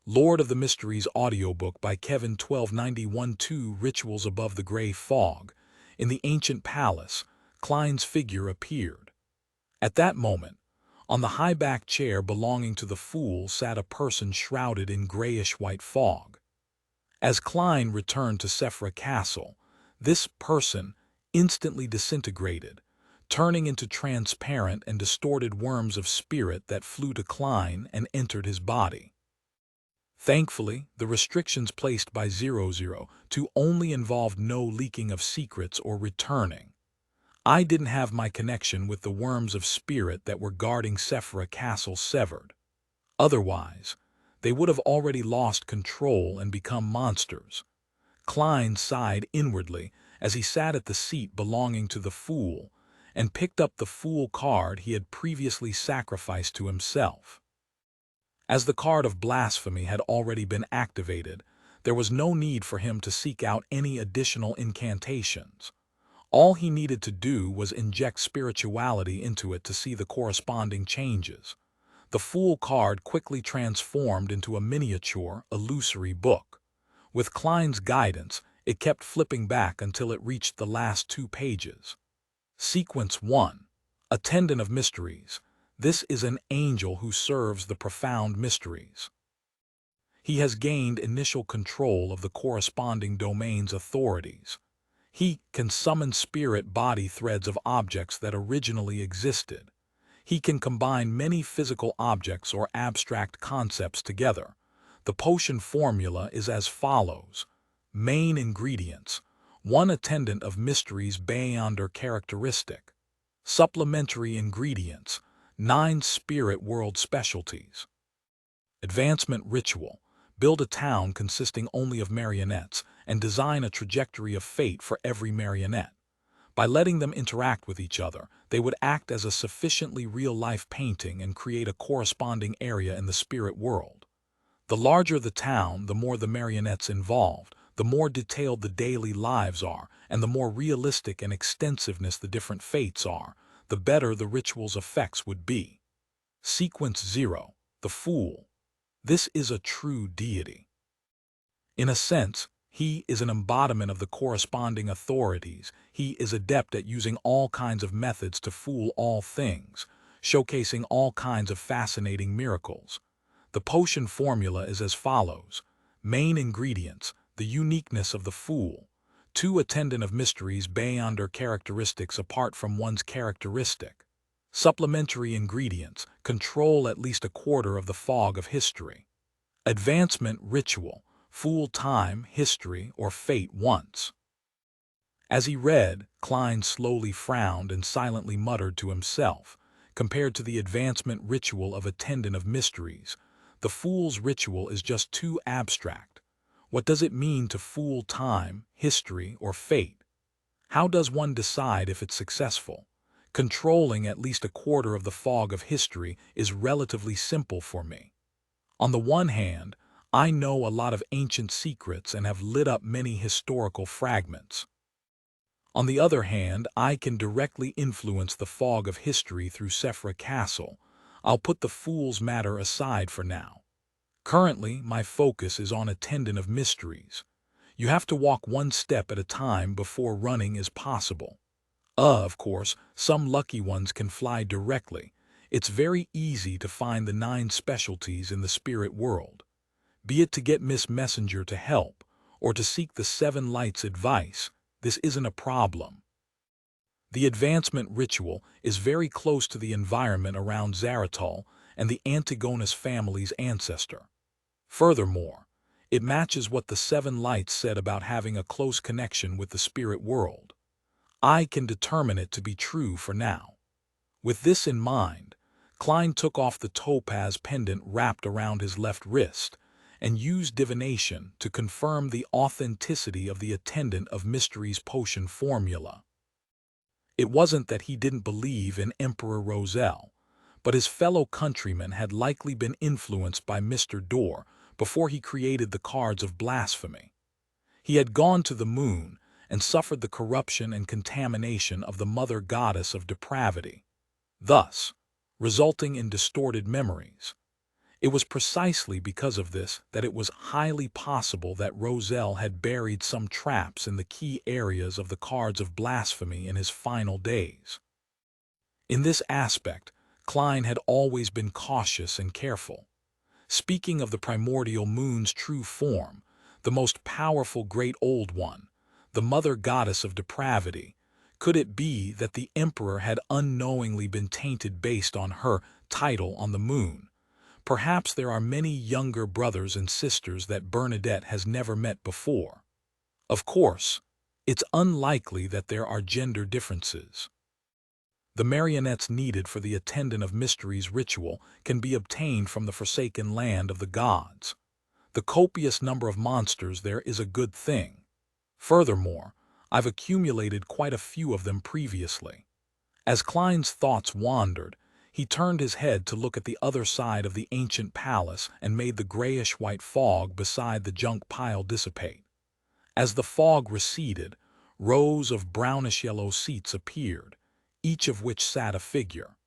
Lord of the Mysteries audiobook by Kevin 1291 2 Rituals Above the Gray Fog. In the ancient palace, Klein's figure appeared. At that moment, on the high-backed chair belonging to the fool sat a person shrouded in grayish-white fog. As Klein returned to Sephra Castle, this person instantly disintegrated, turning into transparent and distorted worms of spirit that flew to Klein and entered his body. Thankfully, the restrictions placed by 002 only involved no leaking of secrets or returning. I didn't have my connection with the worms of spirit that were guarding Sephra Castle severed. Otherwise, they would have already lost control and become monsters. Klein sighed inwardly as he sat at the seat belonging to the fool and picked up the fool card he had previously sacrificed to himself. As the card of blasphemy had already been activated, there was no need for him to seek out any additional incantations. All he needed to do was inject spirituality into it to see the corresponding changes. The Fool card quickly transformed into a miniature, illusory book. With Klein's guidance, it kept flipping back until it reached the last 2 pages. Sequence 1. Attendant of Mysteries. This is an angel who serves the profound mysteries. He has gained initial control of the corresponding domain's authorities. He can summon spirit body threads of objects that originally existed. He can combine many physical objects or abstract concepts together. The potion formula is as follows. Main ingredients: 1 attendant of mysteries beyond their characteristic. Supplementary ingredients: 9 spirit world specialties. Advancement ritual: build a town consisting only of marionettes and design a trajectory of fate for every marionette. By letting them interact with each other, they would act as a sufficiently real-life painting and create a corresponding area in the spirit world. The larger the town, the more the marionettes involved, the more detailed the daily lives are, and the more realistic and extensiveness the different fates are, the better the ritual's effects would be. Sequence 0. The Fool. This is a true deity. In a sense, he is an embodiment of the corresponding authorities. He is adept at using all kinds of methods to fool all things, showcasing all kinds of fascinating miracles. The potion formula is as follows. Main ingredients: the uniqueness of the fool. 2 attendant of mysteries beyond their characteristics apart from one's characteristic. Supplementary ingredients: control at least a quarter of the fog of history. Advancement ritual: fool time, history, or fate once. As he read, Klein slowly frowned and silently muttered to himself. Compared to the advancement ritual of attendant of mysteries, the fool's ritual is just too abstract. What does it mean to fool time, history, or fate? How does one decide if it's successful? Controlling at least a quarter of the fog of history is relatively simple for me. On the one hand, I know a lot of ancient secrets and have lit up many historical fragments. On the other hand, I can directly influence the fog of history through Sephra Castle. I'll put the fool's matter aside for now. Currently, my focus is on attendant of mysteries. You have to walk 1 step at a time before running is possible. Of course, some lucky ones can fly directly. It's very easy to find the 9 specialties in the spirit world. Be it to get Miss Messenger to help, or to seek the 7 Lights' advice, this isn't a problem. The advancement ritual is very close to the environment around Zaratul and the Antigonus family's ancestor. Furthermore, it matches what the 7 Lights said about having a close connection with the spirit world. I can determine it to be true for now. With this in mind, Klein took off the topaz pendant wrapped around his left wrist and used divination to confirm the authenticity of the attendant of mysteries potion formula. It wasn't that he didn't believe in Emperor Roselle, but his fellow countrymen had likely been influenced by Mr. Dorr before he created the cards of blasphemy. He had gone to the moon and suffered the corruption and contamination of the mother goddess of depravity, thus resulting in distorted memories. It was precisely because of this that it was highly possible that Roselle had buried some traps in the key areas of the cards of blasphemy in his final days. In this aspect, Klein had always been cautious and careful. Speaking of the primordial moon's true form, the most powerful Great Old One, the mother goddess of depravity, could it be that the emperor had unknowingly been tainted based on her title on the moon? Perhaps there are many younger brothers and sisters that Bernadette has never met before. Of course, it's unlikely that there are gender differences. The marionettes needed for the Attendant of Mysteries ritual can be obtained from the forsaken land of the gods. The copious number of monsters there is a good thing. Furthermore, I've accumulated quite a few of them previously. As Klein's thoughts wandered, he turned his head to look at the other side of the ancient palace and made the grayish-white fog beside the junk pile dissipate. As the fog receded, rows of brownish-yellow seats appeared, each of which sat a figure.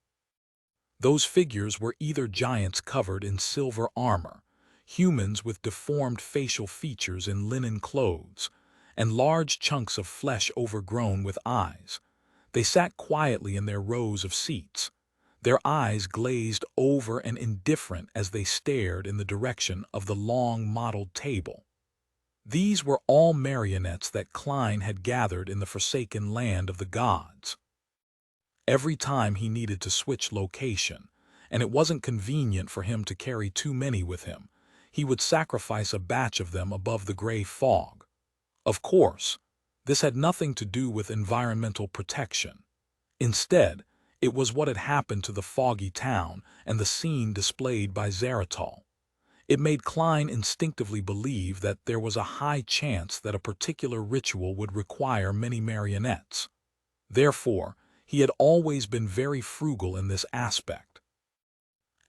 Those figures were either giants covered in silver armor, humans with deformed facial features in linen clothes, and large chunks of flesh overgrown with eyes. They sat quietly in their rows of seats, their eyes glazed over and indifferent as they stared in the direction of the long mottled table. These were all marionettes that Klein had gathered in the forsaken land of the gods. Every time he needed to switch location, and it wasn't convenient for him to carry too many with him, he would sacrifice a batch of them above the gray fog. Of course, this had nothing to do with environmental protection. Instead, it was what had happened to the foggy town and the scene displayed by Zaratal. It made Klein instinctively believe that there was a high chance that a particular ritual would require many marionettes. Therefore, he had always been very frugal in this aspect.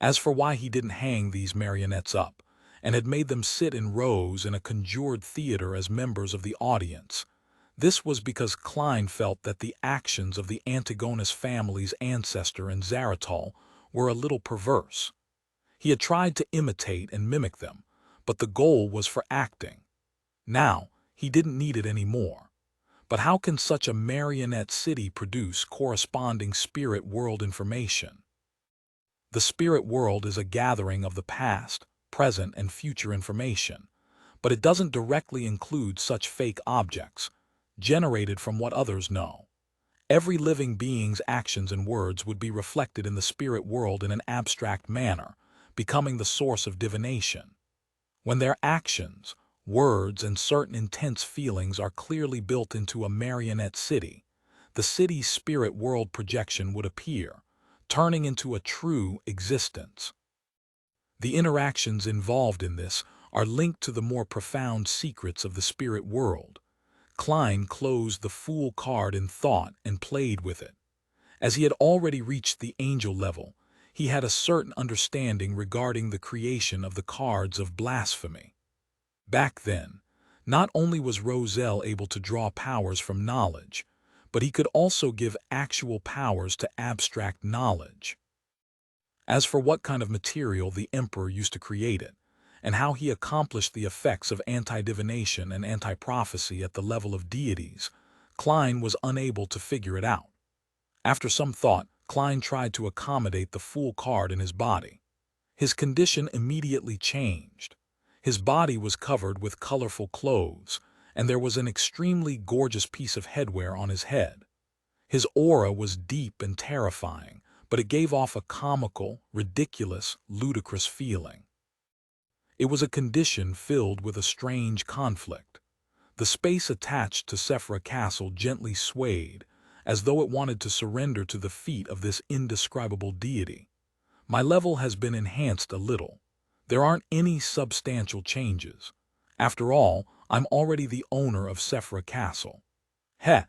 As for why he didn't hang these marionettes up, and had made them sit in rows in a conjured theater as members of the audience, this was because Klein felt that the actions of the Antigonus family's ancestor in Zaratal were a little perverse. He had tried to imitate and mimic them, but the goal was for acting. Now, he didn't need it anymore. But how can such a marionette city produce corresponding spirit world information? The spirit world is a gathering of the past, present, and future information, but it doesn't directly include such fake objects, generated from what others know. Every living being's actions and words would be reflected in the spirit world in an abstract manner, becoming the source of divination. When their actions, words, and certain intense feelings are clearly built into a marionette city, the city's spirit world projection would appear, turning into a true existence. The interactions involved in this are linked to the more profound secrets of the spirit world. Klein closed the Fool card in thought and played with it. As he had already reached the angel level, he had a certain understanding regarding the creation of the cards of blasphemy. Back then, not only was Roselle able to draw powers from knowledge, but he could also give actual powers to abstract knowledge. As for what kind of material the emperor used to create it, and how he accomplished the effects of anti-divination and anti-prophecy at the level of deities, Klein was unable to figure it out. After some thought, Klein tried to accommodate the Fool card in his body. His condition immediately changed. His body was covered with colorful clothes, and there was an extremely gorgeous piece of headwear on his head. His aura was deep and terrifying, but it gave off a comical, ridiculous, ludicrous feeling. It was a condition filled with a strange conflict. The space attached to Sephra Castle gently swayed, as though it wanted to surrender to the feet of this indescribable deity. My level has been enhanced a little. There aren't any substantial changes. After all, I'm already the owner of Sephra Castle. Heh,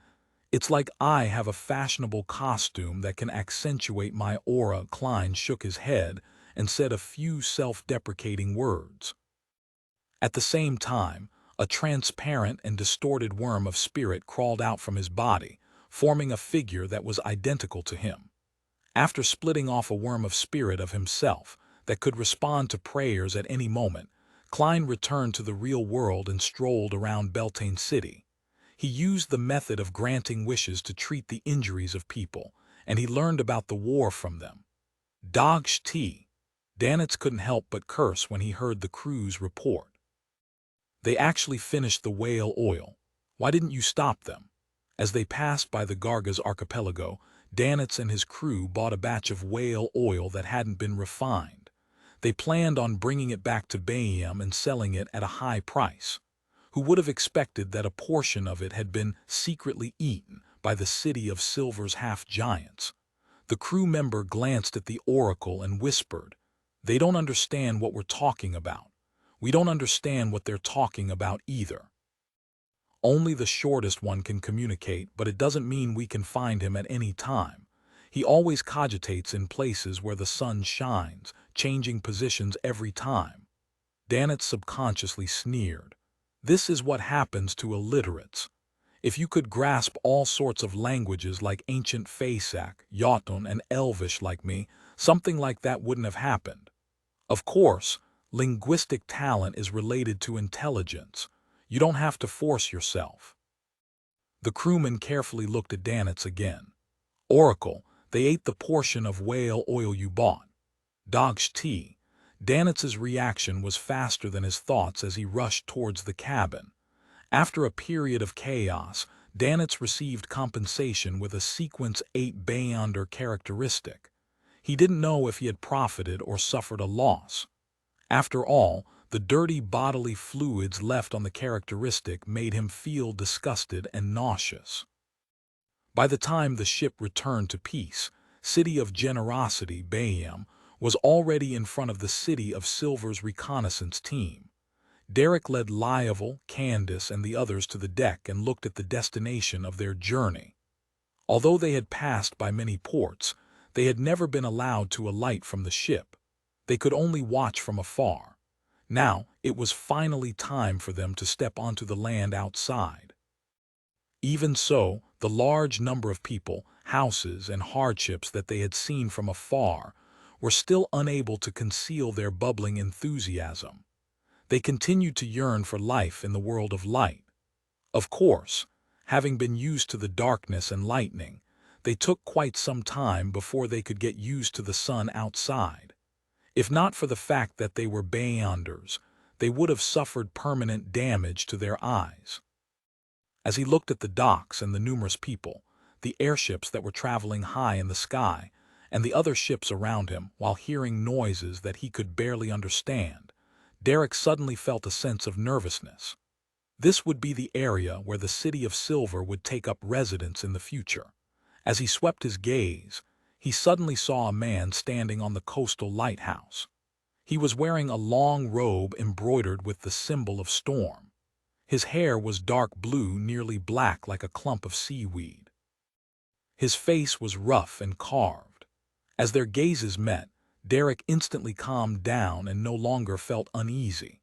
it's like I have a fashionable costume that can accentuate my aura. Klein shook his head and said a few self-deprecating words. At the same time, a transparent and distorted worm of spirit crawled out from his body, forming a figure that was identical to him. After splitting off a worm of spirit of himself, that could respond to prayers at any moment, Klein returned to the real world and strolled around Beltane City. He used the method of granting wishes to treat the injuries of people, and he learned about the war from them. Dog's tea. Danitz couldn't help but curse when he heard the crew's report. They actually finished the whale oil. Why didn't you stop them? As they passed by the Gargas archipelago, Danitz and his crew bought a batch of whale oil that hadn't been refined. They planned on bringing it back to Bayam and selling it at a high price. Who would have expected that a portion of it had been secretly eaten by the City of Silver's half-giants? The crew member glanced at the oracle and whispered, "They don't understand what we're talking about. We don't understand what they're talking about either." Only the shortest one can communicate, but it doesn't mean we can find him at any time. He always cogitates in places where the sun shines, changing positions every time. Danitz subconsciously sneered. This is what happens to illiterates. If you could grasp all sorts of languages like ancient Fasak, Jotun, and Elvish like me, something like that wouldn't have happened. Of course, linguistic talent is related to intelligence. You don't have to force yourself. The crewman carefully looked at Danitz again. Oracle, they ate the portion of whale oil you bought. Dog's tea. Danitz's reaction was faster than his thoughts as he rushed towards the cabin. After a period of chaos, Danitz received compensation with a Sequence 8 Beyonder characteristic. He didn't know if he had profited or suffered a loss. After all, the dirty bodily fluids left on the characteristic made him feel disgusted and nauseous. By the time the ship returned to peace, City of Generosity, Bayam, was already in front of the City of Silver's reconnaissance team. Derek led Lievel, Candace, and the others to the deck and looked at the destination of their journey. Although they had passed by many ports, they had never been allowed to alight from the ship. They could only watch from afar. Now it was finally time for them to step onto the land outside. Even so, the large number of people, houses, and hardships that they had seen from afar were still unable to conceal their bubbling enthusiasm. They continued to yearn for life in the world of light. Of course, having been used to the darkness and lightning, they took quite some time before they could get used to the sun outside. If not for the fact that they were Beyonders, they would have suffered permanent damage to their eyes. As he looked at the docks and the numerous people, the airships that were traveling high in the sky, and the other ships around him while hearing noises that he could barely understand, Derek suddenly felt a sense of nervousness. This would be the area where the City of Silver would take up residence in the future. As he swept his gaze, he suddenly saw a man standing on the coastal lighthouse. He was wearing a long robe embroidered with the symbol of storm. His hair was dark blue, nearly black like a clump of seaweed. His face was rough and carved. As their gazes met, Derek instantly calmed down and no longer felt uneasy.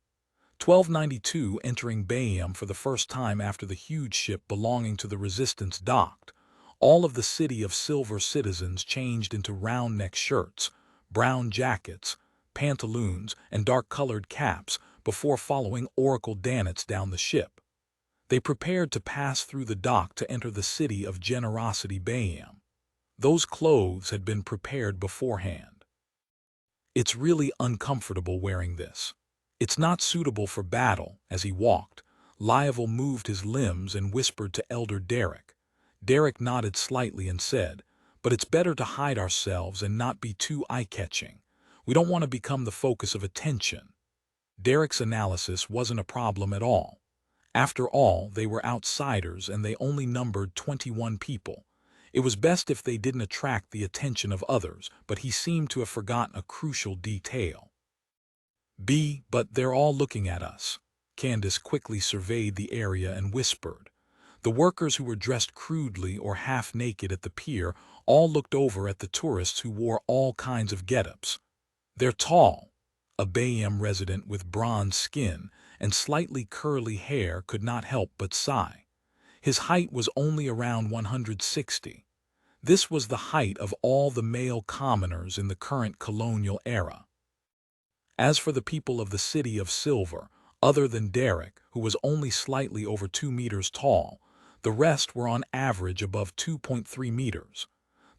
1292 entering Bayam for the first time after the huge ship belonging to the Resistance docked, all of the City of Silver citizens changed into round-neck shirts, brown jackets, pantaloons, and dark-colored caps before following Oracle Danitz down the ship. They prepared to pass through the dock to enter the City of Generosity Bayam. Those clothes had been prepared beforehand. It's really uncomfortable wearing this. It's not suitable for battle. As he walked, Lievel moved his limbs and whispered to Elder Derek. Derek nodded slightly and said, "But it's better to hide ourselves and not be too eye-catching. We don't want to become the focus of attention." Derek's analysis wasn't a problem at all. After all, they were outsiders and they only numbered 21 people. It was best if they didn't attract the attention of others, but he seemed to have forgotten a crucial detail. But they're all looking at us." Candace quickly surveyed the area and whispered. The workers who were dressed crudely or half-naked at the pier all looked over at the tourists who wore all kinds of get-ups. "They're tall." A Bayam resident with bronze skin and slightly curly hair could not help but sigh. His height was only around 160. This was the height of all the male commoners in the current colonial era. As for the people of the City of Silver, other than Derek, who was only slightly over 2 meters tall, the rest were on average above 2.3 meters.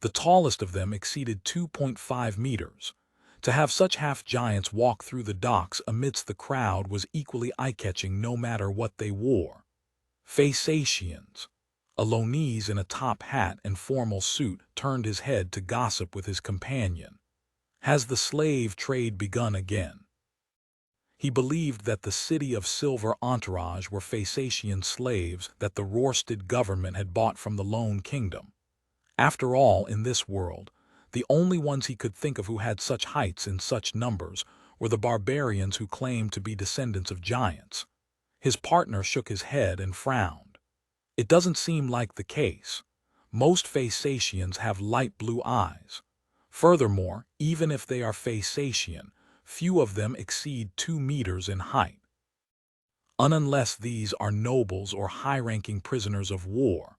The tallest of them exceeded 2.5 meters. To have such half-giants walk through the docks amidst the crowd was equally eye-catching no matter what they wore. Phaeacians. A Lonese in a top hat and formal suit turned his head to gossip with his companion. Has the slave trade begun again? He believed that the City of Silver entourage were Phaeacian slaves that the Rorsted government had bought from the Lone Kingdom. After all, in this world, the only ones he could think of who had such heights in such numbers were the barbarians who claimed to be descendants of giants. His partner shook his head and frowned. It doesn't seem like the case. Most Phaeacians have light blue eyes. Furthermore, even if they are Phaeacian, few of them exceed 2 meters in height. Unless these are nobles or high-ranking prisoners of war.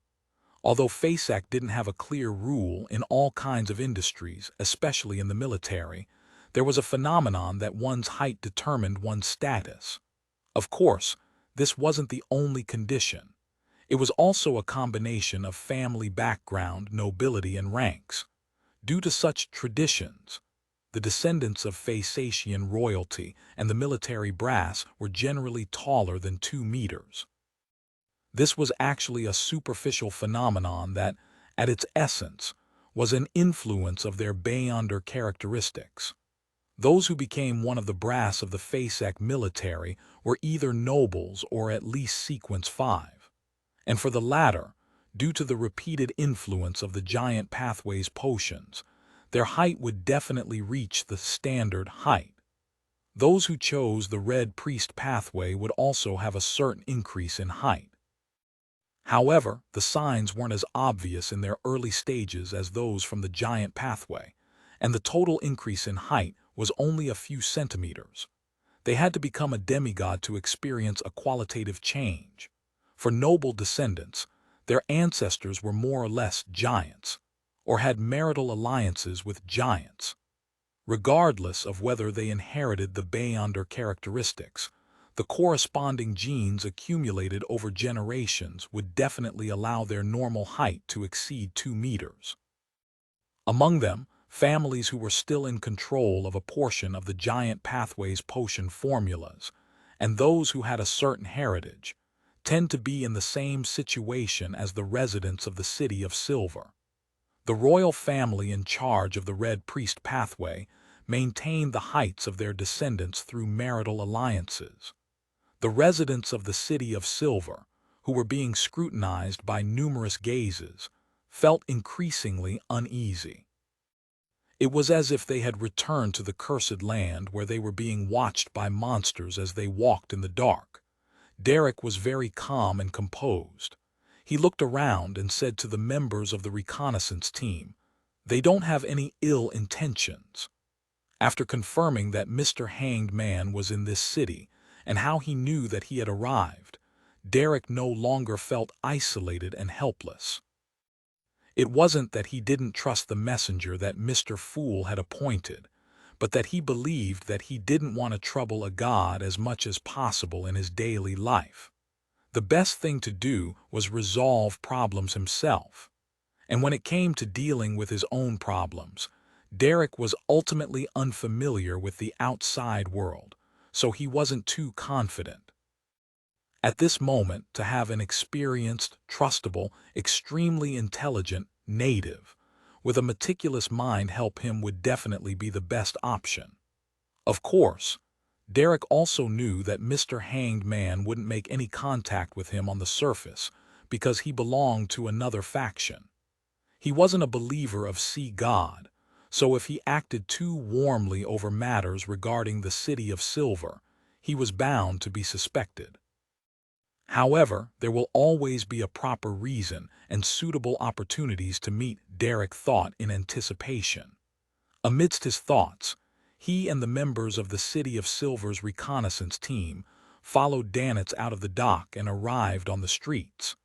Although Phaeac didn't have a clear rule in all kinds of industries, especially in the military, there was a phenomenon that one's height determined one's status. Of course, this wasn't the only condition. It was also a combination of family background, nobility, and ranks. Due to such traditions, the descendants of Phaeacian royalty and the military brass were generally taller than 2 meters. This was actually a superficial phenomenon that, at its essence, was an influence of their Beyonder characteristics. Those who became one of the brass of the Phaeac military were either nobles or at least sequence 5. And for the latter, due to the repeated influence of the giant pathways potions, their height would definitely reach the standard height. Those who chose the Red Priest pathway would also have a certain increase in height. However, the signs weren't as obvious in their early stages as those from the giant pathway, and the total increase in height was only a few centimeters. They had to become a demigod to experience a qualitative change. For noble descendants, their ancestors were more or less giants, or had marital alliances with giants. Regardless of whether they inherited the Beyonder characteristics, the corresponding genes accumulated over generations would definitely allow their normal height to exceed 2 meters. Among them, families who were still in control of a portion of the giant pathways potion formulas, and those who had a certain heritage, tend to be in the same situation as the residents of the City of Silver. The royal family in charge of the Red Priest pathway maintained the heights of their descendants through marital alliances. The residents of the City of Silver, who were being scrutinized by numerous gazes, felt increasingly uneasy. It was as if they had returned to the cursed land where they were being watched by monsters as they walked in the dark. Derek was very calm and composed. He looked around and said to the members of the reconnaissance team, "They don't have any ill intentions." After confirming that Mr. Hanged Man was in this city, and how he knew that he had arrived, Derek no longer felt isolated and helpless. It wasn't that he didn't trust the messenger that Mr. Fool had appointed, but that he believed that he didn't want to trouble a god as much as possible in his daily life. The best thing to do was resolve problems himself. And when it came to dealing with his own problems, Derek was ultimately unfamiliar with the outside world, so he wasn't too confident. At this moment, to have an experienced, trustable, extremely intelligent native with a meticulous mind help him would definitely be the best option. Of course, Derek also knew that Mr. Hanged Man wouldn't make any contact with him on the surface because he belonged to another faction. He wasn't a believer of Sea God, so if he acted too warmly over matters regarding the City of Silver, he was bound to be suspected. However, there will always be a proper reason and suitable opportunities to meet, Derek thought in anticipation. Amidst his thoughts, he and the members of the City of Silver's reconnaissance team followed Danitz out of the dock and arrived on the streets.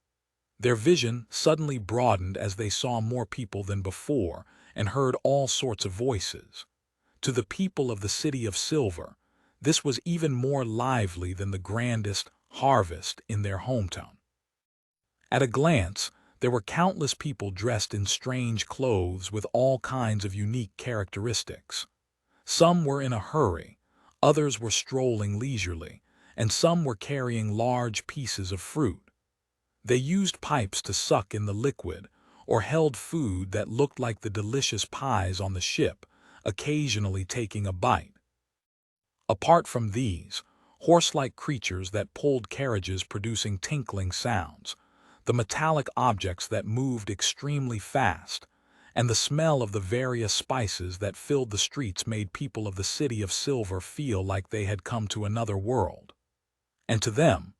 Their vision suddenly broadened as they saw more people than before and heard all sorts of voices. To the people of the City of Silver, This was even more lively than the grandest harvest in their hometown. At a glance, there were countless people dressed in strange clothes with all kinds of unique characteristics. Some were in a hurry, others were strolling leisurely, and some were carrying large pieces of fruit. They used pipes to suck in the liquid, or held food that looked like the delicious pies on the ship, occasionally taking a bite. Apart from these, horse-like creatures that pulled carriages producing tinkling sounds, the metallic objects that moved extremely fast, and the smell of the various spices that filled the streets made people of the City of Silver feel like they had come to another world. And to them,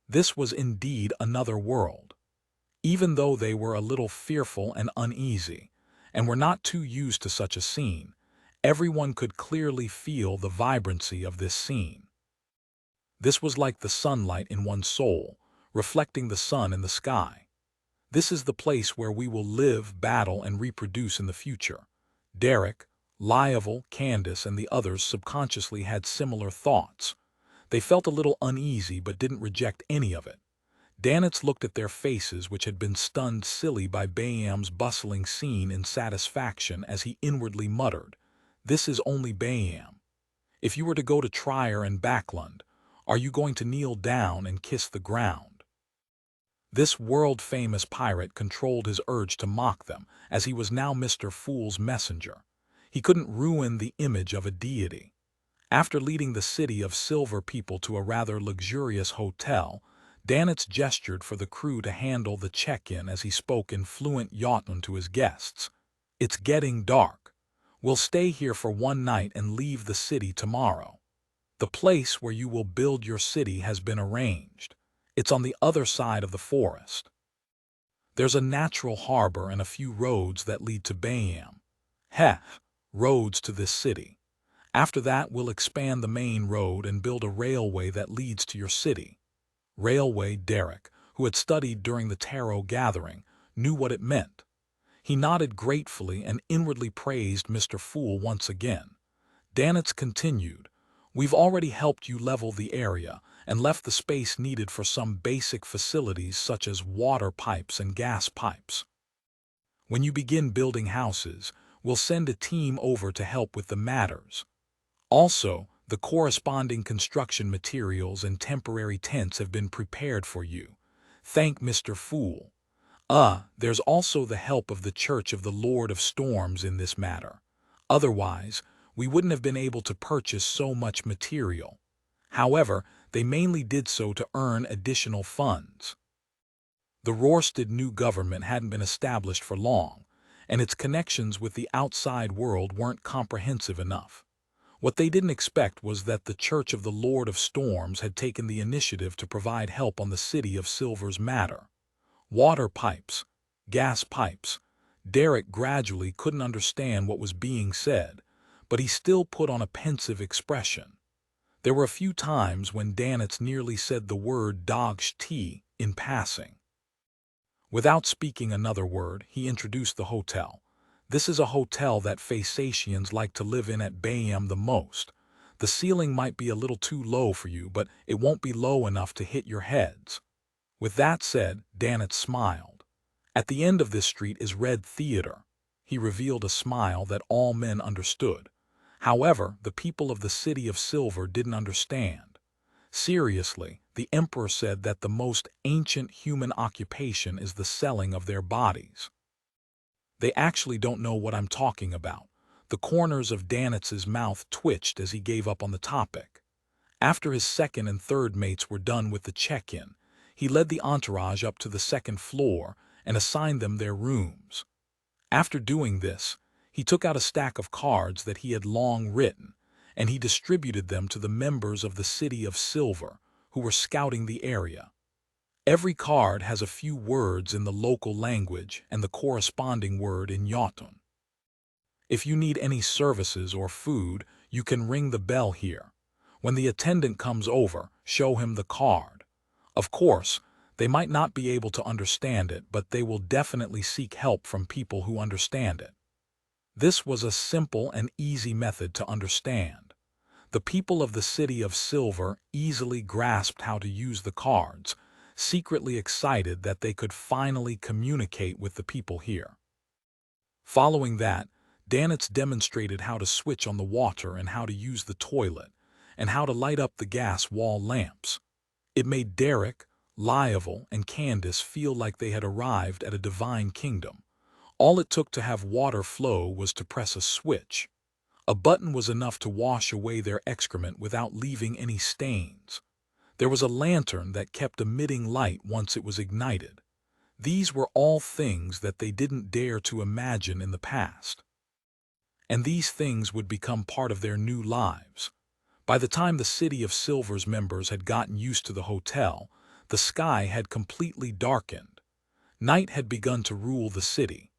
this was indeed another world. Even though they were a little fearful and uneasy, and were not too used to such a scene, everyone could clearly feel the vibrancy of this scene. This was like the sunlight in one's soul, reflecting the sun in the sky. This is the place where we will live, battle, and reproduce in the future. Derek, Lioval, Candace, and the others subconsciously had similar thoughts. They felt a little uneasy but didn't reject any of it. Danitz looked at their faces, which had been stunned silly by Bayam's bustling scene, in satisfaction as he inwardly muttered, "This is only Bayam. If you were to go to Trier and Backlund, are you going to kneel down and kiss the ground?" This world-famous pirate controlled his urge to mock them, as he was now Mr. Fool's messenger. He couldn't ruin the image of a deity. After leading the City of Silver people to a rather luxurious hotel, Danitz gestured for the crew to handle the check-in as he spoke in fluent Jotun to his guests. "It's getting dark. We'll stay here for one night and leave the city tomorrow. The place where you will build your city has been arranged. It's on the other side of the forest. There's a natural harbor and a few roads that lead to Bayam. Roads to this city. After that, we'll expand the main road and build a railway that leads to your city." Railway. Derek, who had studied during the tarot gathering, knew what it meant. He nodded gratefully and inwardly praised Mr. Fool once again. Danitz continued, "We've already helped you level the area and left the space needed for some basic facilities such as water pipes and gas pipes. When you begin building houses, we'll send a team over to help with the matters. Also, the corresponding construction materials and temporary tents have been prepared for you. Thank Mr. Fool. There's also the help of the Church of the Lord of Storms in this matter. Otherwise, we wouldn't have been able to purchase so much material. However, they mainly did so to earn additional funds." The Rorsted new government hadn't been established for long, and its connections with the outside world weren't comprehensive enough. What they didn't expect was that the Church of the Lord of Storms had taken the initiative to provide help on the City of Silver's matter. Water pipes, gas pipes. Derek gradually couldn't understand what was being said, but he still put on a pensive expression. There were a few times when Danitz nearly said the word "dogsh-tea" in passing. Without speaking another word, he introduced the hotel. "This is a hotel that Phasacians like to live in at Bayam the most. The ceiling might be a little too low for you, but it won't be low enough to hit your heads." With that said, Danitz smiled. "At the end of this street is Red Theater." He revealed a smile that all men understood. However, the people of the City of Silver didn't understand. Seriously, the Emperor said that the most ancient human occupation is the selling of their bodies. They actually don't know what I'm talking about. The corners of Danitz's mouth twitched as he gave up on the topic. After his second and third mates were done with the check-in, he led the entourage up to the second floor and assigned them their rooms. After doing this, he took out a stack of cards that he had long written, and he distributed them to the members of the City of Silver who were scouting the area. Every card has a few words in the local language and the corresponding word in Jotun. If you need any services or food, you can ring the bell here. When the attendant comes over, show him the card. Of course, they might not be able to understand it, but they will definitely seek help from people who understand it. This was a simple and easy method to understand. The people of the City of Silver easily grasped how to use the cards, secretly excited that they could finally communicate with the people here. Following that, Gambits demonstrated how to switch on the water and how to use the toilet, and how to light up the gas wall lamps. It made Derek, Liovel, and Candace feel like they had arrived at a divine kingdom. All it took to have water flow was to press a switch. A button was enough to wash away their excrement without leaving any stains. There was a lantern that kept emitting light once it was ignited. These were all things that they didn't dare to imagine in the past. And these things would become part of their new lives. By the time the City of Silver's members had gotten used to the hotel, the sky had completely darkened. Night had begun to rule the city.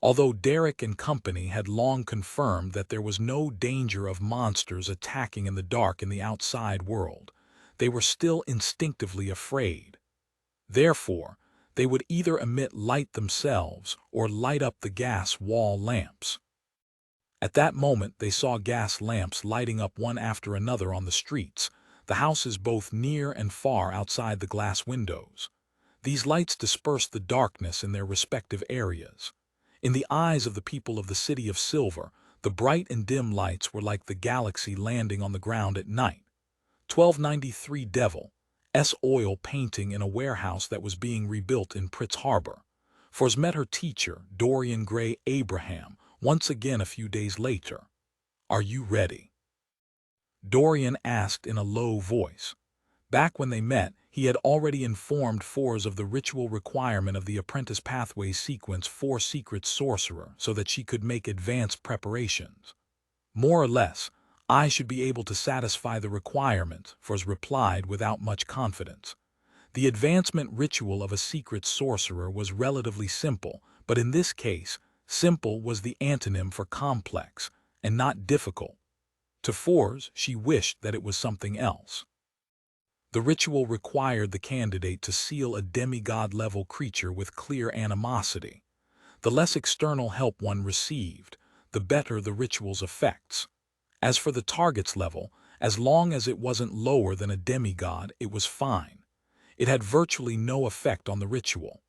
Although Derek and company had long confirmed that there was no danger of monsters attacking in the dark in the outside world, they were still instinctively afraid. Therefore, they would either emit light themselves or light up the gas wall lamps. At that moment they saw gas lamps lighting up one after another on the streets, the houses both near and far outside the glass windows. These lights dispersed the darkness in their respective areas. In the eyes of the people of the City of Silver, the bright and dim lights were like the galaxy landing on the ground at night. 1293 Devil S. oil painting in a warehouse that was being rebuilt in Pritz Harbor. Fors met her teacher, Dorian Gray Abraham, once again a few days later. "Are you ready?" Dorian asked in a low voice. Back when they met, he had already informed Fors of the ritual requirement of the Apprentice Pathways sequence for Secret Sorcerer so that she could make advanced preparations. "More or less, I should be able to satisfy the requirement," Fors replied without much confidence. The advancement ritual of a secret sorcerer was relatively simple, but in this case, simple was the antonym for complex, and not difficult. To Fors, she wished that it was something else. The ritual required the candidate to seal a demigod-level creature with clear animosity. The less external help one received, the better the ritual's effects. As for the target's level, as long as it wasn't lower than a demigod, it was fine. It had virtually no effect on the ritual.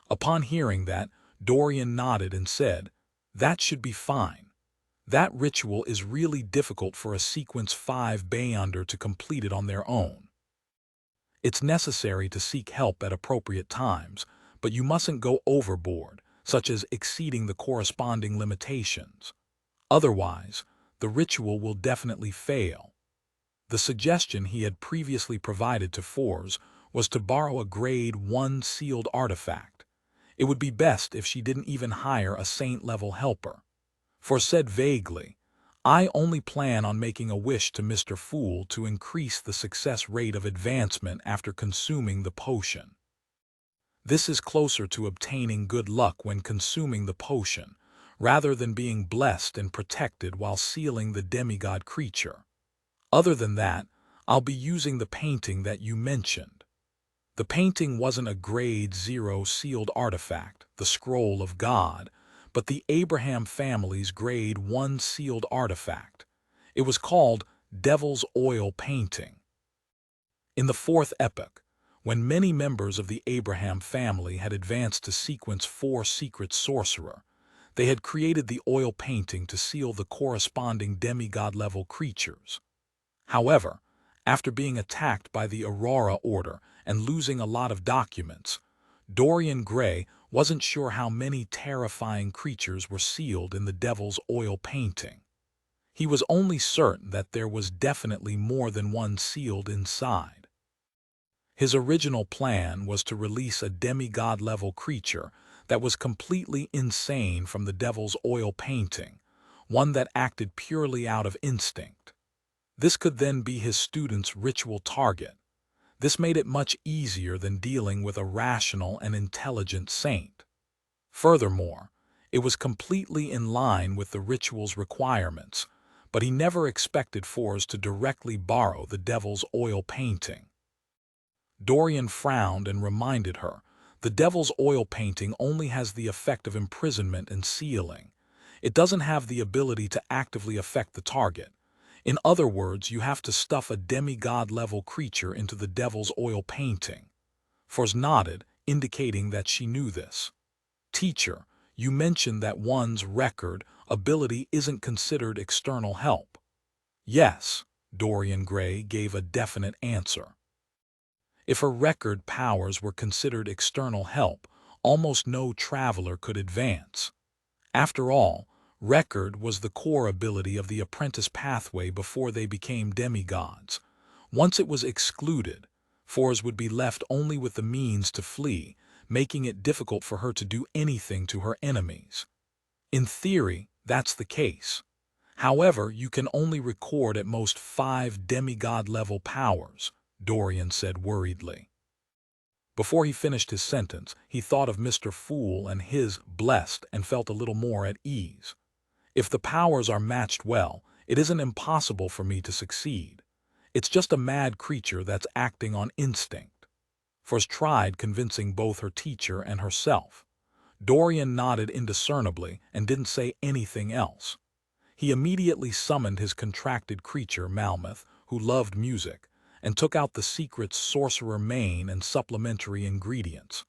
Upon hearing that, Dorian nodded and said, "That should be fine. That ritual is really difficult for a Sequence 5 Beyonder to complete it on their own. It's necessary to seek help at appropriate times, but you mustn't go overboard, such as exceeding the corresponding limitations. Otherwise, the ritual will definitely fail." The suggestion he had previously provided to Fors was to borrow a Grade 1 sealed artifact. It would be best if she didn't even hire a saint-level helper. Fors said vaguely, "I only plan on making a wish to Mr. Fool to increase the success rate of advancement after consuming the potion. This is closer to obtaining good luck when consuming the potion, rather than being blessed and protected while sealing the demigod creature. Other than that, I'll be using the painting that you mentioned." The painting wasn't a Grade 0 sealed artifact, the Scroll of God, but the Abraham family's Grade 1 sealed artifact. It was called Devil's Oil Painting. In the fourth epoch, when many members of the Abraham family had advanced to Sequence 4 Secret Sorcerer, they had created the oil painting to seal the corresponding demigod-level creatures. However, after being attacked by the Aurora Order and losing a lot of documents, Dorian Gray wasn't sure how many terrifying creatures were sealed in the Devil's Oil Painting. He was only certain that there was definitely more than one sealed inside. His original plan was to release a demigod-level creature that was completely insane from the Devil's Oil Painting, one that acted purely out of instinct. This could then be his student's ritual target. This made it much easier than dealing with a rational and intelligent saint. Furthermore, it was completely in line with the ritual's requirements, but he never expected Fors to directly borrow the Devil's Oil Painting. Dorian frowned and reminded her, "The Devil's Oil Painting only has the effect of imprisonment and sealing. It doesn't have the ability to actively affect the target. In other words, you have to stuff a demigod-level creature into the devil's oil painting. Force nodded, indicating that she knew this. Teacher, you mentioned that one's record ability isn't considered external help. Yes, Dorian Gray gave a definite answer. If her record powers were considered external help, almost no traveler could advance. After all, record was the core ability of the apprentice pathway before they became demigods. Once it was excluded, Force would be left only with the means to flee, making it difficult for her to do anything to her enemies. In theory, that's the case. However, you can only record at most 5 demigod-level powers, Dorian said worriedly. Before he finished his sentence, he thought of Mr. Fool and his blessed and felt a little more at ease. If the powers are matched well, it isn't impossible for me to succeed. It's just a mad creature that's acting on instinct. Force tried convincing both her teacher and herself. Dorian nodded indiscernibly and didn't say anything else. He immediately summoned his contracted creature, Malmuth, who loved music, and took out the secret sorcerer main and supplementary ingredients.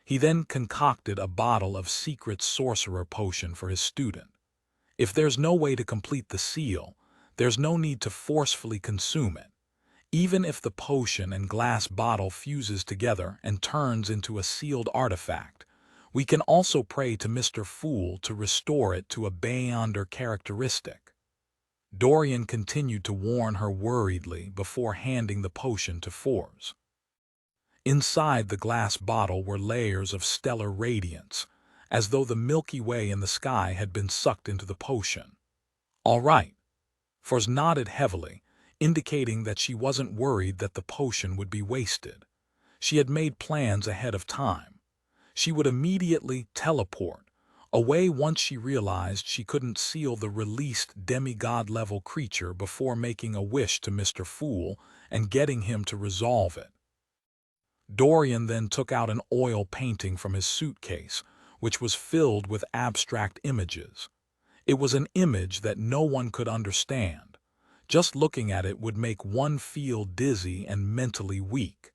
He then concocted a bottle of secret sorcerer potion for his student. If there's no way to complete the seal, there's no need to forcefully consume it. Even if the potion and glass bottle fuses together and turns into a sealed artifact, we can also pray to Mr. Fool to restore it to a Beyonder characteristic. Dorian continued to warn her worriedly before handing the potion to Force. Inside the glass bottle were layers of stellar radiance, as though the Milky Way in the sky had been sucked into the potion. All right. Force nodded heavily, indicating that she wasn't worried that the potion would be wasted. She had made plans ahead of time. She would immediately teleport away once she realized she couldn't seal the released demigod-level creature before making a wish to Mr. Fool and getting him to resolve it. Dorian then took out an oil painting from his suitcase, which was filled with abstract images. It was an image that no one could understand. Just looking at it would make one feel dizzy and mentally weak.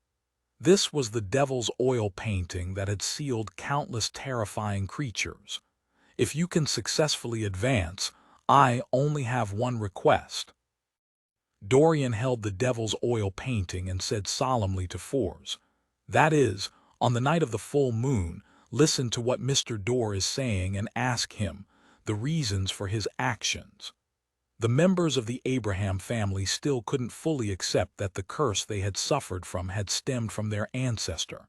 This was the devil's oil painting that had sealed countless terrifying creatures. If you can successfully advance, I only have one request. Dorian held the devil's oil painting and said solemnly to Force, that is, on the night of the full moon, listen to what Mr. Dorr is saying and ask him the reasons for his actions. The members of the Abraham family still couldn't fully accept that the curse they had suffered from had stemmed from their ancestor.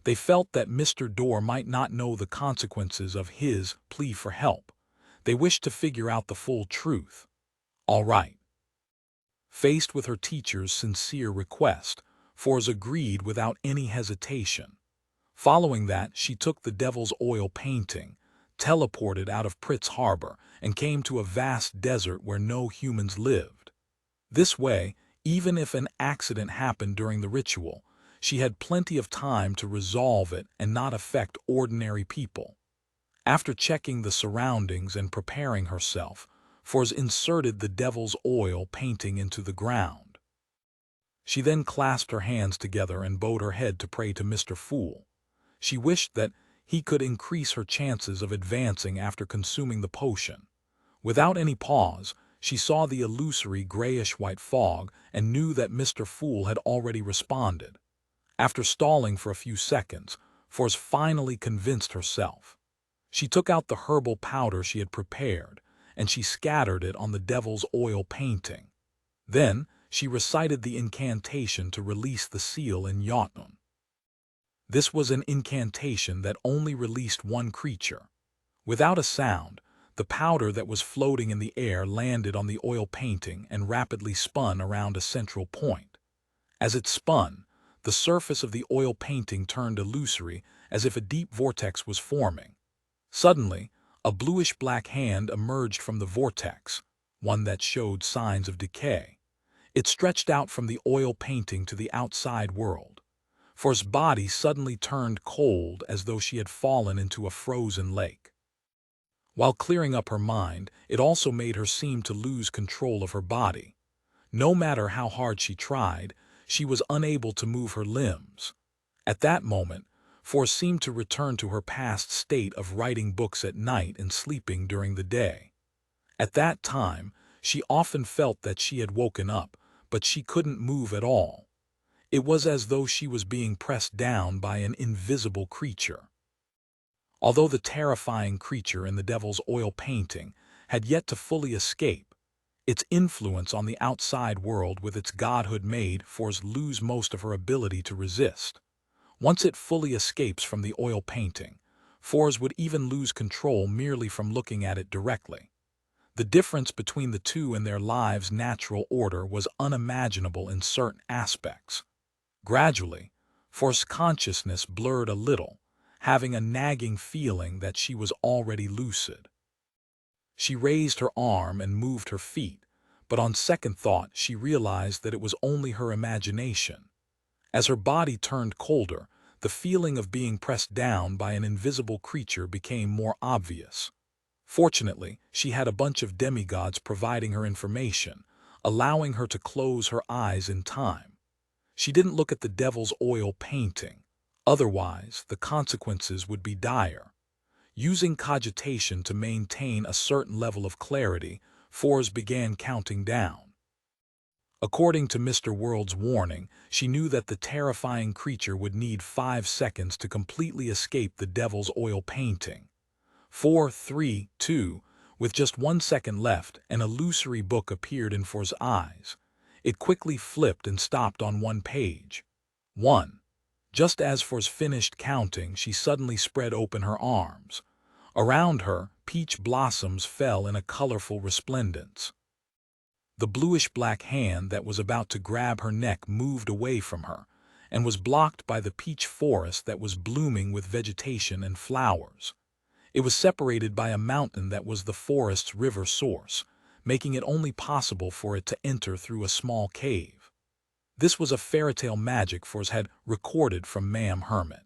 They felt that Mr. Dorr might not know the consequences of his plea for help. They wished to figure out the full truth. All right. Faced with her teacher's sincere request, Force agreed without any hesitation. Following that, she took the devil's oil painting, teleported out of Pritz Harbor, and came to a vast desert where no humans lived. This way, even if an accident happened during the ritual, she had plenty of time to resolve it and not affect ordinary people. After checking the surroundings and preparing herself, Force inserted the devil's oil painting into the ground. She then clasped her hands together and bowed her head to pray to Mr. Fool. She wished that he could increase her chances of advancing after consuming the potion. Without any pause, she saw the illusory grayish-white fog and knew that Mr. Fool had already responded. After stalling for a few seconds, Force finally convinced herself. She took out the herbal powder she had prepared, and she scattered it on the devil's oil painting. Then, she recited the incantation to release the seal in Jotun. This was an incantation that only released one creature. Without a sound, the powder that was floating in the air landed on the oil painting and rapidly spun around a central point. As it spun, the surface of the oil painting turned illusory as if a deep vortex was forming. Suddenly, a bluish-black hand emerged from the vortex, one that showed signs of decay. It stretched out from the oil painting to the outside world. Force's body suddenly turned cold as though she had fallen into a frozen lake. While clearing up her mind, it also made her seem to lose control of her body. No matter how hard she tried, she was unable to move her limbs. At that moment, Force seemed to return to her past state of writing books at night and sleeping during the day. At that time, she often felt that she had woken up, but she couldn't move at all. It was as though she was being pressed down by an invisible creature. Although the terrifying creature in the devil's oil painting had yet to fully escape, its influence on the outside world with its godhood made Force lose most of her ability to resist. Once it fully escapes from the oil painting, Force would even lose control merely from looking at it directly. The difference between the two in their lives' natural order was unimaginable in certain aspects. Gradually, Force's consciousness blurred a little, having a nagging feeling that she was already lucid. She raised her arm and moved her feet, but on second thought she realized that it was only her imagination. As her body turned colder, the feeling of being pressed down by an invisible creature became more obvious. Fortunately, she had a bunch of demigods providing her information, allowing her to close her eyes in time. She didn't look at the devil's oil painting. Otherwise, the consequences would be dire. Using cogitation to maintain a certain level of clarity, Force began counting down. According to Mr. World's warning, she knew that the terrifying creature would need 5 seconds to completely escape the devil's oil painting. 4, 3, 2, with just 1 second left, an illusory book appeared in Force's eyes. It quickly flipped and stopped on one page. 1. Just as Force finished counting, she suddenly spread open her arms. Around her, peach blossoms fell in a colorful resplendence. The bluish-black hand that was about to grab her neck moved away from her, and was blocked by the peach forest that was blooming with vegetation and flowers. It was separated by a mountain that was the forest's river source, making it only possible for it to enter through a small cave. This was a fairytale magic Force had recorded from Ma'am Hermit.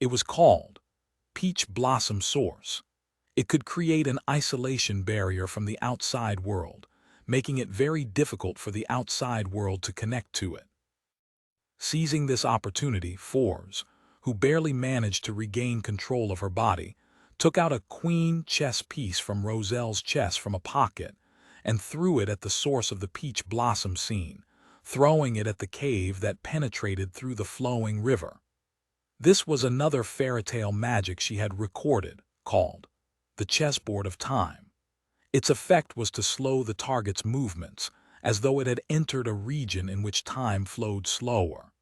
It was called Peach Blossom Source. It could create an isolation barrier from the outside world, making it very difficult for the outside world to connect to it. Seizing this opportunity, Force, who barely managed to regain control of her body, took out a queen chess piece from Roselle's chess from a pocket and threw it at the source of the peach blossom scene, throwing it at the cave that penetrated through the flowing river. This was another fairytale magic she had recorded, called the chessboard of time. Its effect was to slow the target's movements, as though it had entered a region in which time flowed slower.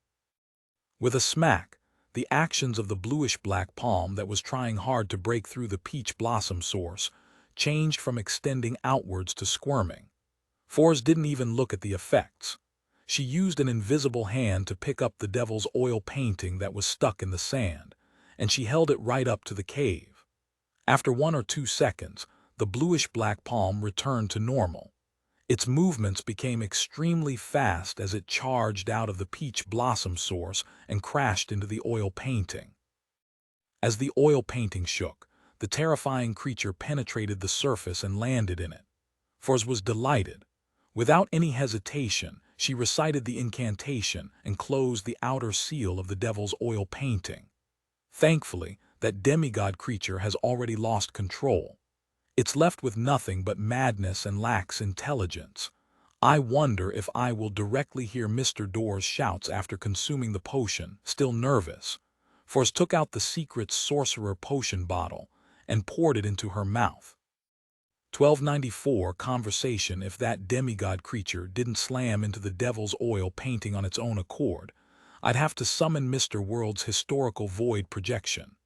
With a smack, the actions of the bluish-black palm that was trying hard to break through the peach blossom source changed from extending outwards to squirming. Force didn't even look at the effects. She used an invisible hand to pick up the devil's oil painting that was stuck in the sand, and she held it right up to the cave. After 1 or 2 seconds, the bluish-black palm returned to normal. Its movements became extremely fast as it charged out of the peach blossom source and crashed into the oil painting. As the oil painting shook, the terrifying creature penetrated the surface and landed in it. Force was delighted. Without any hesitation, she recited the incantation and closed the outer seal of the devil's oil painting. Thankfully, that demigod creature has already lost control. It's left with nothing but madness and lacks intelligence. I wonder if I will directly hear Mr. Door's shouts after consuming the potion. Still nervous, Force took out the secret sorcerer potion bottle and poured it into her mouth. 1294 Conversation. If that demigod creature didn't slam into the devil's oil painting on its own accord, I'd have to summon Mr. World's historical void projection.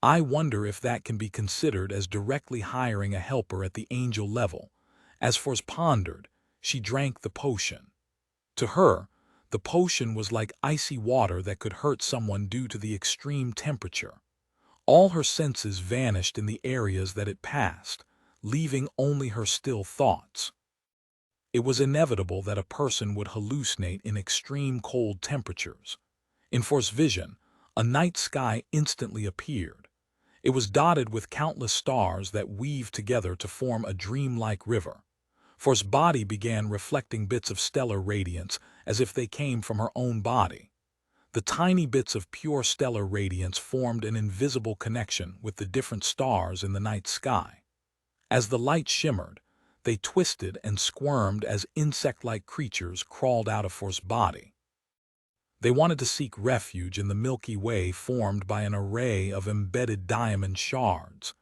I wonder if that can be considered as directly hiring a helper at the angel level. As Force pondered, she drank the potion. To her, the potion was like icy water that could hurt someone due to the extreme temperature. All her senses vanished in the areas that it passed, leaving only her still thoughts. It was inevitable that a person would hallucinate in extreme cold temperatures. In Force's vision, a night sky instantly appeared. It was dotted with countless stars that weaved together to form a dreamlike river. For's body began reflecting bits of stellar radiance as if they came from her own body. The tiny bits of pure stellar radiance formed an invisible connection with the different stars in the night sky. As the light shimmered, they twisted and squirmed as insect-like creatures crawled out of For's body. They wanted to seek refuge in the Milky Way formed by an array of embedded diamond shards.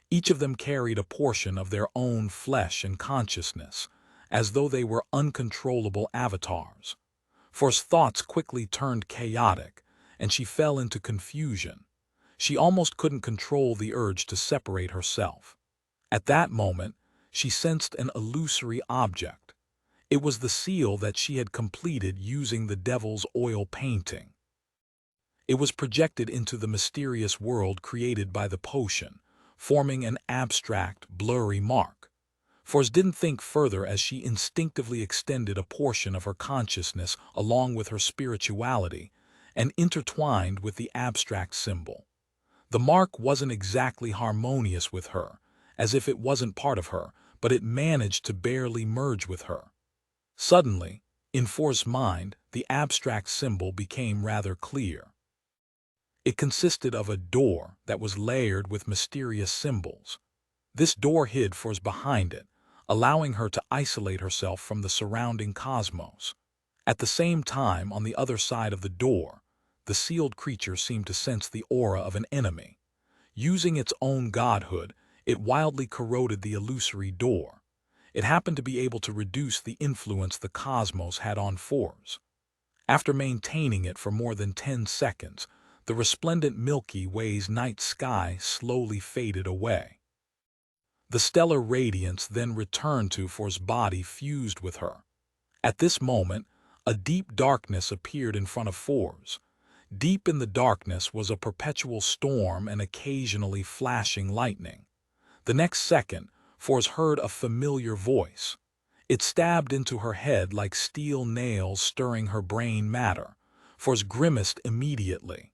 Each of them carried a portion of their own flesh and consciousness, as though they were uncontrollable avatars. For's thoughts quickly turned chaotic, and she fell into confusion. She almost couldn't control the urge to separate herself. At that moment, she sensed an illusory object. It was the seal that she had completed using the devil's oil painting. It was projected into the mysterious world created by the potion, forming an abstract, blurry mark. Force didn't think further as she instinctively extended a portion of her consciousness along with her spirituality and intertwined with the abstract symbol. The mark wasn't exactly harmonious with her, as if it wasn't part of her, but it managed to barely merge with her. Suddenly, in For's mind, the abstract symbol became rather clear. It consisted of a door that was layered with mysterious symbols. This door hid For's behind it, allowing her to isolate herself from the surrounding cosmos. At the same time, on the other side of the door, the sealed creature seemed to sense the aura of an enemy. Using its own godhood, it wildly corroded the illusory door. It happened to be able to reduce the influence the cosmos had on For's. After maintaining it for more than 10 seconds, the resplendent Milky Way's night sky slowly faded away. The stellar radiance then returned to For's body fused with her. At this moment, a deep darkness appeared in front of For's. Deep in the darkness was a perpetual storm and occasionally flashing lightning. The next second, For's heard a familiar voice. It stabbed into her head like steel nails stirring her brain matter. For's grimaced immediately.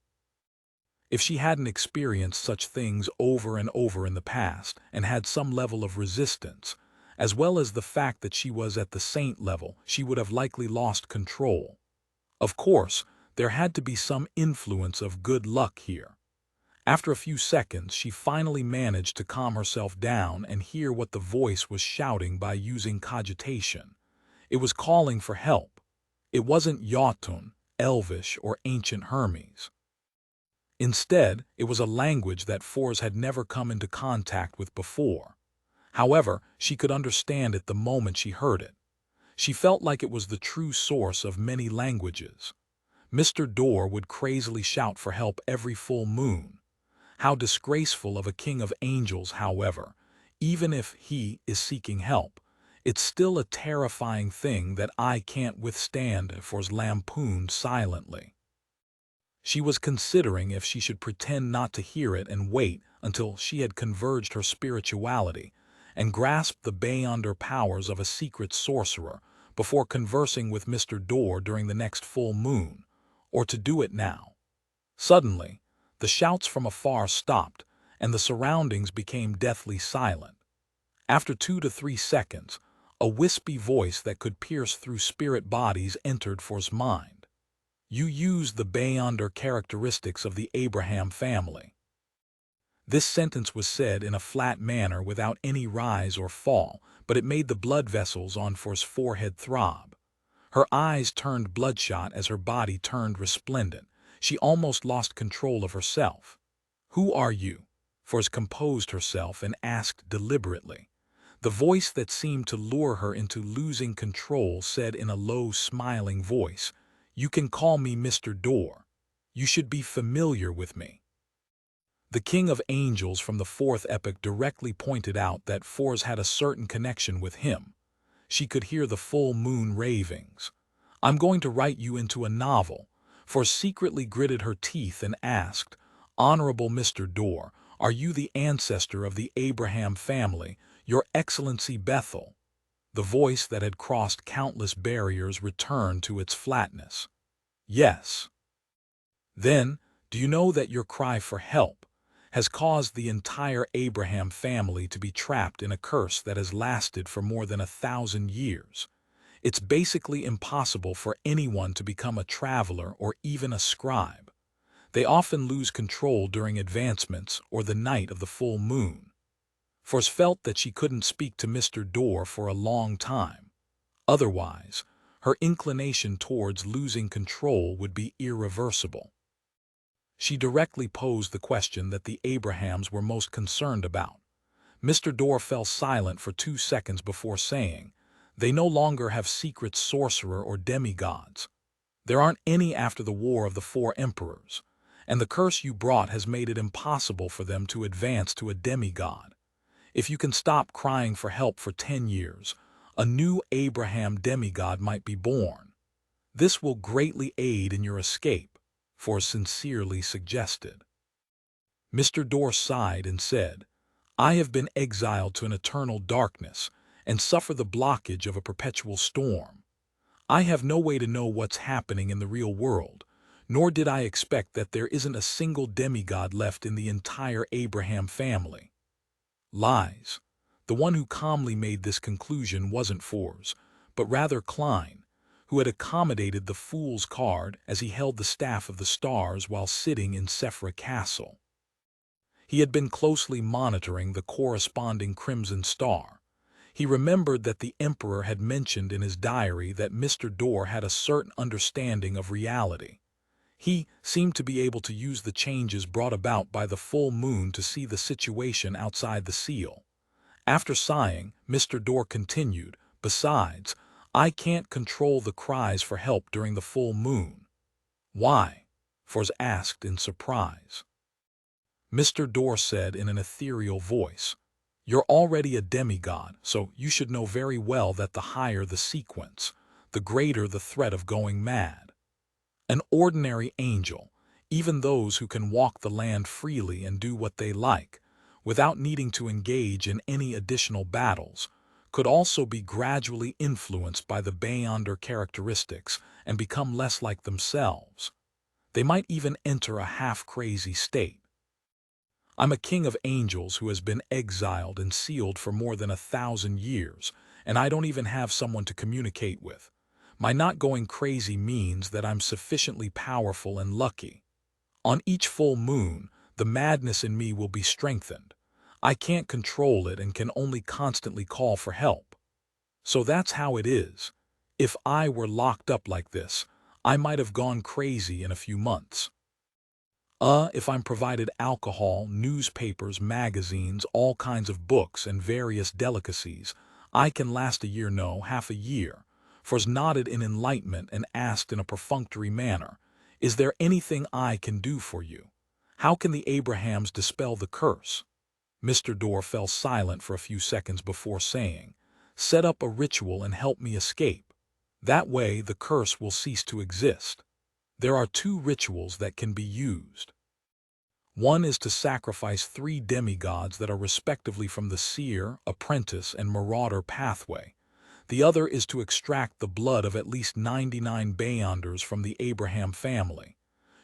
If she hadn't experienced such things over and over in the past and had some level of resistance, as well as the fact that she was at the saint level, she would have likely lost control. Of course, there had to be some influence of good luck here. After a few seconds, she finally managed to calm herself down and hear what the voice was shouting by using cogitation. It was calling for help. It wasn't Jotun, Elvish, or ancient Hermes. Instead, it was a language that For's had never come into contact with before. However, she could understand it the moment she heard it. She felt like it was the true source of many languages. Mr. Door would crazily shout for help every full moon. How disgraceful of a king of angels, however, even if he is seeking help, it's still a terrifying thing that I can't withstand, For's lampooned silently. She was considering if she should pretend not to hear it and wait until she had converged her spirituality and grasped the beyonder powers of a secret sorcerer before conversing with Mr. Door during the next full moon, or to do it now. Suddenly, the shouts from afar stopped, and the surroundings became deathly silent. After 2 to 3 seconds, a wispy voice that could pierce through spirit bodies entered For's mind. You used the beyonder characteristics of the Abraham family. This sentence was said in a flat manner without any rise or fall, but it made the blood vessels on For's forehead throb. Her eyes turned bloodshot as her body turned resplendent. She almost lost control of herself. Who are you? For's composed herself and asked deliberately. The voice that seemed to lure her into losing control said in a low, smiling voice, You can call me Mr. Door. You should be familiar with me. The King of Angels from the 4th epoch directly pointed out that For's had a certain connection with him. She could hear the full moon ravings. I'm going to write you into a novel. For secretly gritted her teeth and asked, Honorable Mr. Door, are you the ancestor of the Abraham family, Your Excellency Bethel? The voice that had crossed countless barriers returned to its flatness. Yes. Then, do you know that your cry for help has caused the entire Abraham family to be trapped in a curse that has lasted for more than 1,000 years. It's basically impossible for anyone to become a traveler or even a scribe. They often lose control during advancements or the night of the full moon. Force felt that she couldn't speak to Mr. Dorr for a long time. Otherwise, her inclination towards losing control would be irreversible. She directly posed the question that the Abrahams were most concerned about. Mr. Dorr fell silent for 2 seconds before saying, "They no longer have secret sorcerer or demigods. There aren't any after the War of the Four Emperors, and the curse you brought has made it impossible for them to advance to a demigod. If you can stop crying for help for 10 years, a new Abraham demigod might be born. This will greatly aid in your escape," Forrest sincerely suggested. Mr. Dorr sighed and said, "I have been exiled to an eternal darkness and suffer the blockage of a perpetual storm. I have no way to know what's happening in the real world, nor did I expect that there isn't a single demigod left in the entire Abraham family." Lies. The one who calmly made this conclusion wasn't Forrest, but rather Klein, who had accommodated the fool's card as he held the staff of the stars while sitting in Sephra Castle. He had been closely monitoring the corresponding crimson star. He remembered that the Emperor had mentioned in his diary that Mr. Dorr had a certain understanding of reality. He seemed to be able to use the changes brought about by the full moon to see the situation outside the seal. After sighing, Mr. Dorr continued, "Besides, I can't control the cries for help during the full moon." "Why?" Forrest asked in surprise. Mr. Dorr said in an ethereal voice, "You're already a demigod, so you should know very well that the higher the sequence, the greater the threat of going mad. An ordinary angel, even those who can walk the land freely and do what they like, without needing to engage in any additional battles, could also be gradually influenced by the Beyonder characteristics and become less like themselves. They might even enter a half-crazy state. I'm a king of angels who has been exiled and sealed for more than 1,000 years, and I don't even have someone to communicate with. My not going crazy means that I'm sufficiently powerful and lucky. On each full moon, the madness in me will be strengthened. I can't control it and can only constantly call for help. So that's how it is. If I were locked up like this, I might have gone crazy in a few months. If I'm provided alcohol, newspapers, magazines, all kinds of books, and various delicacies, I can last a year, no, half a year." Forrest nodded in enlightenment and asked in a perfunctory manner, "Is there anything I can do for you? How can the Abrahams dispel the curse?" Mr. Dorr fell silent for a few seconds before saying, "Set up a ritual and help me escape. That way the curse will cease to exist. There are 2 rituals that can be used. One is to sacrifice 3 demigods that are respectively from the seer, apprentice, and marauder pathway. The other is to extract the blood of at least 99 Beyonders from the Abraham family.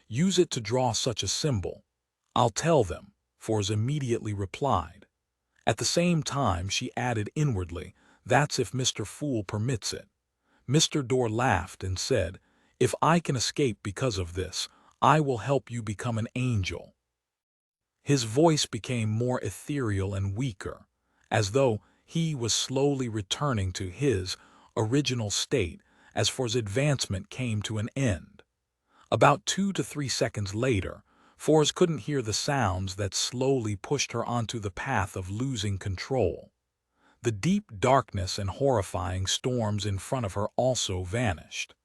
Use it to draw such a symbol." "I'll tell them," Forrest immediately replied. At the same time, she added inwardly, "That's if Mr. Fool permits it." Mr. Dorr laughed and said, "If I can escape because of this, I will help you become an angel." His voice became more ethereal and weaker, as though he was slowly returning to his original state as Forrest's advancement came to an end. About 2 to 3 seconds later, Forrest couldn't hear the sounds that slowly pushed her onto the path of losing control. The deep darkness and horrifying storms in front of her also vanished.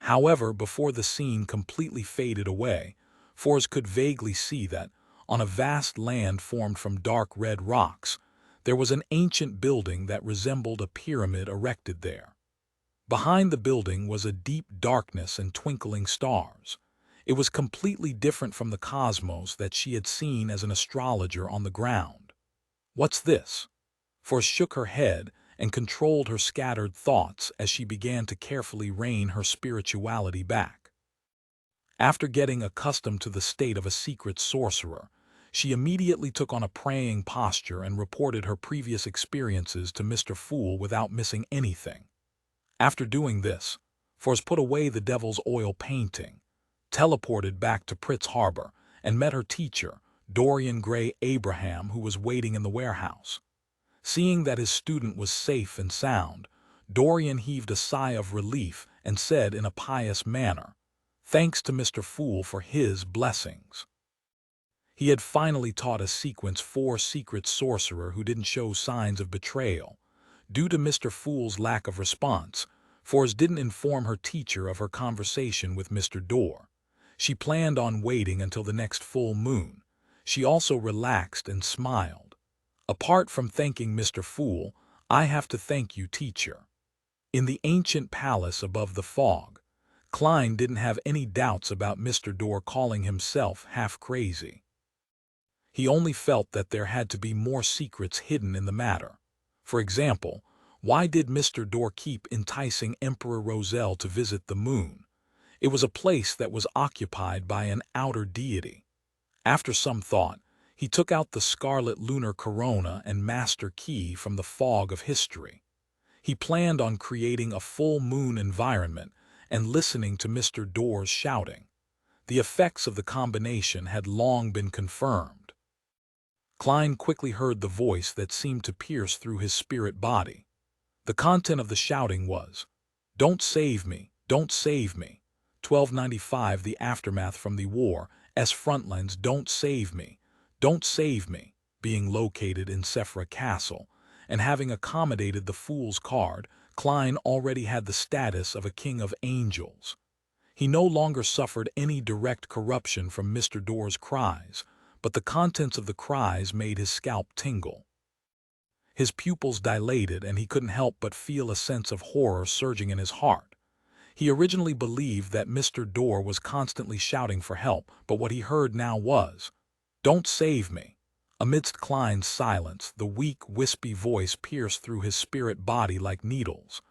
However, before the scene completely faded away, Forrest could vaguely see that, on a vast land formed from dark red rocks, there was an ancient building that resembled a pyramid erected there. Behind the building was a deep darkness and twinkling stars. It was completely different from the cosmos that she had seen as an astrologer on the ground. "What's this?" Forrest shook her head and controlled her scattered thoughts as she began to carefully rein her spirituality back. After getting accustomed to the state of a secret sorcerer, She immediately took on a praying posture and reported her previous experiences to Mr. Fool without missing anything. After doing this, Force put away the devil's oil painting, teleported back to Pritz Harbor, and met her teacher, Dorian Gray Abraham, who was waiting in the warehouse. Seeing that his student was safe and sound, Dorian heaved a sigh of relief and said in a pious manner, "Thanks to Mr. Fool for his blessings." He had finally taught a sequence 4 secret sorcerer who didn't show signs of betrayal. Due to Mr. Fool's lack of response, Force didn't inform her teacher of her conversation with Mr. Dorr. She planned on waiting until the next full moon. She also relaxed and smiled. "Apart from thanking Mr. Fool, I have to thank you, teacher." In the ancient palace above the fog, Klein didn't have any doubts about Mr. Dorr calling himself half crazy. He only felt that there had to be more secrets hidden in the matter. For example, why did Mr. Dorr keep enticing Emperor Roselle to visit the moon? It was a place that was occupied by an outer deity. After some thought, he took out the scarlet lunar corona and master key from the fog of history. He planned on creating a full moon environment and listening to Mr. Dorr's shouting. The effects of the combination had long been confirmed. Klein quickly heard the voice that seemed to pierce through his spirit body. The content of the shouting was, "Don't save me, don't save me. 1295 The aftermath from the war, frontlines don't save me, don't save me," being located in Sephra Castle, and having accommodated the Fool's card, Klein already had the status of a king of angels. He no longer suffered any direct corruption from Mr. Dorr's cries, but the contents of the cries made his scalp tingle. His pupils dilated and he couldn't help but feel a sense of horror surging in his heart. He originally believed that Mr. Dorr was constantly shouting for help, but what he heard now was, "Don't save me." Amidst Klein's silence, the weak, wispy voice pierced through his spirit body like needles.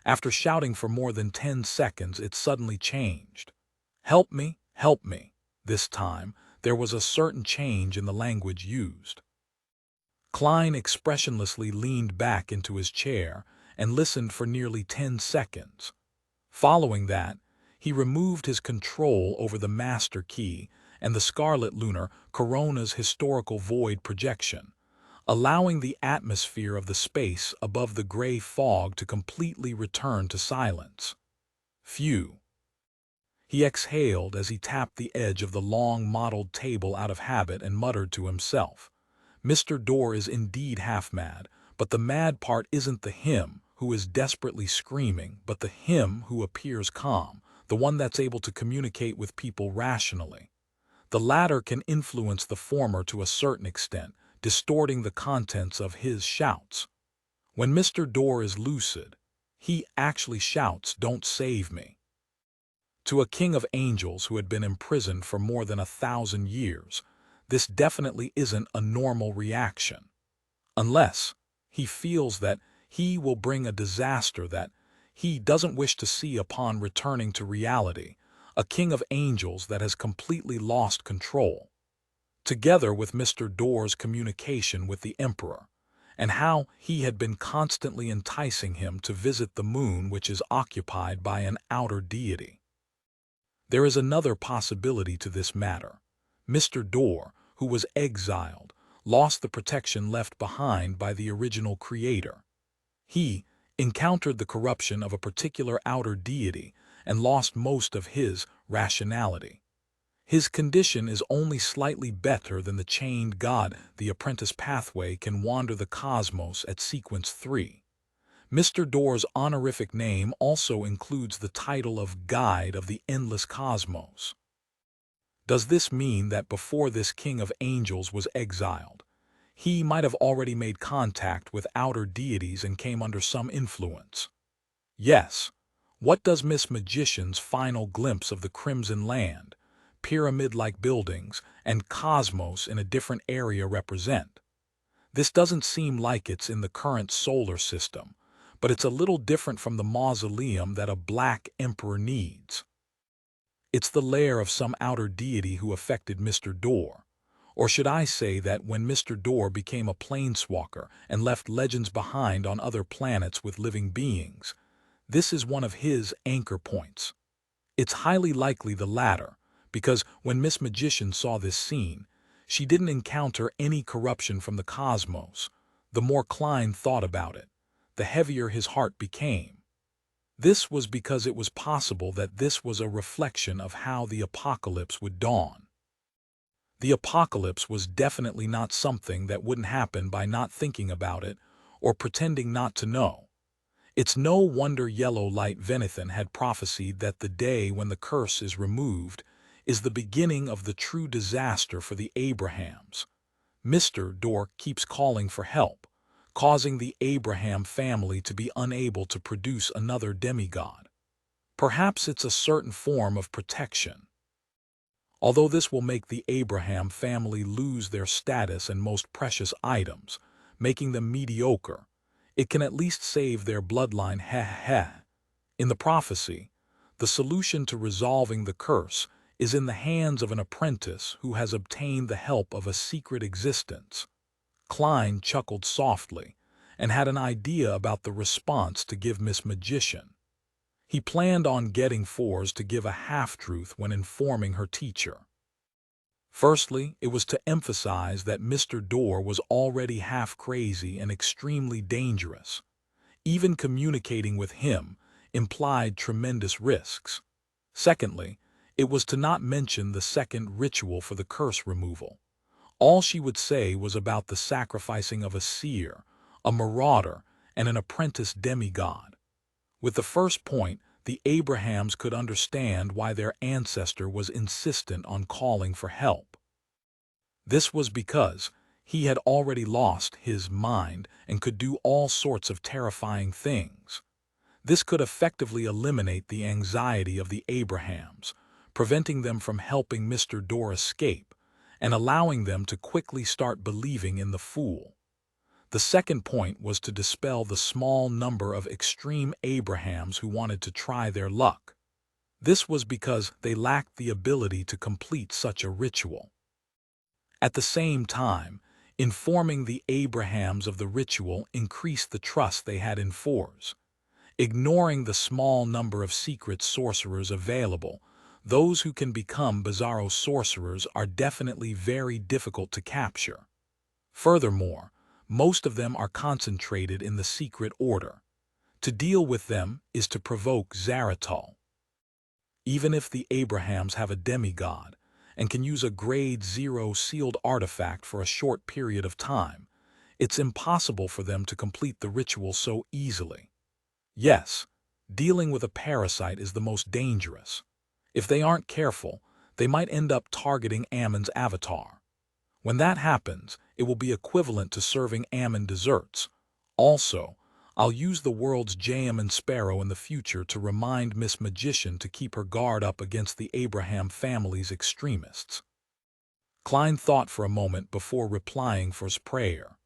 After shouting for more than 10 seconds, it suddenly changed. "Help me, help me." This time, there was a certain change in the language used. Klein expressionlessly leaned back into his chair and listened for nearly 10 seconds. Following that, he removed his control over the master key and the scarlet lunar corona's historical void projection, allowing the atmosphere of the space above the gray fog to completely return to silence. Phew. He exhaled as he tapped the edge of the long mottled table out of habit and muttered to himself, "Mr. Dorr is indeed half mad, but the mad part isn't the him who is desperately screaming, but the him who appears calm, the one that's able to communicate with people rationally. The latter can influence the former to a certain extent, distorting the contents of his shouts. When Mr. Dorr is lucid, he actually shouts, 'Don't save me.'" To a king of angels who had been imprisoned for more than 1,000 years, this definitely isn't a normal reaction. Unless he feels that he will bring a disaster that he doesn't wish to see upon returning to reality, a king of angels that has completely lost control. Together with Mr. Dorr's communication with the Emperor, and how he had been constantly enticing him to visit the moon, which is occupied by an outer deity. There is another possibility to this matter. Mr. Dorr, who was exiled, lost the protection left behind by the original creator. He encountered the corruption of a particular outer deity and lost most of his rationality. His condition is only slightly better than the chained god. The apprentice pathway can wander the cosmos at sequence 3. Mr. Dorr's honorific name also includes the title of Guide of the Endless Cosmos. Does this mean that before this king of angels was exiled, he might have already made contact with outer deities and came under some influence? Yes. What does Miss Magician's final glimpse of the Crimson Land, pyramid-like buildings, and cosmos in a different area represent? This doesn't seem like it's in the current solar system, but it's a little different from the mausoleum that a black emperor needs. It's the lair of some outer deity who affected Mr. Dorr, Or should I say that when Mr. Door became a planeswalker and left legends behind on other planets with living beings, this is one of his anchor points. It's highly likely the latter, because when Miss Magician saw this scene, she didn't encounter any corruption from the cosmos. The more Klein thought about it, the heavier his heart became. This was because it was possible that this was a reflection of how the apocalypse would dawn. The apocalypse was definitely not something that wouldn't happen by not thinking about it or pretending not to know. It's no wonder Yellow Light Venethan had prophesied that the day when the curse is removed is the beginning of the true disaster for the Abrahams. Mr. Door keeps calling for help, causing the Abraham family to be unable to produce another demigod. Perhaps it's a certain form of protection. Although this will make the Abraham family lose their status and most precious items, making them mediocre, it can at least save their bloodline. In the prophecy, the solution to resolving the curse is in the hands of an apprentice who has obtained the help of a secret existence. Klein chuckled softly and had an idea about the response to give Miss Magician. He planned on getting Fours to give a half-truth when informing her teacher. Firstly, it was to emphasize that Mr. Door was already half-crazy and extremely dangerous. Even communicating with him implied tremendous risks. Secondly, it was to not mention the second ritual for the curse removal. All she would say was about the sacrificing of a seer, a marauder, and an apprentice demigod. With the first point, the Abrahams could understand why their ancestor was insistent on calling for help. This was because he had already lost his mind and could do all sorts of terrifying things. This could effectively eliminate the anxiety of the Abrahams, preventing them from helping Mr. Door escape and allowing them to quickly start believing in the fool. The second point was to dispel the small number of extreme Abrahams who wanted to try their luck. This was because they lacked the ability to complete such a ritual. At the same time, informing the Abrahams of the ritual increased the trust they had in Fours. Ignoring the small number of secret sorcerers available, those who can become bizarro sorcerers are definitely very difficult to capture. Furthermore, most of them are concentrated in the secret order. To deal with them is to provoke Zaratul. Even if the Abrahams have a demigod and can use a grade 0 sealed artifact for a short period of time, it's impossible for them to complete the ritual so easily. Yes, dealing with a parasite is the most dangerous. If they aren't careful, they might end up targeting Ammon's avatar. When that happens, it will be equivalent to serving Ammon desserts. Also, I'll use the world's jam and sparrow in the future to remind Miss Magician to keep her guard up against the Abraham family's extremists. Klein thought for a moment before replying for his prayer.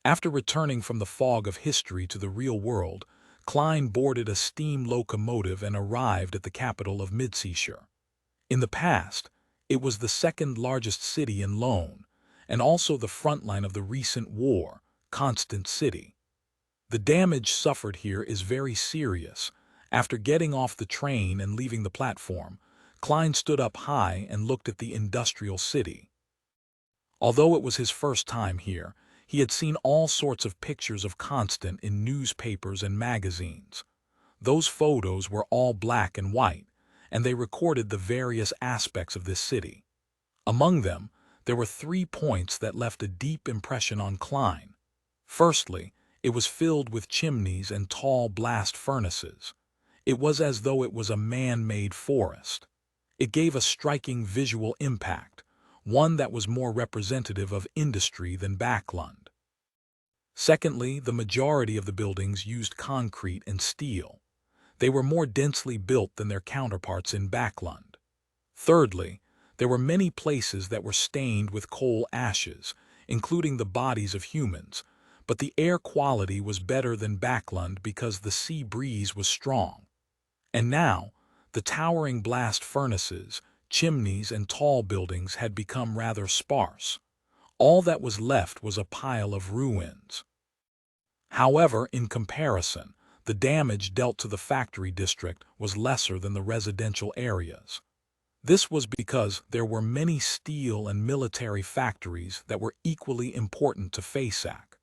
After returning from the fog of history to the real world, Klein boarded a steam locomotive and arrived at the capital of Midseashire. In the past, it was the second largest city in Lone, and also the front line of the recent war, Constant City. The damage suffered here is very serious. After getting off the train and leaving the platform, Klein stood up high and looked at the industrial city. Although it was his first time here, he had seen all sorts of pictures of Constant in newspapers and magazines. Those photos were all black and white, and they recorded the various aspects of this city. Among them, there were 3 points that left a deep impression on Klein. Firstly, it was filled with chimneys and tall blast furnaces. It was as though it was a man-made forest. It gave a striking visual impact, one that was more representative of industry than Backlund. Secondly, the majority of the buildings used concrete and steel. They were more densely built than their counterparts in Backlund. Thirdly, there were many places that were stained with coal ashes, including the bodies of humans, but the air quality was better than Backlund because the sea breeze was strong. And now, the towering blast furnaces, chimneys, and tall buildings had become rather sparse. All that was left was a pile of ruins. However, in comparison, the damage dealt to the factory district was lesser than the residential areas. This was because there were many steel and military factories that were equally important to Fasak.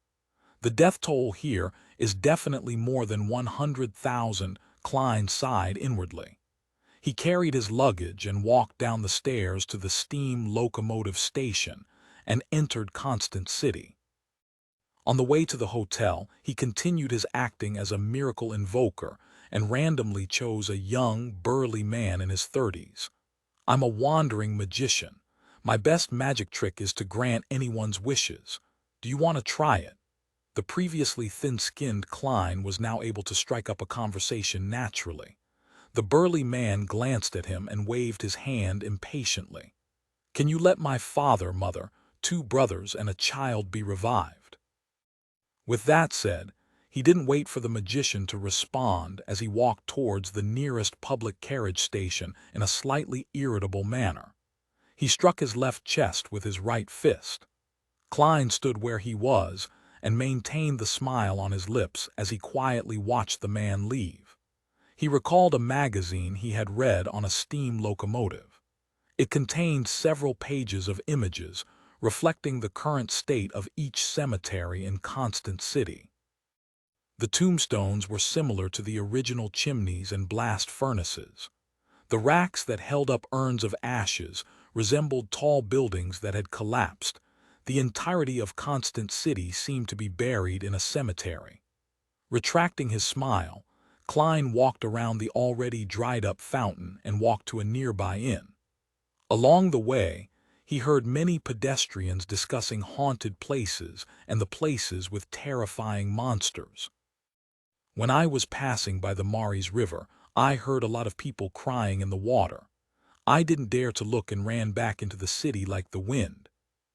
The death toll here is definitely more than 100,000, Klein sighed inwardly. He carried his luggage and walked down the stairs to the steam locomotive station and entered Constant City. On the way to the hotel, he continued his acting as a miracle invoker and randomly chose a young, burly man in his 30s. I'm a wandering magician. My best magic trick is to grant anyone's wishes. Do you want to try it? The previously thin-skinned Klein was now able to strike up a conversation naturally. The burly man glanced at him and waved his hand impatiently. Can you let my father, mother, 2 brothers, and a child be revived? With that said, he didn't wait for the magician to respond as he walked towards the nearest public carriage station in a slightly irritable manner. He struck his left chest with his right fist. Klein stood where he was and maintained the smile on his lips as he quietly watched the man leave. He recalled a magazine he had read on a steam locomotive. It contained several pages of images reflecting the current state of each cemetery in Constant City. The tombstones were similar to the original chimneys and blast furnaces. The racks that held up urns of ashes resembled tall buildings that had collapsed. The entirety of Constant City seemed to be buried in a cemetery. Retracting his smile, Klein walked around the already dried-up fountain and walked to a nearby inn. Along the way, he heard many pedestrians discussing haunted places and the places with terrifying monsters. When I was passing by the Maris River, I heard a lot of people crying in the water. I didn't dare to look and ran back into the city like the wind.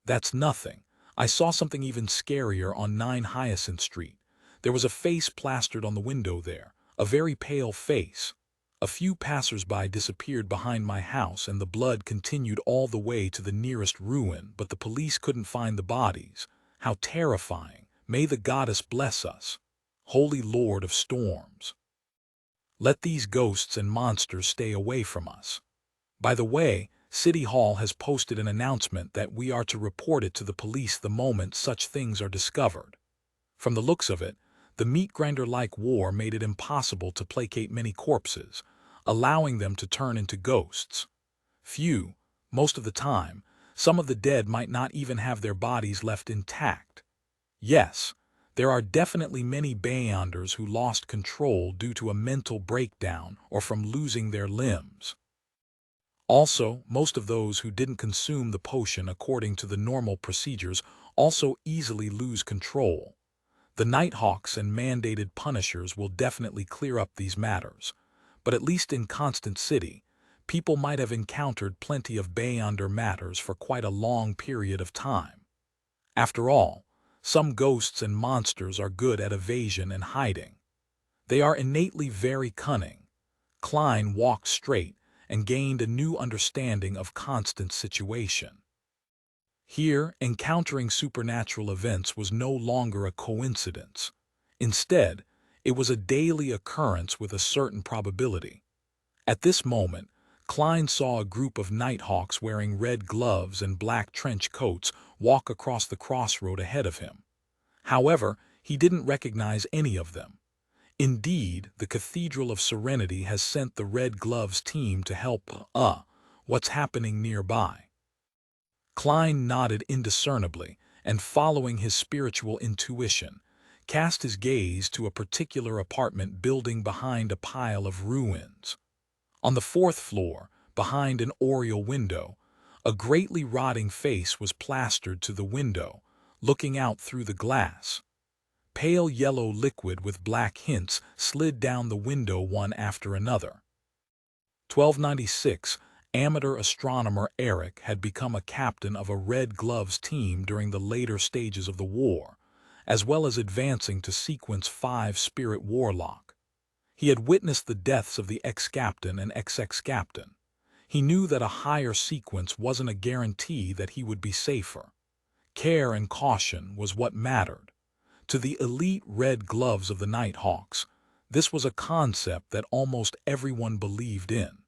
That's nothing. I saw something even scarier on 9 Hyacinth Street. There was a face plastered on the window there, a very pale face. A few passers-by disappeared behind my house and the blood continued all the way to the nearest ruin, but the police couldn't find the bodies. How terrifying. May the goddess bless us. Holy Lord of Storms. Let these ghosts and monsters stay away from us. By the way, City Hall has posted an announcement that we are to report it to the police the moment such things are discovered. From the looks of it, the meat grinder-like war made it impossible to placate many corpses, allowing them to turn into ghosts. Few, most of the time, some of the dead might not even have their bodies left intact. Yes, there are definitely many Beyonders who lost control due to a mental breakdown or from losing their limbs. Also, most of those who didn't consume the potion according to the normal procedures also easily lose control. The Nighthawks and mandated punishers will definitely clear up these matters, but at least in Constant City, people might have encountered plenty of Beyonder matters for quite a long period of time. After all, some ghosts and monsters are good at evasion and hiding. They are innately very cunning. Klein walked straight and gained a new understanding of Constant's situation. Here, encountering supernatural events was no longer a coincidence. Instead, it was a daily occurrence with a certain probability. At this moment, Klein saw a group of Nighthawks wearing red gloves and black trench coats walk across the crossroad ahead of him. However, he didn't recognize any of them. Indeed, the Cathedral of Serenity has sent the Red Gloves team to help. What's happening nearby? Klein nodded indiscernibly and, following his spiritual intuition, cast his gaze to a particular apartment building behind a pile of ruins. On the 4th floor, behind an oriel window, a greatly rotting face was plastered to the window, looking out through the glass. Pale yellow liquid with black hints slid down the window one after another. 1296, amateur astronomer Eric had become a captain of a Red Gloves team during the later stages of the war, as well as advancing to Sequence 5 Spirit Warlock. He had witnessed the deaths of the ex-captain and ex-ex-captain. He knew that a higher sequence wasn't a guarantee that he would be safer. Care and caution was what mattered. To the elite red gloves of the Nighthawks, this was a concept that almost everyone believed in.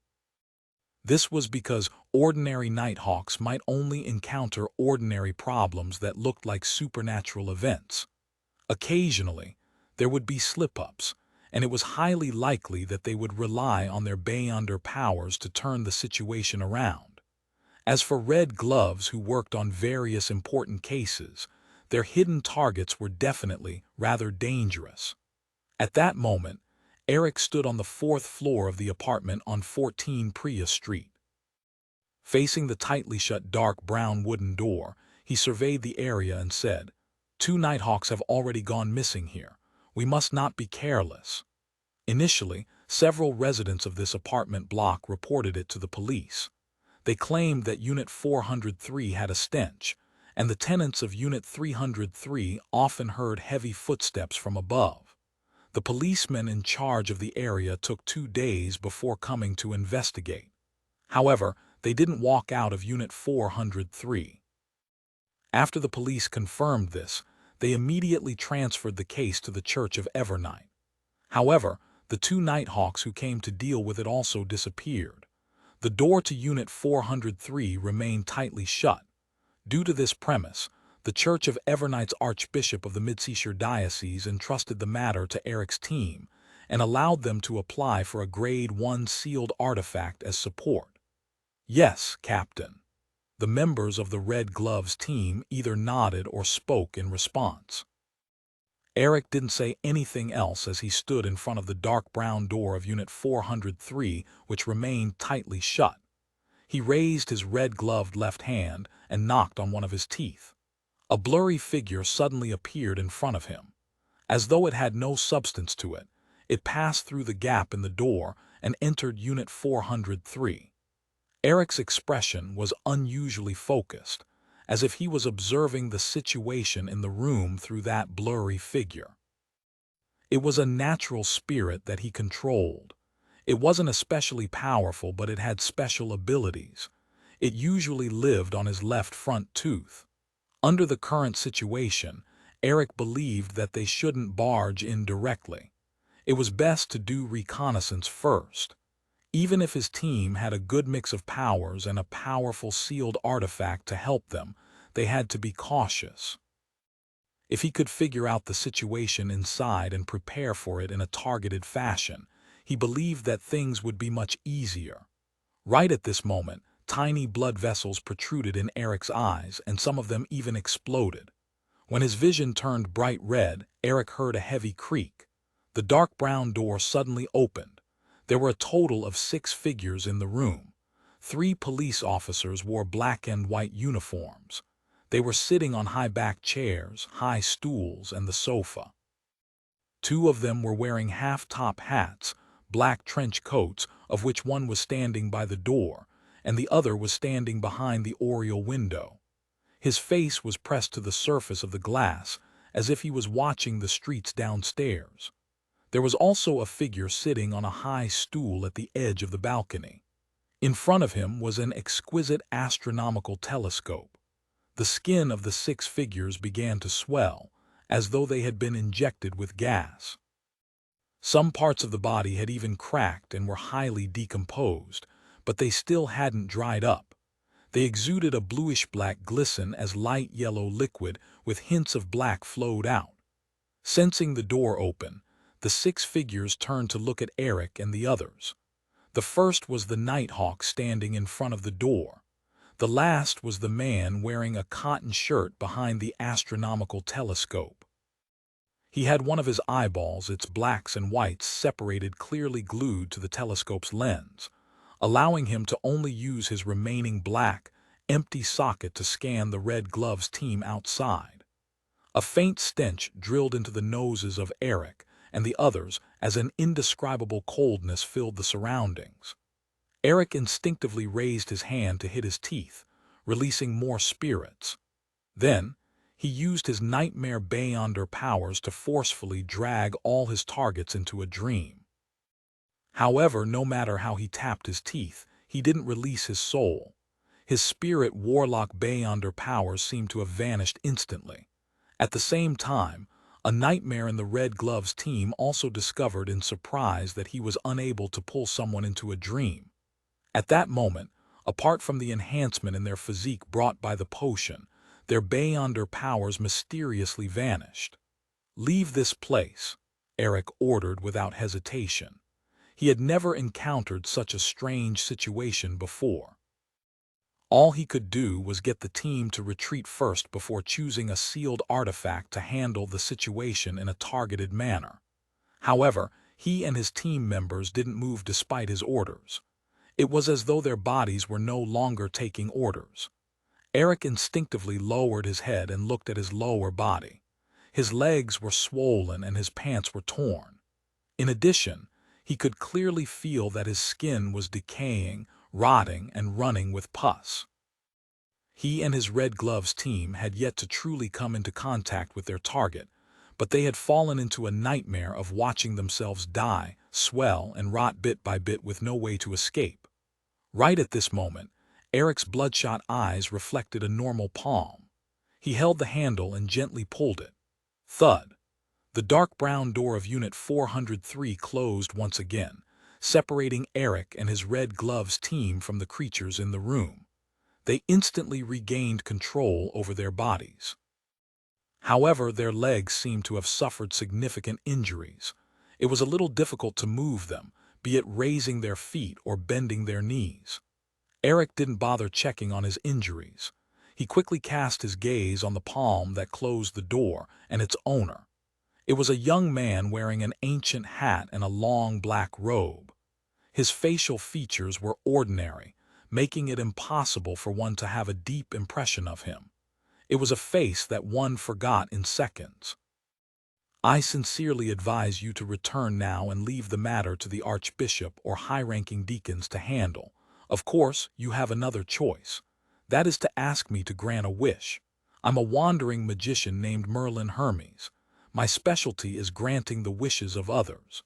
This was because ordinary Nighthawks might only encounter ordinary problems that looked like supernatural events. Occasionally, there would be slip-ups, and it was highly likely that they would rely on their Beyonder powers to turn the situation around. As for Red Gloves who worked on various important cases, their hidden targets were definitely rather dangerous. At that moment, Eric stood on the fourth floor of the apartment on 14 Priya Street. Facing the tightly shut dark brown wooden door, he surveyed the area and said, "Two Nighthawks have already gone missing here. We must not be careless." Initially, several residents of this apartment block reported it to the police. They claimed that Unit 403 had a stench, and the tenants of Unit 303 often heard heavy footsteps from above. The policemen in charge of the area took 2 days before coming to investigate. However, they didn't walk out of Unit 403. After the police confirmed this, they immediately transferred the case to the Church of Evernight. However, the 2 Nighthawks who came to deal with it also disappeared. The door to Unit 403 remained tightly shut. Due to this premise, the Church of Evernight's Archbishop of the Midseashire Diocese entrusted the matter to Eric's team and allowed them to apply for a Grade 1 sealed artifact as support. "Yes, Captain." The members of the Red Gloves team either nodded or spoke in response. Eric didn't say anything else as he stood in front of the dark brown door of Unit 403, which remained tightly shut. He raised his red-gloved left hand and knocked on one of his teeth. A blurry figure suddenly appeared in front of him. As though it had no substance to it, it passed through the gap in the door and entered Unit 403. Eric's expression was unusually focused, as if he was observing the situation in the room through that blurry figure. It was a natural spirit that he controlled. It wasn't especially powerful, but it had special abilities. It usually lived on his left front tooth. Under the current situation, Eric believed that they shouldn't barge in directly. It was best to do reconnaissance first. Even if his team had a good mix of powers and a powerful sealed artifact to help them, they had to be cautious. If he could figure out the situation inside and prepare for it in a targeted fashion, he believed that things would be much easier. Right at this moment, tiny blood vessels protruded in Eric's eyes, and some of them even exploded. When his vision turned bright red, Eric heard a heavy creak. The dark brown door suddenly opened. There were a total of 6 figures in the room. 3 police officers wore black and white uniforms. They were sitting on high-backed chairs, high stools, and the sofa. 2 of them were wearing half-top hats, black trench coats, of which one was standing by the door, and the other was standing behind the oriel window. His face was pressed to the surface of the glass, as if he was watching the streets downstairs. There was also a figure sitting on a high stool at the edge of the balcony. In front of him was an exquisite astronomical telescope. The skin of the 6 figures began to swell, as though they had been injected with gas. Some parts of the body had even cracked and were highly decomposed, but they still hadn't dried up. They exuded a bluish-black glisten as light yellow liquid with hints of black flowed out. Sensing the door open, the 6 figures turned to look at Eric and the others. The first was the Nighthawk standing in front of the door. The last was the man wearing a cotton shirt behind the astronomical telescope. He had one of his eyeballs, its blacks and whites separated, clearly glued to the telescope's lens, allowing him to only use his remaining black, empty socket to scan the Red Gloves team outside. A faint stench drilled into the noses of Eric and the others as an indescribable coldness filled the surroundings. Eric instinctively raised his hand to hit his teeth, releasing more spirits. Then, he used his nightmare Beyonder powers to forcefully drag all his targets into a dream. However, no matter how he tapped his teeth, he didn't release his soul. His spirit warlock Beyonder powers seemed to have vanished instantly. At the same time, a nightmare in the Red Gloves team also discovered in surprise that he was unable to pull someone into a dream. At that moment, apart from the enhancement in their physique brought by the potion, their Beyonder powers mysteriously vanished. "Leave this place," Eric ordered without hesitation. He had never encountered such a strange situation before. All he could do was get the team to retreat first before choosing a sealed artifact to handle the situation in a targeted manner. However, he and his team members didn't move despite his orders. It was as though their bodies were no longer taking orders. Eric instinctively lowered his head and looked at his lower body. His legs were swollen and his pants were torn. In addition, he could clearly feel that his skin was decaying, rotting, and running with pus. He and his Red Gloves team had yet to truly come into contact with their target, but they had fallen into a nightmare of watching themselves die, swell, and rot bit by bit with no way to escape. Right at this moment, Eric's bloodshot eyes reflected a normal palm. He held the handle and gently pulled it. Thud! The dark brown door of Unit 403 closed once again, separating Eric and his Red Gloves team from the creatures in the room. They instantly regained control over their bodies. However, their legs seemed to have suffered significant injuries. It was a little difficult to move them, be it raising their feet or bending their knees. Eric didn't bother checking on his injuries. He quickly cast his gaze on the palm that closed the door and its owner. It was a young man wearing an ancient hat and a long black robe. His facial features were ordinary, making it impossible for one to have a deep impression of him. It was a face that one forgot in seconds. "I sincerely advise you to return now and leave the matter to the Archbishop or high-ranking deacons to handle. Of course, you have another choice. That is to ask me to grant a wish. I'm a wandering magician named Merlin Hermes. My specialty is granting the wishes of others."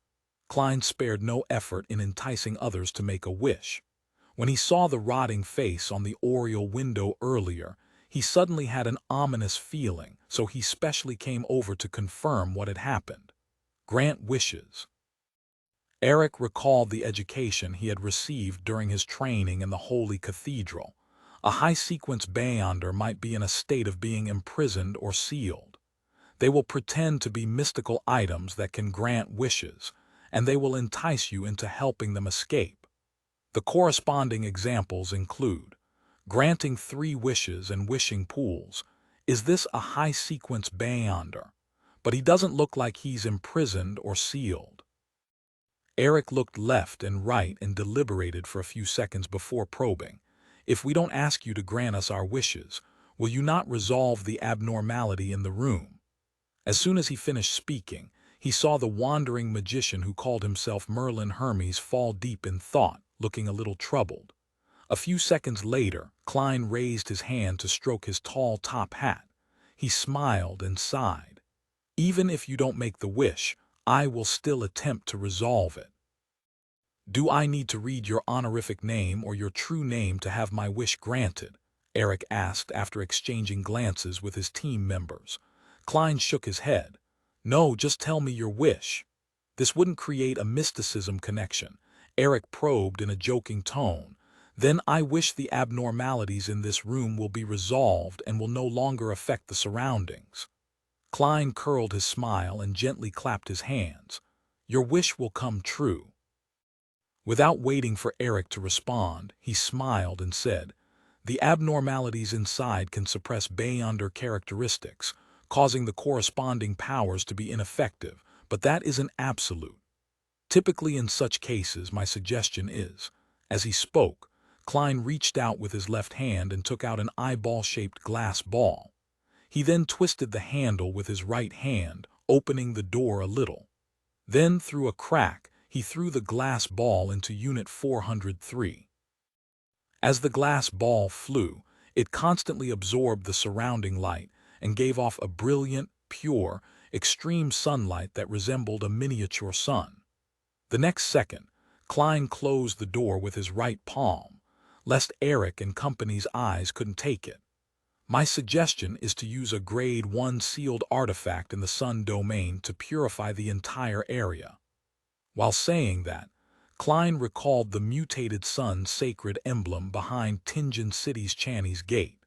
Klein spared no effort in enticing others to make a wish. When he saw the rotting face on the oriel window earlier, he suddenly had an ominous feeling, so he specially came over to confirm what had happened. Grant wishes. Eric recalled the education he had received during his training in the Holy Cathedral. A high-sequence Beyonder might be in a state of being imprisoned or sealed. They will pretend to be mystical items that can grant wishes, and they will entice you into helping them escape. The corresponding examples include granting 3 wishes and wishing pools. Is this a high-sequence Beyonder? But he doesn't look like he's imprisoned or sealed. Eric looked left and right and deliberated for a few seconds before probing. "If we don't ask you to grant us our wishes, will you not resolve the abnormality in the room?" As soon as he finished speaking, he saw the wandering magician who called himself Merlin Hermes fall deep in thought, looking a little troubled. A few seconds later, Klein raised his hand to stroke his tall top hat. He smiled and sighed. "Even if you don't make the wish, I will still attempt to resolve it." "Do I need to read your honorific name or your true name to have my wish granted?" Eric asked after exchanging glances with his team members. Klein shook his head. "No, just tell me your wish." "This wouldn't create a mysticism connection," Eric probed in a joking tone. "Then I wish the abnormalities in this room will be resolved and will no longer affect the surroundings." Klein curled his smile and gently clapped his hands. "Your wish will come true." Without waiting for Eric to respond, he smiled and said, "The abnormalities inside can suppress Beyonder characteristics, causing the corresponding powers to be ineffective, but that isn't absolute. Typically in such cases, my suggestion is..." As he spoke, Klein reached out with his left hand and took out an eyeball-shaped glass ball. He then twisted the handle with his right hand, opening the door a little. Then, through a crack, he threw the glass ball into Unit 403. As the glass ball flew, it constantly absorbed the surrounding light and gave off a brilliant, pure, extreme sunlight that resembled a miniature sun. The next second, Klein closed the door with his right palm. lest Eric and company's eyes couldn't take it. My suggestion is to use a Grade 1 sealed artifact in the Sun domain to purify the entire area. While saying that, Klein recalled the mutated Sun's sacred emblem behind Tingen City's Channy's Gate.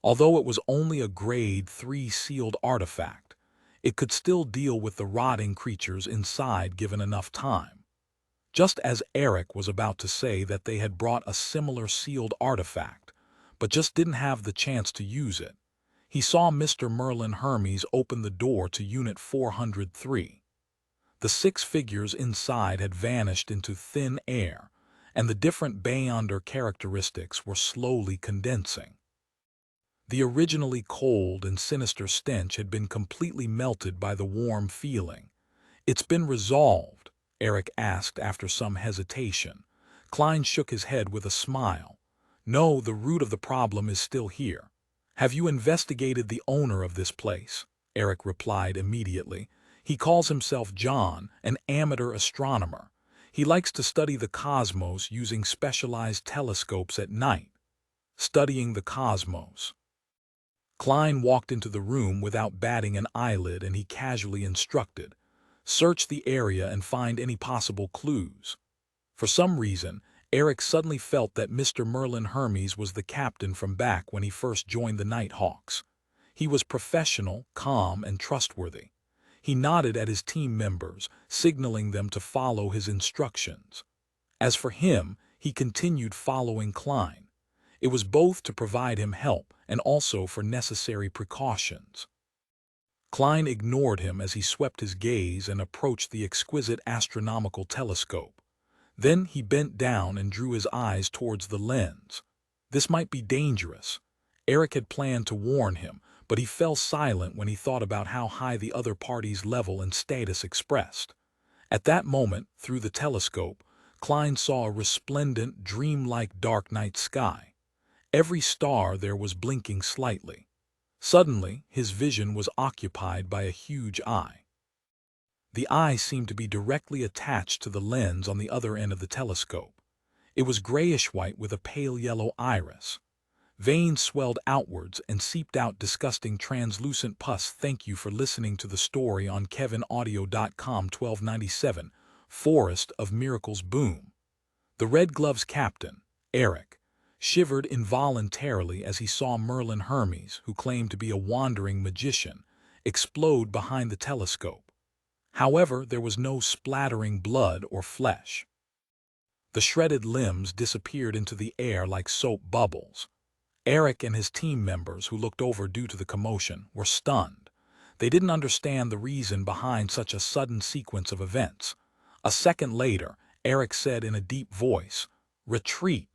Although it was only a Grade 3 sealed artifact, it could still deal with the rotting creatures inside given enough time. Just as Eric was about to say that they had brought a similar sealed artifact, but just didn't have the chance to use it, he saw Mr. Merlin Hermes open the door to Unit 403. The 6 figures inside had vanished into thin air, and the different Beyonder characteristics were slowly condensing. The originally cold and sinister stench had been completely melted by the warm feeling. "It's been resolved?" Eric asked after some hesitation. Klein shook his head with a smile. "No, the root of the problem is still here." "Have you investigated the owner of this place?" Eric replied immediately. "He calls himself John, an amateur astronomer. He likes to study the cosmos using specialized telescopes at night." Studying the cosmos. Klein walked into the room without batting an eyelid, and he casually instructed, "Search the area and find any possible clues." For some reason, Eric suddenly felt that Mr. Merlin Hermes was the captain from back when he first joined the Nighthawks. He was professional, calm, and trustworthy. He nodded at his team members, signaling them to follow his instructions. As for him, he continued following Klein. It was both to provide him help and also for necessary precautions. Klein ignored him as he swept his gaze and approached the exquisite astronomical telescope. Then he bent down and drew his eyes towards the lens. This might be dangerous. Eric had planned to warn him, but he fell silent when he thought about how high the other party's level and status expressed. At that moment, through the telescope, Klein saw a resplendent, dreamlike dark night sky. Every star there was blinking slightly. Suddenly, his vision was occupied by a huge eye. The eye seemed to be directly attached to the lens on the other end of the telescope. It was grayish-white with a pale yellow iris. Veins swelled outwards and seeped out disgusting translucent pus. Thank you for listening to the story on KevinAudio.com. 1297, Forest of Miracles. Boom. The Red Gloves captain, Eric, shivered involuntarily as he saw Merlin Hermes, who claimed to be a wandering magician, explode behind the telescope. However, there was no splattering blood or flesh. The shredded limbs disappeared into the air like soap bubbles. Eric and his team members, who looked over due to the commotion, were stunned. They didn't understand the reason behind such a sudden sequence of events. A second later, Eric said in a deep voice, "Retreat."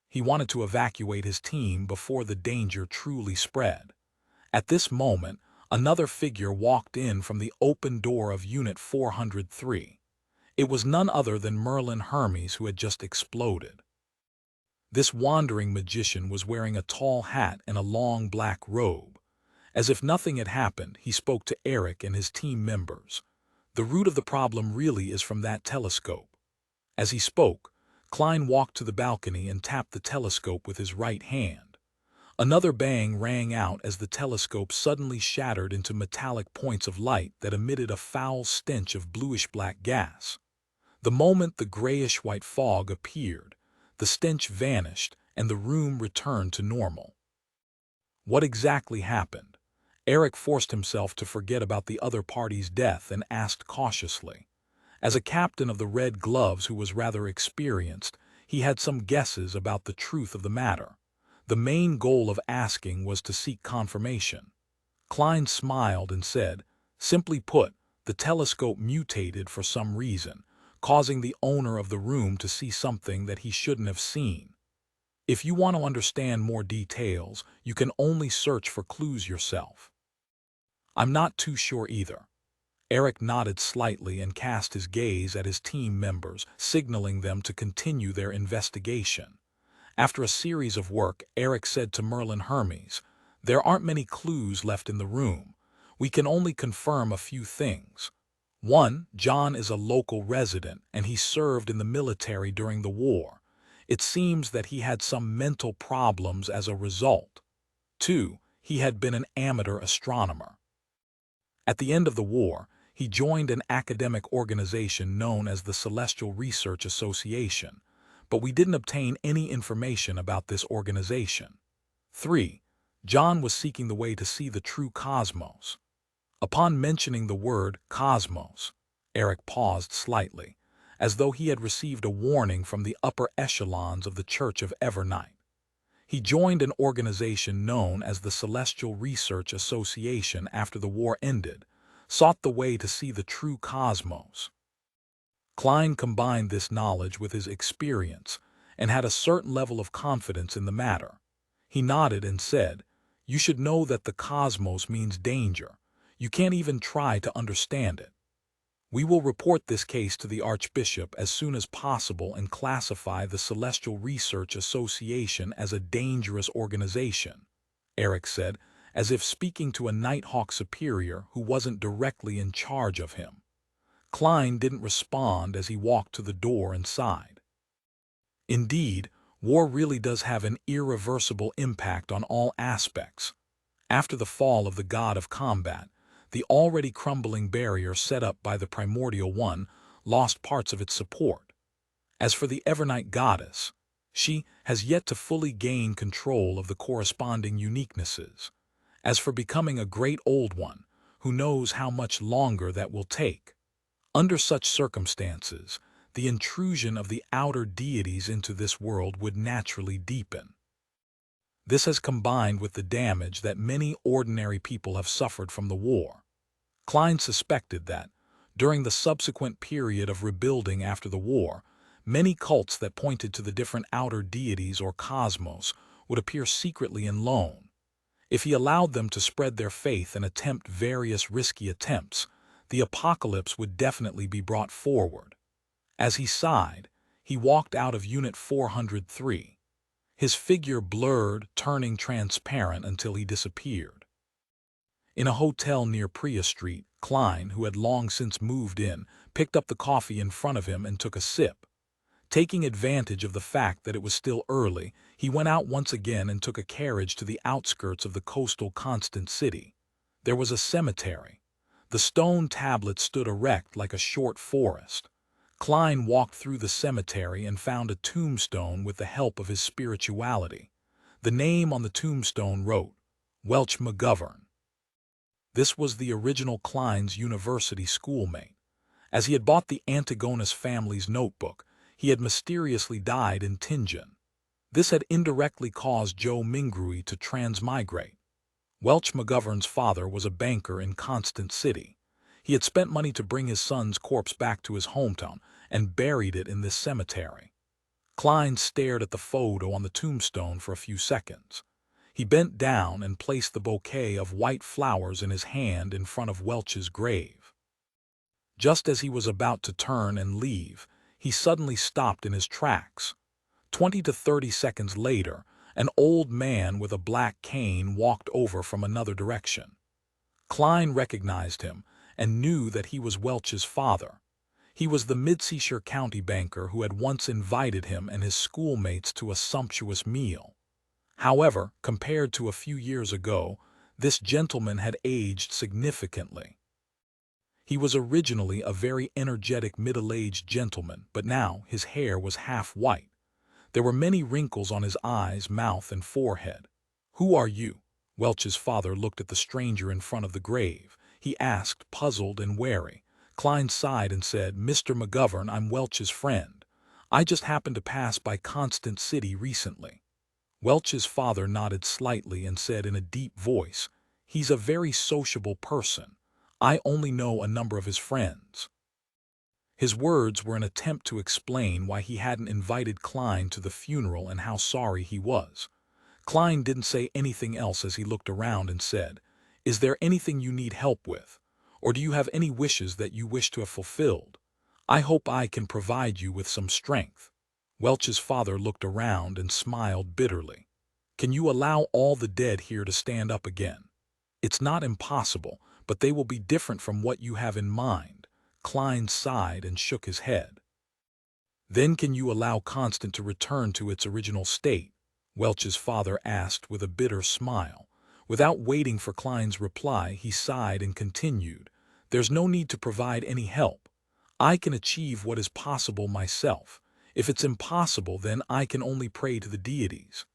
He wanted to evacuate his team before the danger truly spread. At this moment, another figure walked in from the open door of Unit 403. It was none other than Merlin Hermes, who had just exploded. This wandering magician was wearing a tall hat and a long black robe. As if nothing had happened, he spoke to Eric and his team members. "The root of the problem really is from that telescope." As he spoke, Klein walked to the balcony and tapped the telescope with his right hand. Another bang rang out as the telescope suddenly shattered into metallic points of light that emitted a foul stench of bluish-black gas. The moment the grayish-white fog appeared, the stench vanished and the room returned to normal. What exactly happened? Eric forced himself to forget about the other party's death and asked cautiously. As a captain of the Red Gloves who was rather experienced, he had some guesses about the truth of the matter. The main goal of asking was to seek confirmation. Klein smiled and said, "Simply put, the telescope mutated for some reason, causing the owner of the room to see something that he shouldn't have seen. If you want to understand more details, you can only search for clues yourself." "I'm not too sure either." Eric nodded slightly and cast his gaze at his team members, signaling them to continue their investigation. After a series of work, Eric said to Merlin Hermes, "There aren't many clues left in the room. We can only confirm a few things. 1. John is a local resident, and he served in the military during the war. It seems that he had some mental problems as a result. 2. He had been an amateur astronomer. At the end of the war, he joined an academic organization known as the Celestial Research Association, but we didn't obtain any information about this organization. 3. John was seeking the way to see the true cosmos. Upon mentioning the word cosmos, Eric paused slightly, as though he had received a warning from the upper echelons of the Church of Evernight. He joined an organization known as the Celestial Research Association after the war ended, sought the way to see the true cosmos. Klein combined this knowledge with his experience and had a certain level of confidence in the matter. He nodded and said, "You should know that the cosmos means danger. You can't even try to understand it. We will report this case to the Archbishop as soon as possible and classify the Celestial Research Association as a dangerous organization," Eric said, as if speaking to a Nighthawk superior who wasn't directly in charge of him. Klein didn't respond as he walked to the door and sighed. Indeed, war really does have an irreversible impact on all aspects. After the fall of the god of combat, the already crumbling barrier set up by the Primordial One lost parts of its support. As for the Evernight goddess, she has yet to fully gain control of the corresponding uniquenesses. As for becoming a great old one, who knows how much longer that will take? Under such circumstances, the intrusion of the outer deities into this world would naturally deepen. This has combined with the damage that many ordinary people have suffered from the war. Klein suspected that, during the subsequent period of rebuilding after the war, many cults that pointed to the different outer deities or cosmos would appear secretly in Lone. If he allowed them to spread their faith and attempt various risky attempts, the apocalypse would definitely be brought forward. As he sighed, he walked out of Unit 403. His figure blurred, turning transparent until he disappeared. In a hotel near Priya Street, Klein, who had long since moved in, picked up the coffee in front of him and took a sip. Taking advantage of the fact that it was still early, he went out once again and took a carriage to the outskirts of the coastal Constant City. There was a cemetery. The stone tablet stood erect like a short forest. Klein walked through the cemetery and found a tombstone with the help of his spirituality. The name on the tombstone wrote, Welch McGovern. This was the original Klein's university schoolmate. As he had bought the Antigonus family's notebook, he had mysteriously died in Tingen. This had indirectly caused Joe Mingrui to transmigrate. Welch McGovern's father was a banker in Constant City. He had spent money to bring his son's corpse back to his hometown and buried it in this cemetery. Klein stared at the photo on the tombstone for a few seconds. He bent down and placed the bouquet of white flowers in his hand in front of Welch's grave. Just as he was about to turn and leave, he suddenly stopped in his tracks. 20 to 30 seconds later, an old man with a black cane walked over from another direction. Klein recognized him and knew that he was Welch's father. He was the Mid-Seashire County banker who had once invited him and his schoolmates to a sumptuous meal. However, compared to a few years ago, this gentleman had aged significantly. He was originally a very energetic middle-aged gentleman, but now his hair was half white. There were many wrinkles on his eyes, mouth, and forehead. "Who are you?" Welch's father looked at the stranger in front of the grave. He asked, puzzled and wary. Klein sighed and said, "Mr. McGovern, I'm Welch's friend. I just happened to pass by Constant City recently." Welch's father nodded slightly and said in a deep voice, "He's a very sociable person. I only know a number of his friends." His words were an attempt to explain why he hadn't invited Klein to the funeral and how sorry he was. Klein didn't say anything else as he looked around and said, "Is there anything you need help with? Or do you have any wishes that you wish to have fulfilled? I hope I can provide you with some strength." Welch's father looked around and smiled bitterly. "Can you allow all the dead here to stand up again? It's not impossible, but they will be different from what you have in mind." Klein sighed and shook his head. Then can you allow Constant to return to its original state? Welch's father asked with a bitter smile. Without waiting for Klein's reply, he sighed and continued, "There's no need to provide any help. I can achieve what is possible myself. If it's impossible, then I can only pray to the deities."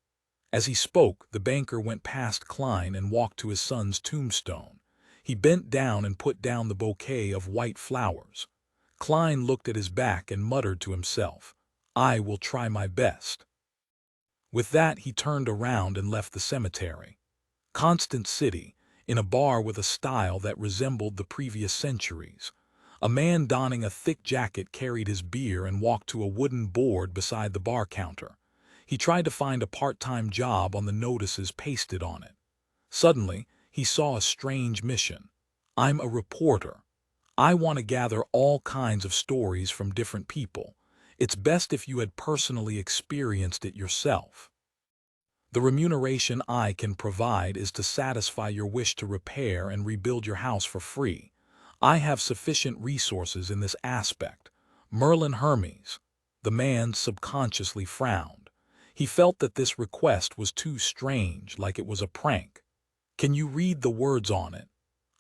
As he spoke, the banker went past Klein and walked to his son's tombstone. He bent down and put down the bouquet of white flowers. Klein looked at his back and muttered to himself, "I will try my best." With that, he turned around and left the cemetery. Constant City, in a bar with a style that resembled the previous centuries. A man donning a thick jacket carried his beer and walked to a wooden board beside the bar counter. He tried to find a part-time job on the notices pasted on it. Suddenly, he saw a strange mission. "I'm a reporter. I want to gather all kinds of stories from different people. It's best if you had personally experienced it yourself. The remuneration I can provide is to satisfy your wish to repair and rebuild your house for free. I have sufficient resources in this aspect." Merlin Hermes. The man subconsciously frowned. He felt that this request was too strange, like it was a prank. "Can you read the words on it?"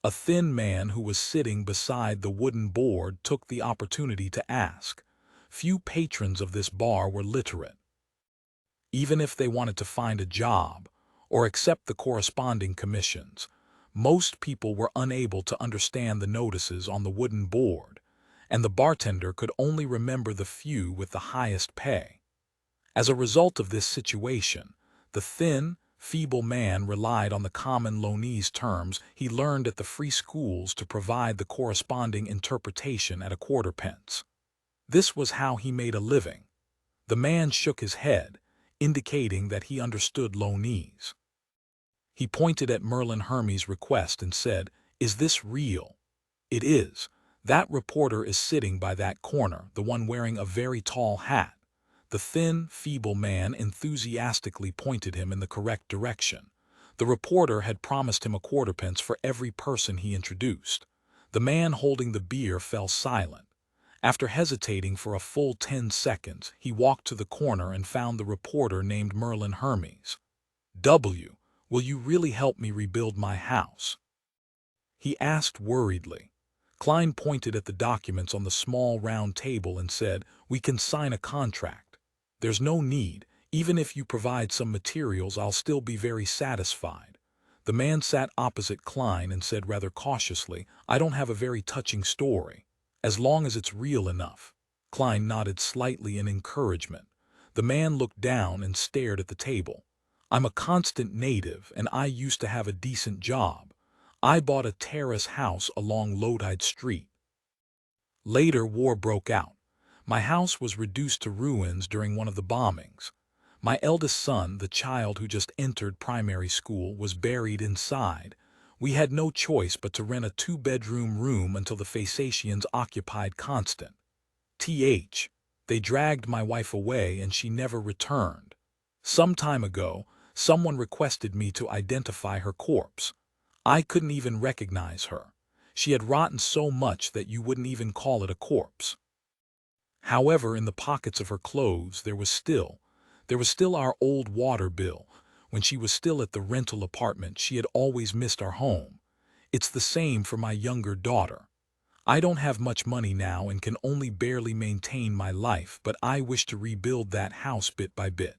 A thin man who was sitting beside the wooden board took the opportunity to ask. Few patrons of this bar were literate. Even if they wanted to find a job or accept the corresponding commissions, most people were unable to understand the notices on the wooden board, and the bartender could only remember the few with the highest pay. As a result of this situation, the thin, feeble man relied on the common Lonese terms he learned at the free schools to provide the corresponding interpretation at a quarter-pence. This was how he made a living. The man shook his head, indicating that he understood Lonese. He pointed at Merlin Hermes' request and said, "Is this real?" "It is. That reporter is sitting by that corner, the one wearing a very tall hat." The thin, feeble man enthusiastically pointed him in the correct direction. The reporter had promised him a quarter-pence for every person he introduced. The man holding the beer fell silent. After hesitating for a full 10 seconds, he walked to the corner and found the reporter named Merlin Hermes. "W, will you really help me rebuild my house?" he asked worriedly. Klein pointed at the documents on the small round table and said, "We can sign a contract." "There's no need. Even if you provide some materials, I'll still be very satisfied." The man sat opposite Klein and said rather cautiously, "I don't have a very touching story. As long as it's real enough." Klein nodded slightly in encouragement. The man looked down and stared at the table. "I'm a Constant native, and I used to have a decent job. I bought a terrace house along Lodide Street. Later, war broke out. My house was reduced to ruins during one of the bombings. My eldest son, the child who just entered primary school, was buried inside. We had no choice but to rent a 2-bedroom room until the Phasacians occupied Constant. They dragged my wife away and she never returned. Some time ago, someone requested me to identify her corpse. I couldn't even recognize her. She had rotten so much that you wouldn't even call it a corpse. However, in the pockets of her clothes there was still our old water bill. When she was still at the rental apartment, she had always missed our home. It's the same for my younger daughter. I don't have much money now and can only barely maintain my life, but I wish to rebuild that house bit by bit.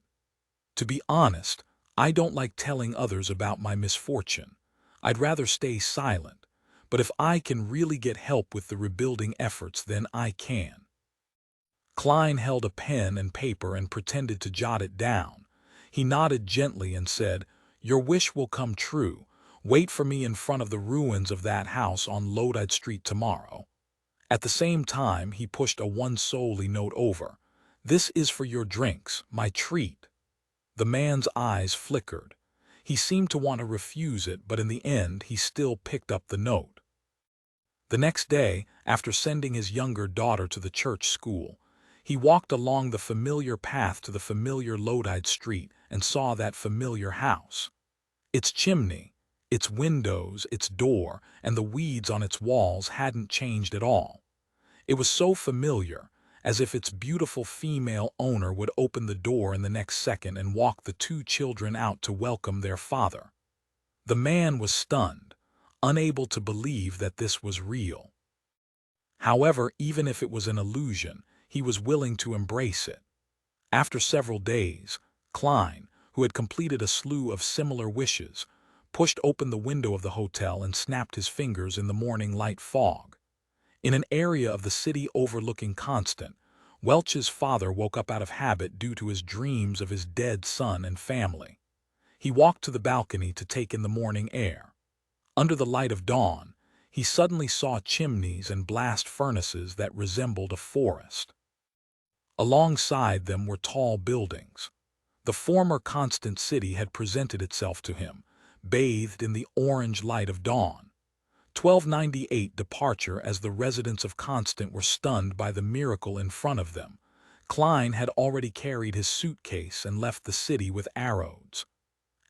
To be honest, I don't like telling others about my misfortune. I'd rather stay silent, but if I can really get help with the rebuilding efforts, then I can." Klein held a pen and paper and pretended to jot it down. He nodded gently and said, "Your wish will come true. Wait for me in front of the ruins of that house on Lodide Street tomorrow." At the same time, he pushed a one-solely note over. "This is for your drinks, my treat." The man's eyes flickered. He seemed to want to refuse it, but in the end he still picked up the note. The next day, after sending his younger daughter to the church school, he walked along the familiar path to the familiar Lodide Street and saw that familiar house. Its chimney, its windows, its door, and the weeds on its walls hadn't changed at all. It was so familiar, as if its beautiful female owner would open the door in the next second and walk the two children out to welcome their father. The man was stunned, unable to believe that this was real. However, even if it was an illusion, he was willing to embrace it. After several days, Klein, who had completed a slew of similar wishes, pushed open the window of the hotel and snapped his fingers in the morning light fog. In an area of the city overlooking Constant, Welch's father woke up out of habit due to his dreams of his dead son and family. He walked to the balcony to take in the morning air. Under the light of dawn, he suddenly saw chimneys and blast furnaces that resembled a forest. Alongside them were tall buildings. The former Constant city had presented itself to him, bathed in the orange light of dawn. 1298 departure. As the residents of Constant were stunned by the miracle in front of them, Klein had already carried his suitcase and left the city with arrows.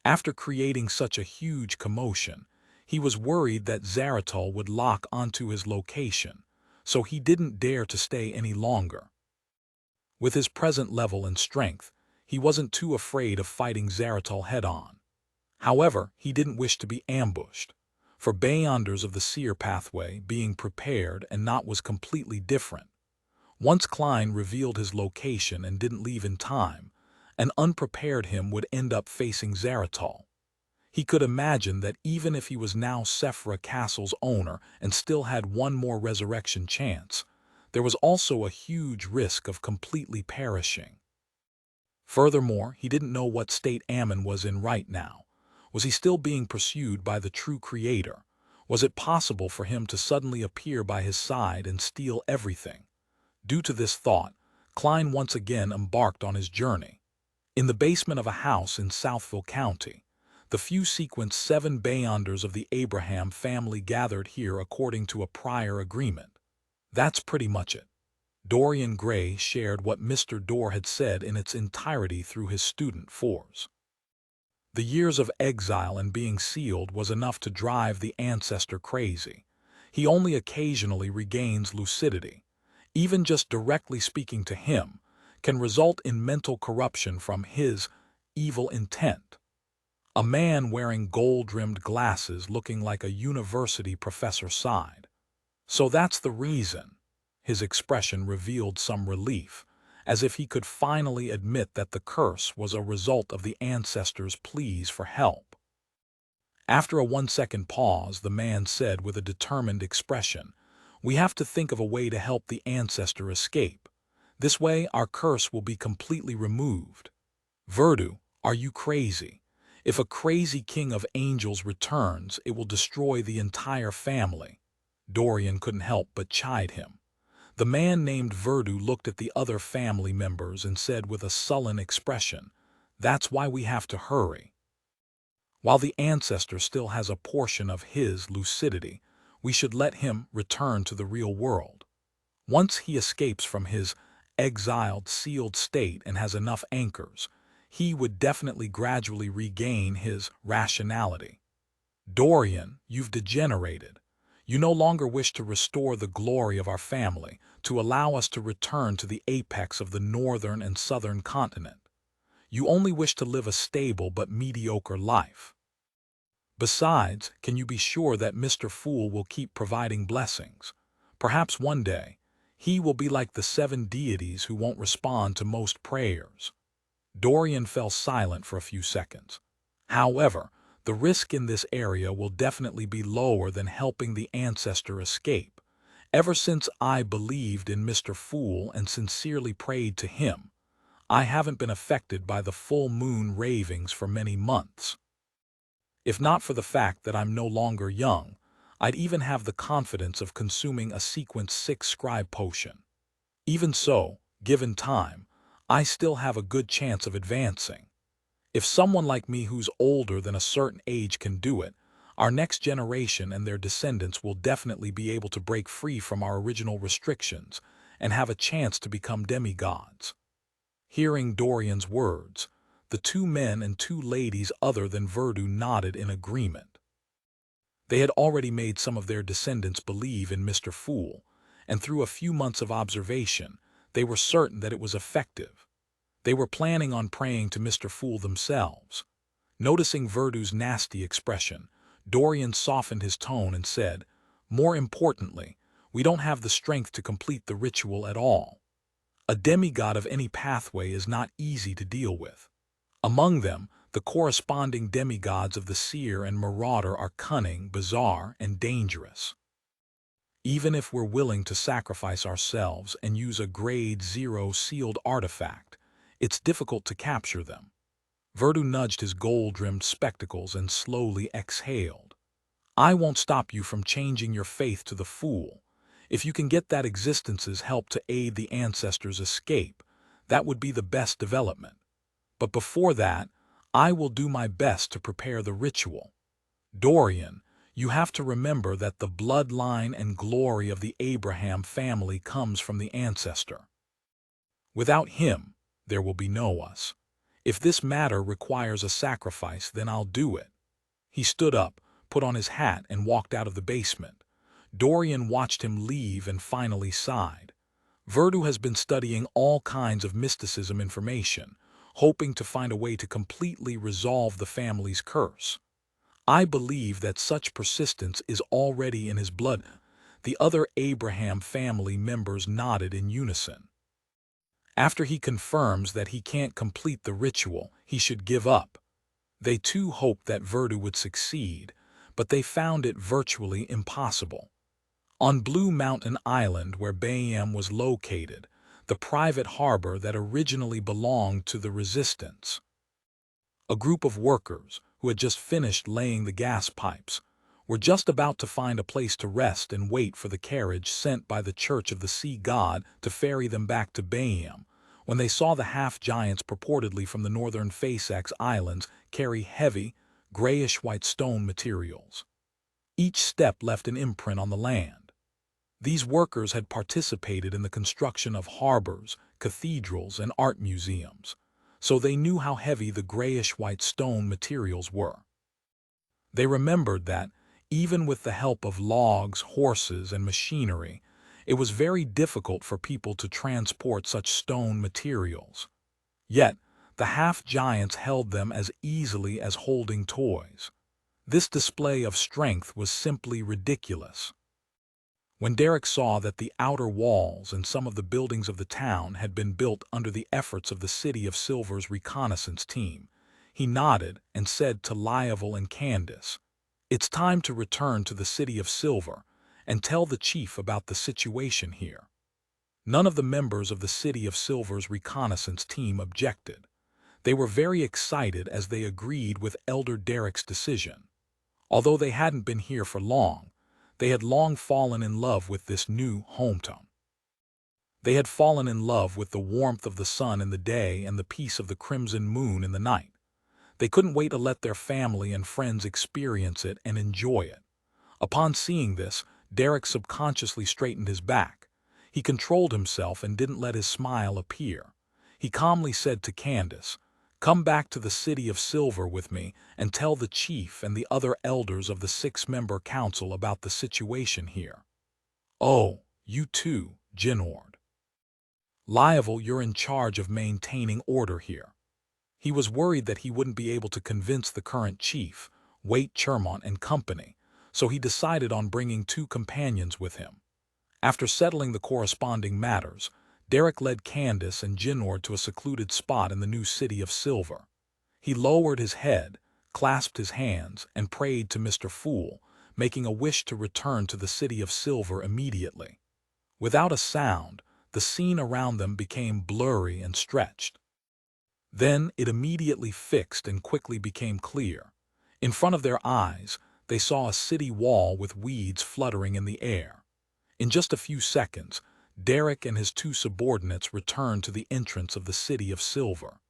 After creating such a huge commotion, he was worried that Zaratal would lock onto his location, so he didn't dare to stay any longer. With his present level and strength, he wasn't too afraid of fighting Zaratal head-on. However, he didn't wish to be ambushed. For Beyonders of the Seer pathway, being prepared and not was completely different. Once Klein revealed his location and didn't leave in time, an unprepared him would end up facing Zaratal. He could imagine that even if he was now Sephra Castle's owner and still had one more resurrection chance, there was also a huge risk of completely perishing. Furthermore, he didn't know what state Ammon was in right now. Was he still being pursued by the true creator? Was it possible for him to suddenly appear by his side and steal everything? Due to this thought, Klein once again embarked on his journey. In the basement of a house in Southville County, the few sequenced 7 Beyonders of the Abraham family gathered here according to a prior agreement. That's pretty much it. Dorian Gray shared what Mr. Dorr had said in its entirety through his student Fours. The years of exile and being sealed was enough to drive the ancestor crazy. He only occasionally regains lucidity. Even just directly speaking to him can result in mental corruption from his evil intent. A man wearing gold-rimmed glasses looking like a university professor sighed. So that's the reason. His expression revealed some relief, as if he could finally admit that the curse was a result of the ancestors' pleas for help. After a 1-second pause, the man said with a determined expression, "We have to think of a way to help the ancestor escape. This way our curse will be completely removed." "Verdu, are you crazy? If a crazy king of angels returns, it will destroy the entire family." Dorian couldn't help but chide him. The man named Verdu looked at the other family members and said with a sullen expression, "That's why we have to hurry. While the ancestor still has a portion of his lucidity, we should let him return to the real world. Once he escapes from his exiled, sealed state and has enough anchors, he would definitely gradually regain his rationality." "Dorian, you've degenerated. You no longer wish to restore the glory of our family, to allow us to return to the apex of the northern and southern continent. You only wish to live a stable but mediocre life. Besides, can you be sure that Mr. Fool will keep providing blessings? Perhaps one day, he will be like the 7 deities who won't respond to most prayers." Dorian fell silent for a few seconds. "However, the risk in this area will definitely be lower than helping the ancestor escape. Ever since I believed in Mr. Fool and sincerely prayed to him, I haven't been affected by the full moon ravings for many months. If not for the fact that I'm no longer young, I'd even have the confidence of consuming a sequence 6 scribe potion. Even so, given time, I still have a good chance of advancing. If someone like me who's older than a certain age can do it, our next generation and their descendants will definitely be able to break free from our original restrictions and have a chance to become demigods." Hearing Dorian's words, the 2 men and 2 ladies other than Verdu nodded in agreement. They had already made some of their descendants believe in Mr. Fool, and through a few months of observation, They were certain that it was effective. They were planning on praying to Mr. Fool themselves. Noticing Verdu's nasty expression, Dorian softened his tone and said, "More importantly, we don't have the strength to complete the ritual at all. A demigod of any pathway is not easy to deal with. Among them, the corresponding demigods of the seer and marauder are cunning, bizarre, and dangerous. Even if we're willing to sacrifice ourselves and use a grade 0 sealed artifact, it's difficult to capture them." Verdu nudged his gold-rimmed spectacles and slowly exhaled. "I won't stop you from changing your faith to the Fool. If you can get that existence's help to aid the ancestors' escape, that would be the best development. But before that, I will do my best to prepare the ritual. Dorian, you have to remember that the bloodline and glory of the Abraham family comes from the ancestor. Without him, there will be no us. If this matter requires a sacrifice, then I'll do it." He stood up, put on his hat, and walked out of the basement. Dorian watched him leave and finally sighed. Verdu has been studying all kinds of mysticism information, hoping to find a way to completely resolve the family's curse. I believe that such persistence is already in his blood. The other Abraham family members nodded in unison. After he confirms that he can't complete the ritual, he should give up. They too hoped that Verdu would succeed, but they found it virtually impossible. On Blue Mountain Island, where Bayam was located, the private harbor that originally belonged to the Resistance, a group of workers who had just finished laying the gas pipes were just about to find a place to rest and wait for the carriage sent by the Church of the Sea God to ferry them back to Bayam, when they saw the half-giants purportedly from the northern Faceax Islands carry heavy, grayish-white stone materials. Each step left an imprint on the land. These workers had participated in the construction of harbors, cathedrals, and art museums, so they knew how heavy the grayish-white stone materials were. They remembered that, even with the help of logs, horses, and machinery, it was very difficult for people to transport such stone materials. Yet, the half-giants held them as easily as holding toys. This display of strength was simply ridiculous. When Derek saw that the outer walls and some of the buildings of the town had been built under the efforts of the City of Silver's reconnaissance team, he nodded and said to Lievel and Candace, "It's time to return to the City of Silver and tell the chief about the situation here." None of the members of the City of Silver's reconnaissance team objected. They were very excited as they agreed with Elder Derek's decision. Although they hadn't been here for long, they had long fallen in love with this new hometown. They had fallen in love with the warmth of the sun in the day and the peace of the crimson moon in the night. They couldn't wait to let their family and friends experience it and enjoy it. Upon seeing this, Derek subconsciously straightened his back. He controlled himself and didn't let his smile appear. He calmly said to Candace, "Come back to the City of Silver with me and tell the chief and the other elders of the 6-member council about the situation here." "Oh, you too, Jinord. Lievel, you're in charge of maintaining order here." He was worried that he wouldn't be able to convince the current chief, Waite Chermont and company, so he decided on bringing 2 companions with him. After settling the corresponding matters, Derek led Candace and Jinord to a secluded spot in the new City of Silver. He lowered his head, clasped his hands, and prayed to Mr. Fool, making a wish to return to the City of Silver immediately. Without a sound, the scene around them became blurry and stretched. Then it immediately fixed and quickly became clear. In front of their eyes, they saw a city wall with weeds fluttering in the air. In just a few seconds, Derek and his 2 subordinates returned to the entrance of the City of Silver.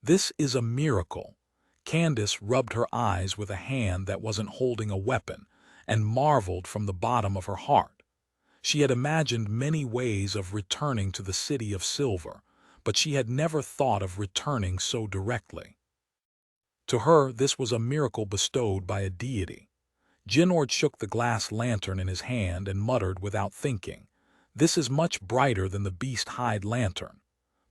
"This is a miracle." Candace rubbed her eyes with a hand that wasn't holding a weapon and marveled from the bottom of her heart. She had imagined many ways of returning to the City of Silver, but she had never thought of returning so directly. To her, this was a miracle bestowed by a deity. Jinord shook the glass lantern in his hand and muttered without thinking, This is much brighter than the beast-hide lantern.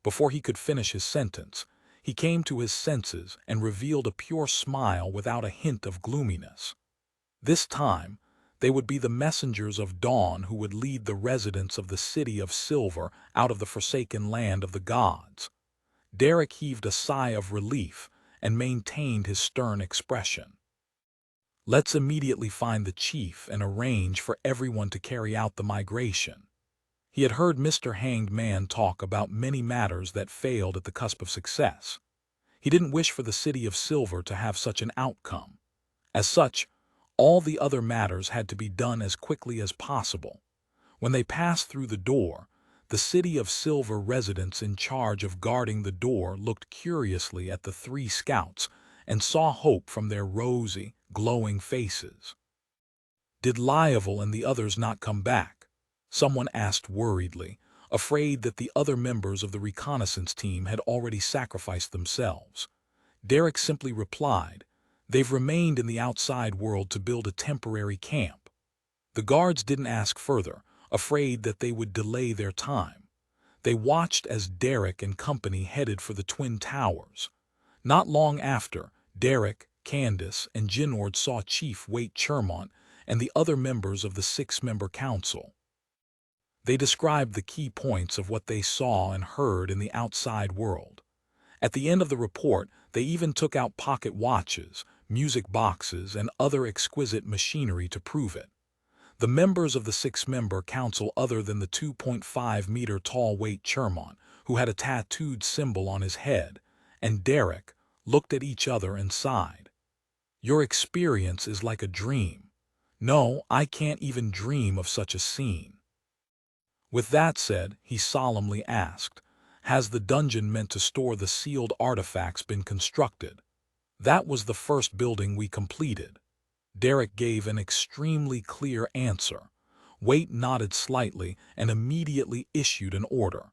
Before he could finish his sentence, he came to his senses and revealed a pure smile without a hint of gloominess. This time, they would be the messengers of dawn who would lead the residents of the city of silver out of the forsaken land of the gods. Derek heaved a sigh of relief and maintained his stern expression. Let's immediately find the chief and arrange for everyone to carry out the migration. He had heard Mr. Hanged Man talk about many matters that failed at the cusp of success. He didn't wish for the city of silver to have such an outcome. As such, all the other matters had to be done as quickly as possible. When they passed through the door, the city of silver residents in charge of guarding the door looked curiously at the three scouts and saw hope from their rosy, glowing faces. Did Lievel and the others not come back? Someone asked worriedly, afraid that the other members of the reconnaissance team had already sacrificed themselves. Derek simply replied, "They've remained in the outside world to build a temporary camp." The guards didn't ask further, afraid that they would delay their time. They watched as Derek and company headed for the Twin Towers. Not long after, Derek, Candace, and Jinord saw Chief Waite Chermont and the other members of the six-member council. They described the key points of what they saw and heard in the outside world. At the end of the report, they even took out pocket watches, music boxes, and other exquisite machinery to prove it. The members of the six-member council other than the 2.5-meter-tall Waite Chermont, who had a tattooed symbol on his head, and Derek, looked at each other and sighed. "Your experience is like a dream. No, I can't even dream of such a scene." With that said, he solemnly asked, "Has the dungeon meant to store the sealed artifacts been constructed?" "That was the first building we completed." Derek gave an extremely clear answer. Waite nodded slightly and immediately issued an order.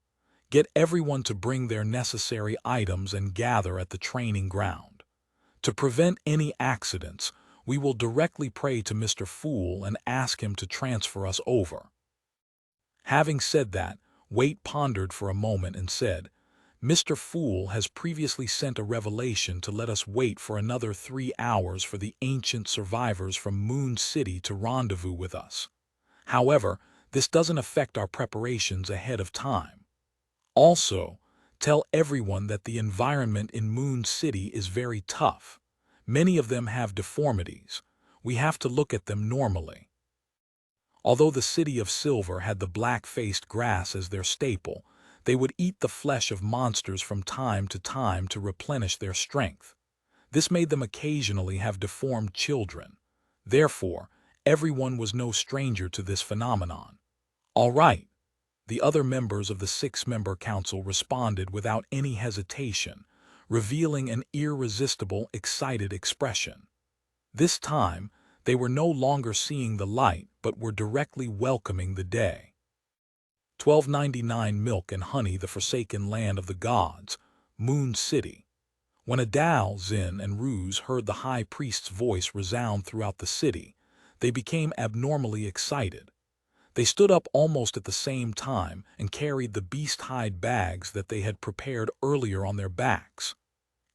"Get everyone to bring their necessary items and gather at the training ground. To prevent any accidents, we will directly pray to Mr. Fool and ask him to transfer us over." Having said that, Waite pondered for a moment and said, "Mr. Fool has previously sent a revelation to let us wait for another 3 hours for the ancient survivors from Moon City to rendezvous with us. However, this doesn't affect our preparations ahead of time. Also, tell everyone that the environment in Moon City is very tough. Many of them have deformities. We have to look at them normally." Although the city of silver had the black-faced grass as their staple, they would eat the flesh of monsters from time to replenish their strength. This made them occasionally have deformed children. Therefore, everyone was no stranger to this phenomenon. "All right," the other members of the six-member council responded without any hesitation, revealing an irresistible, excited expression. This time, they were no longer seeing the light but were directly welcoming the day. 1299 Milk and Honey, the Forsaken Land of the Gods, Moon City. When Adal, Zin, and Ruse heard the high priest's voice resound throughout the city, they became abnormally excited. They stood up almost at the same time and carried the beast-hide bags that they had prepared earlier on their backs.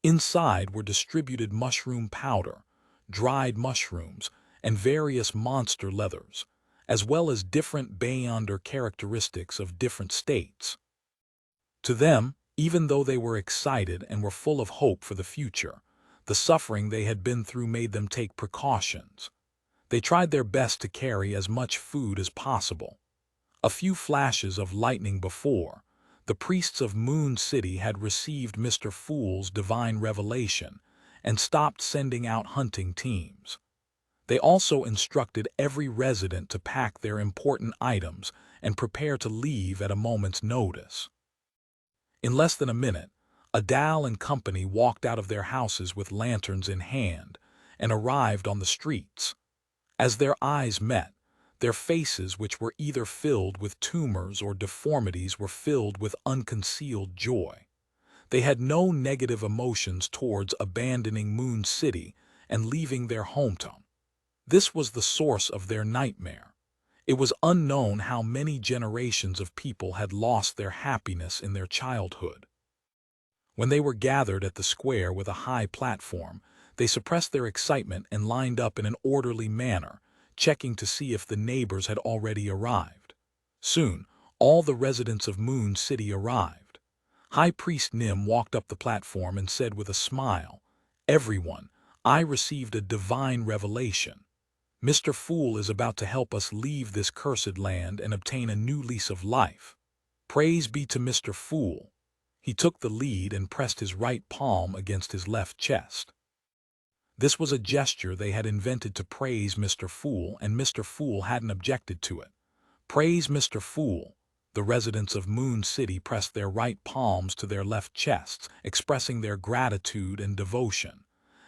Inside were distributed mushroom powder, dried mushrooms, and various monster leathers, as well as different beyonder characteristics of different states. To them, even though they were excited and were full of hope for the future, the suffering they had been through made them take precautions. They tried their best to carry as much food as possible. A few flashes of lightning before, the priests of Moon City had received Mr. Fool's divine revelation and stopped sending out hunting teams. They also instructed every resident to pack their important items and prepare to leave at a moment's notice. In less than a minute, Adal and company walked out of their houses with lanterns in hand and arrived on the streets. As their eyes met, their faces, which were either filled with tumors or deformities, were filled with unconcealed joy. They had no negative emotions towards abandoning Moon City and leaving their hometown. This was the source of their nightmare. It was unknown how many generations of people had lost their happiness in their childhood. When they were gathered at the square with a high platform, they suppressed their excitement and lined up in an orderly manner, checking to see if the neighbors had already arrived. Soon, all the residents of Moon City arrived. High Priest Nim walked up the platform and said with a smile, "Everyone, I received a divine revelation. Mr. Fool is about to help us leave this cursed land and obtain a new lease of life. Praise be to Mr. Fool." He took the lead and pressed his right palm against his left chest. This was a gesture they had invented to praise Mr. Fool, and Mr. Fool hadn't objected to it. "Praise Mr. Fool." The residents of Moon City pressed their right palms to their left chests, expressing their gratitude and devotion.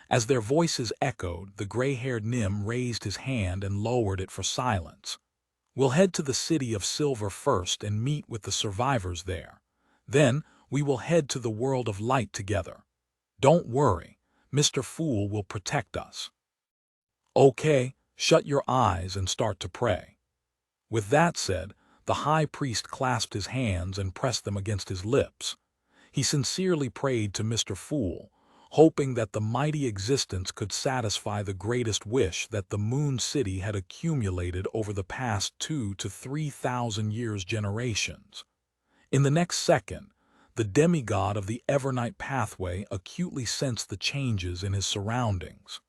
As their voices echoed, the gray-haired Nim raised his hand and lowered it for silence. "We'll head to the City of Silver first and meet with the survivors there. Then, we will head to the world of light together. Don't worry, Mr. Fool will protect us." "Okay, shut your eyes and start to pray." With that said, the high priest clasped his hands and pressed them against his lips. He sincerely prayed to Mr. Fool, hoping that the mighty existence could satisfy the greatest wish that the Moon City had accumulated over the past 2,000 to 3,000 years generations. In the next second, the demigod of the Evernight pathway acutely sensed the changes in his surroundings.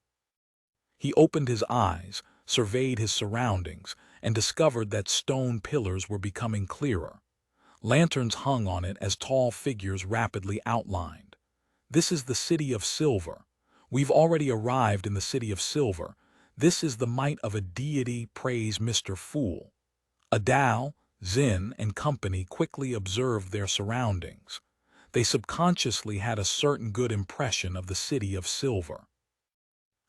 He opened his eyes, surveyed his surroundings, and discovered that stone pillars were becoming clearer. Lanterns hung on it as tall figures rapidly outlined. "This is the City of Silver. We've already arrived in the City of Silver. This is the might of a deity, praise Mr. Fool." Adao, Zin, and company quickly observed their surroundings. They subconsciously had a certain good impression of the City of Silver.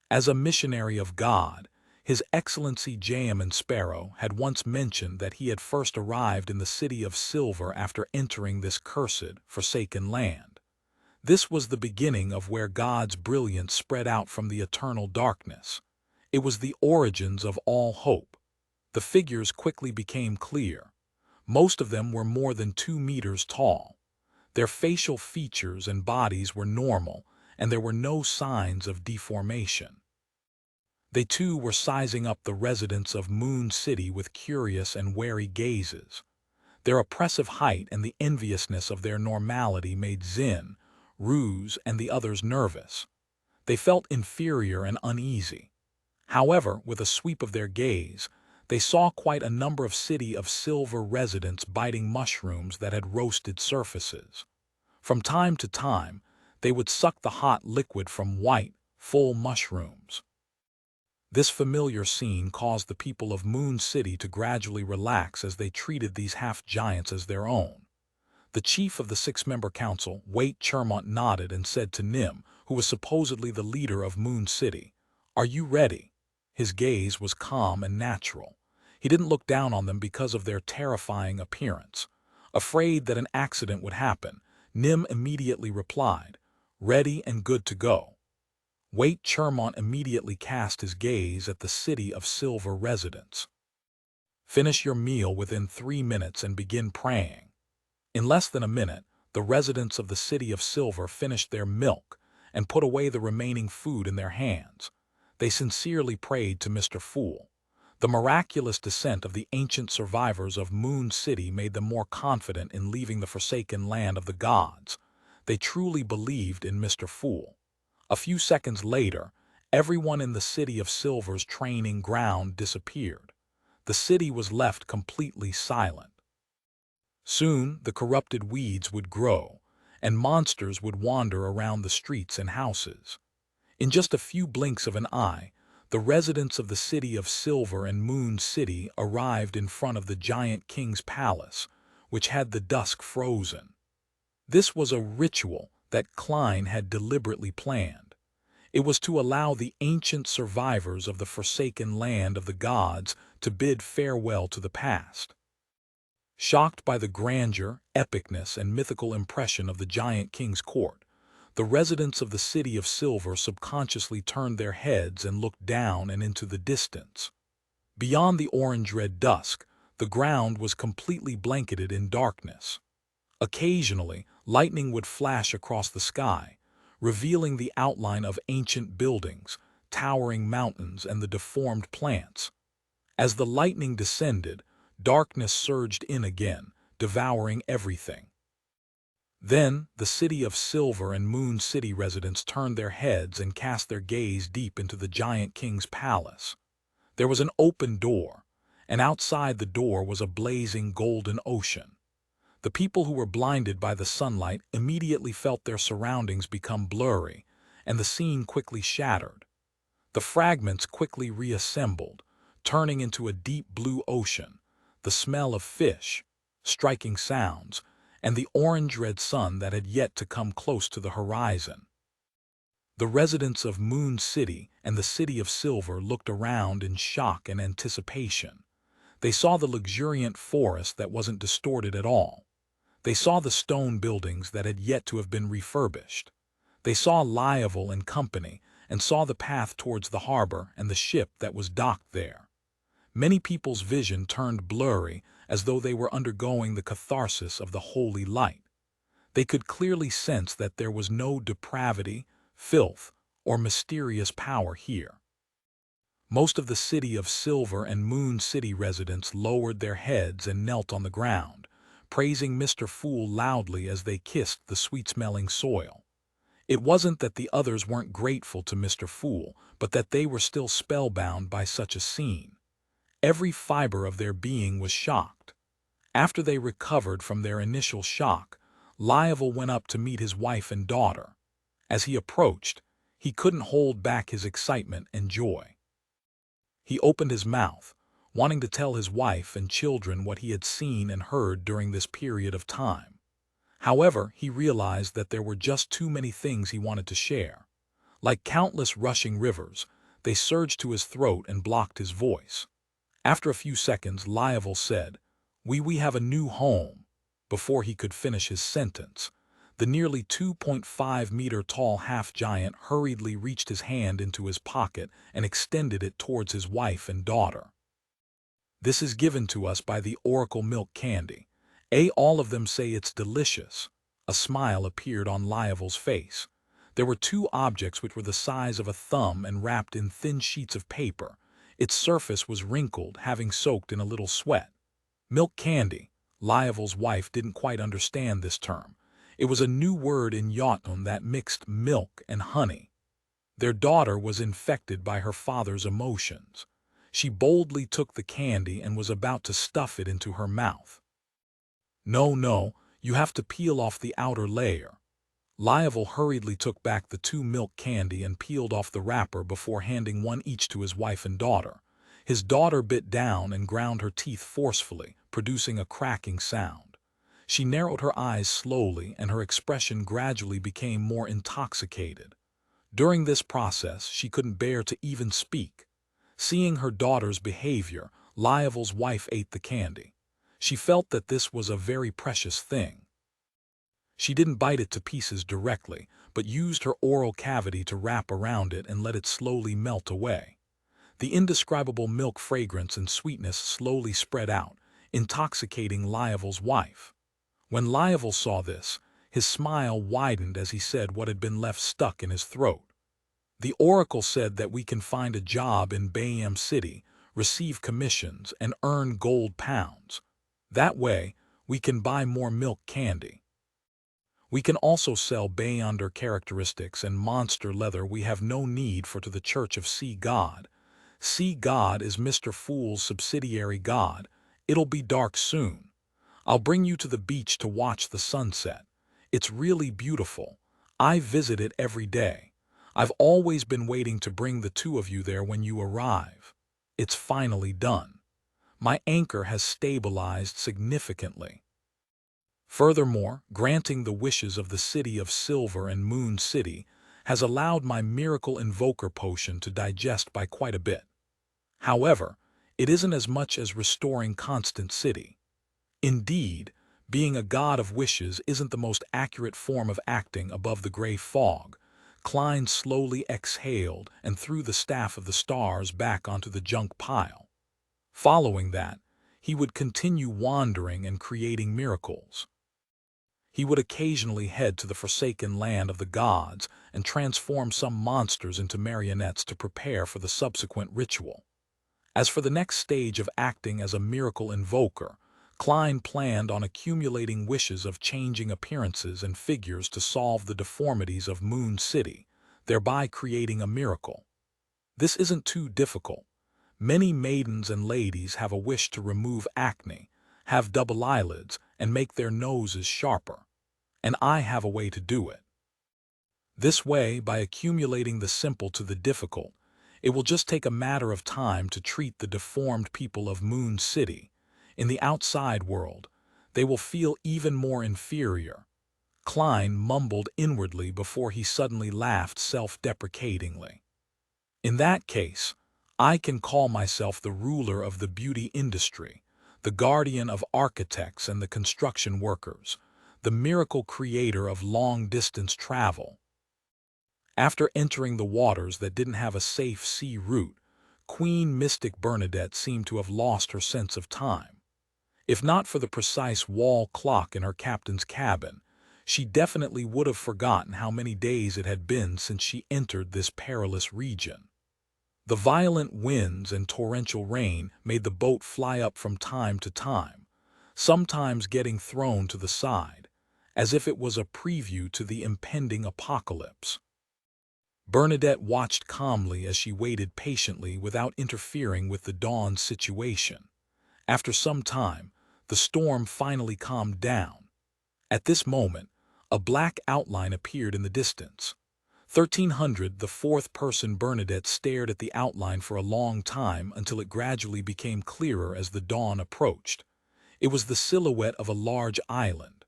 As a missionary of God, His Excellency Jayaman Sparrow had once mentioned that he had first arrived in the City of Silver after entering this cursed, forsaken land. This was the beginning of where God's brilliance spread out from the eternal darkness. It was the origins of all hope. The figures quickly became clear. Most of them were more than 2 meters tall. Their facial features and bodies were normal, and there were no signs of deformation. They too were sizing up the residents of Moon City with curious and wary gazes. Their oppressive height and the enviousness of their normality made Zin, Ruse, and the others nervous. They felt inferior and uneasy. However, with a sweep of their gaze, they saw quite a number of City of Silver residents biting mushrooms that had roasted surfaces. From time to time, they would suck the hot liquid from white, full mushrooms. This familiar scene caused the people of Moon City to gradually relax as they treated these half-giants as their own. The chief of the 6-member council, Wait Chermont, nodded and said to Nim, who was supposedly the leader of Moon City, "Are you ready?" His gaze was calm and natural. He didn't look down on them because of their terrifying appearance. Afraid that an accident would happen, Nim immediately replied, "Ready and good to go." Wait Chermont immediately cast his gaze at the City of Silver residents. "Finish your meal within 3 minutes and begin praying." In less than a minute, the residents of the City of Silver finished their milk and put away the remaining food in their hands. They sincerely prayed to Mr. Fool. The miraculous descent of the ancient survivors of Moon City made them more confident in leaving the forsaken land of the gods. They truly believed in Mr. Fool. A few seconds later, everyone in the City of Silver's training ground disappeared. The city was left completely silent. Soon, the corrupted weeds would grow, and monsters would wander around the streets and houses. In just a few blinks of an eye, the residents of the City of Silver and Moon City arrived in front of the giant king's palace, which had the dusk frozen. This was a ritual that Klein had deliberately planned. It was to allow the ancient survivors of the forsaken land of the gods to bid farewell to the past. Shocked by the grandeur, epicness, and mythical impression of the giant king's court, the residents of the City of Silver subconsciously turned their heads and looked down and into the distance. Beyond the orange-red dusk, the ground was completely blanketed in darkness. Occasionally, lightning would flash across the sky, revealing the outline of ancient buildings, towering mountains, and the deformed plants. As the lightning descended, darkness surged in again, devouring everything. Then, the city of Silver and Moon City residents turned their heads and cast their gaze deep into the giant king's palace. There was an open door, and outside the door was a blazing golden ocean. The people who were blinded by the sunlight immediately felt their surroundings become blurry, and the scene quickly shattered. The fragments quickly reassembled, turning into a deep blue ocean, the smell of fish, striking sounds, and the orange-red sun that had yet to come close to the horizon. The residents of Moon City and the City of Silver looked around in shock and anticipation. They saw the luxuriant forest that wasn't distorted at all. They saw the stone buildings that had yet to have been refurbished. They saw Lievel and company, and saw the path towards the harbor and the ship that was docked there. Many people's vision turned blurry as though they were undergoing the catharsis of the holy light. They could clearly sense that there was no depravity, filth, or mysterious power here. Most of the City of Silver and Moon City residents lowered their heads and knelt on the ground, praising Mr. Fool loudly as they kissed the sweet-smelling soil. It wasn't that the others weren't grateful to Mr. Fool, but that they were still spellbound by such a scene. Every fiber of their being was shocked. After they recovered from their initial shock, Lievel went up to meet his wife and daughter. As he approached, he couldn't hold back his excitement and joy. He opened his mouth, wanting to tell his wife and children what he had seen and heard during this period of time. However, he realized that there were just too many things he wanted to share. Like countless rushing rivers, they surged to his throat and blocked his voice. After a few seconds, Lievel said, We have a new home." Before he could finish his sentence, the nearly 2.5-meter-tall half-giant hurriedly reached his hand into his pocket and extended it towards his wife and daughter. "This is given to us by the Oracle milk candy. All of them say it's delicious." A smile appeared on Lievel's face. There were two objects which were the size of a thumb and wrapped in thin sheets of paper. Its surface was wrinkled, having soaked in a little sweat. Milk candy. Lievel's wife didn't quite understand this term. It was a new word in Jotun that mixed milk and honey. Their daughter was infected by her father's emotions. She boldly took the candy and was about to stuff it into her mouth. No, you have to peel off the outer layer." Lievel hurriedly took back the two milk candy and peeled off the wrapper before handing one each to his wife and daughter. His daughter bit down and ground her teeth forcefully, producing a cracking sound. She narrowed her eyes slowly, and her expression gradually became more intoxicated. During this process, she couldn't bear to even speak. Seeing her daughter's behavior, Lievel's wife ate the candy. She felt that this was a very precious thing. She didn't bite it to pieces directly, but used her oral cavity to wrap around it and let it slowly melt away. The indescribable milk fragrance and sweetness slowly spread out, intoxicating Lievel's wife. When Lievel saw this, his smile widened as he said what had been left stuck in his throat. "The Oracle said that we can find a job in Bayam City, receive commissions, and earn gold pounds. That way, we can buy more milk candy. We can also sell Beyonder characteristics and monster leather we have no need for to the Church of Sea God. Sea God is Mr. Fool's subsidiary god. It'll be dark soon. I'll bring you to the beach to watch the sunset. It's really beautiful. I visit it every day. I've always been waiting to bring the two of you there when you arrive. It's finally done. My anchor has stabilized significantly. Furthermore, granting the wishes of the City of Silver and Moon City has allowed my miracle invoker potion to digest by quite a bit. However, it isn't as much as restoring constant city. Indeed, being a god of wishes isn't the most accurate form of acting above the gray fog." Klein slowly exhaled and threw the staff of the stars back onto the junk pile. Following that, he would continue wandering and creating miracles. He would occasionally head to the forsaken land of the gods and transform some monsters into marionettes to prepare for the subsequent ritual. As for the next stage of acting as a miracle invoker, Klein planned on accumulating wishes of changing appearances and figures to solve the deformities of Moon City, thereby creating a miracle. This isn't too difficult. Many maidens and ladies have a wish to remove acne, have double eyelids, and make their noses sharper. And I have a way to do it. This way, by accumulating the simple to the difficult, it will just take a matter of time to treat the deformed people of Moon City. In the outside world, they will feel even more inferior. Klein mumbled inwardly before he suddenly laughed self-deprecatingly. In that case, I can call myself the ruler of the beauty industry, the guardian of architects and the construction workers, the miracle creator of long-distance travel. After entering the waters that didn't have a safe sea route, Queen Mystic Bernadette seemed to have lost her sense of time. If not for the precise wall clock in her captain's cabin, she definitely would have forgotten how many days it had been since she entered this perilous region. The violent winds and torrential rain made the boat fly up from time to time, sometimes getting thrown to the side, as if it was a preview to the impending apocalypse. Bernadette watched calmly as she waited patiently without interfering with the dawn's situation. After some time, the storm finally calmed down. At this moment, a black outline appeared in the distance. 1300, the fourth person. Bernadette stared at the outline for a long time until it gradually became clearer as the dawn approached. It was the silhouette of a large island.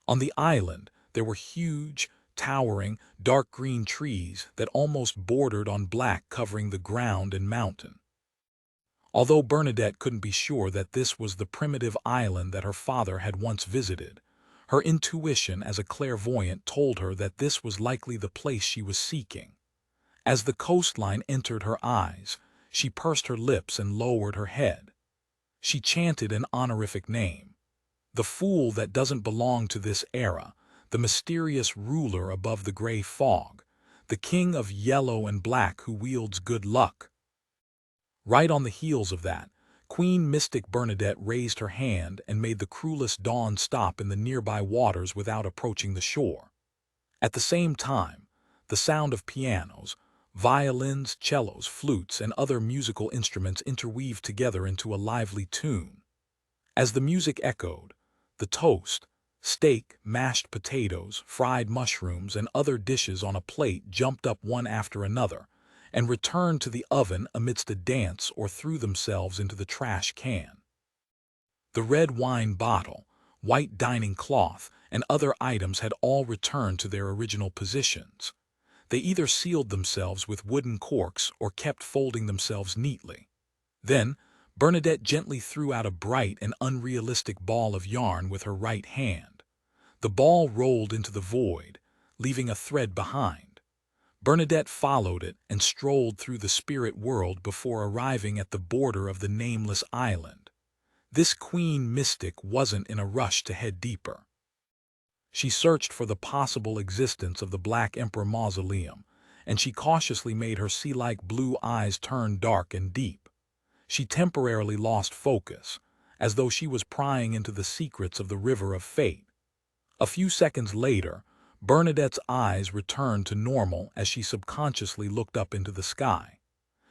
On the island, there were huge, towering, dark green trees that almost bordered on black, covering the ground and mountain. Although Bernadette couldn't be sure that this was the primitive island that her father had once visited, her intuition as a clairvoyant told her that this was likely the place she was seeking. As the coastline entered her eyes, she pursed her lips and lowered her head. She chanted an honorific name. The fool that doesn't belong to this era, the mysterious ruler above the gray fog, the king of yellow and black who wields good luck. Right on the heels of that, Queen Mystic Bernadette raised her hand and made the cruelest dawn stop in the nearby waters without approaching the shore. At the same time, the sound of pianos, violins, cellos, flutes, and other musical instruments interweaved together into a lively tune. As the music echoed, the toast, steak, mashed potatoes, fried mushrooms, and other dishes on a plate jumped up one after another, and returned to the oven amidst a dance or threw themselves into the trash can. The red wine bottle, white dining cloth, and other items had all returned to their original positions. They either sealed themselves with wooden corks or kept folding themselves neatly. Then, Bernadette gently threw out a bright and unrealistic ball of yarn with her right hand. The ball rolled into the void, leaving a thread behind. Bernadette followed it and strolled through the spirit world before arriving at the border of the nameless island. This queen mystic wasn't in a rush to head deeper. She searched for the possible existence of the Black Emperor Mausoleum, and she cautiously made her sea-like blue eyes turn dark and deep. She temporarily lost focus, as though she was prying into the secrets of the River of Fate. A few seconds later, Bernadette's eyes returned to normal as she subconsciously looked up into the sky.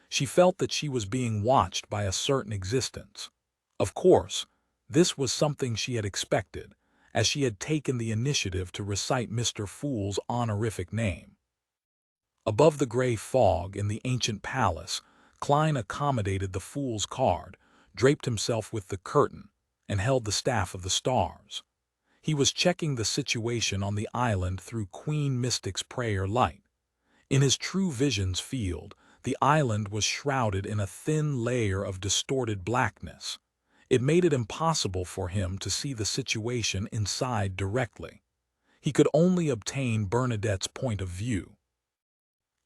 She felt that she was being watched by a certain existence. Of course, this was something she had expected, as she had taken the initiative to recite Mr. Fool's honorific name. Above the gray fog in the ancient palace, Klein accommodated the Fool's card, draped himself with the curtain, and held the staff of the stars. He was checking the situation on the island through Queen Mystic's prayer light. In his true visions field, the island was shrouded in a thin layer of distorted blackness. It made it impossible for him to see the situation inside directly. He could only obtain Bernadette's point of view.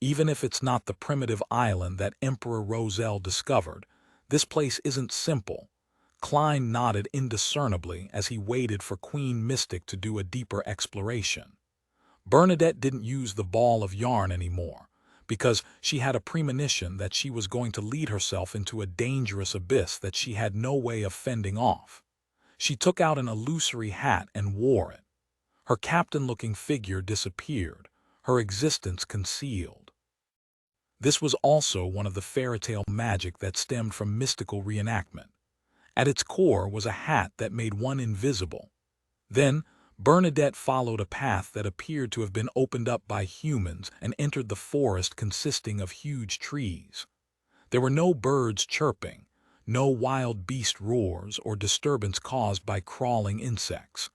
Even if it's not the primitive island that Emperor Roselle discovered, This place isn't simple. Klein nodded indiscernibly as he waited for Queen Mystic to do a deeper exploration. Bernadette didn't use the ball of yarn anymore, because she had a premonition that she was going to lead herself into a dangerous abyss that she had no way of fending off. She took out an illusory hat and wore it. Her captain-looking figure disappeared, her existence concealed. This was also one of the fairy tale magic that stemmed from mystical reenactment. At its core was a hat that made one invisible. Then, Bernadette followed a path that appeared to have been opened up by humans and entered the forest consisting of huge trees. There were no birds chirping, no wild beast roars or disturbance caused by crawling insects.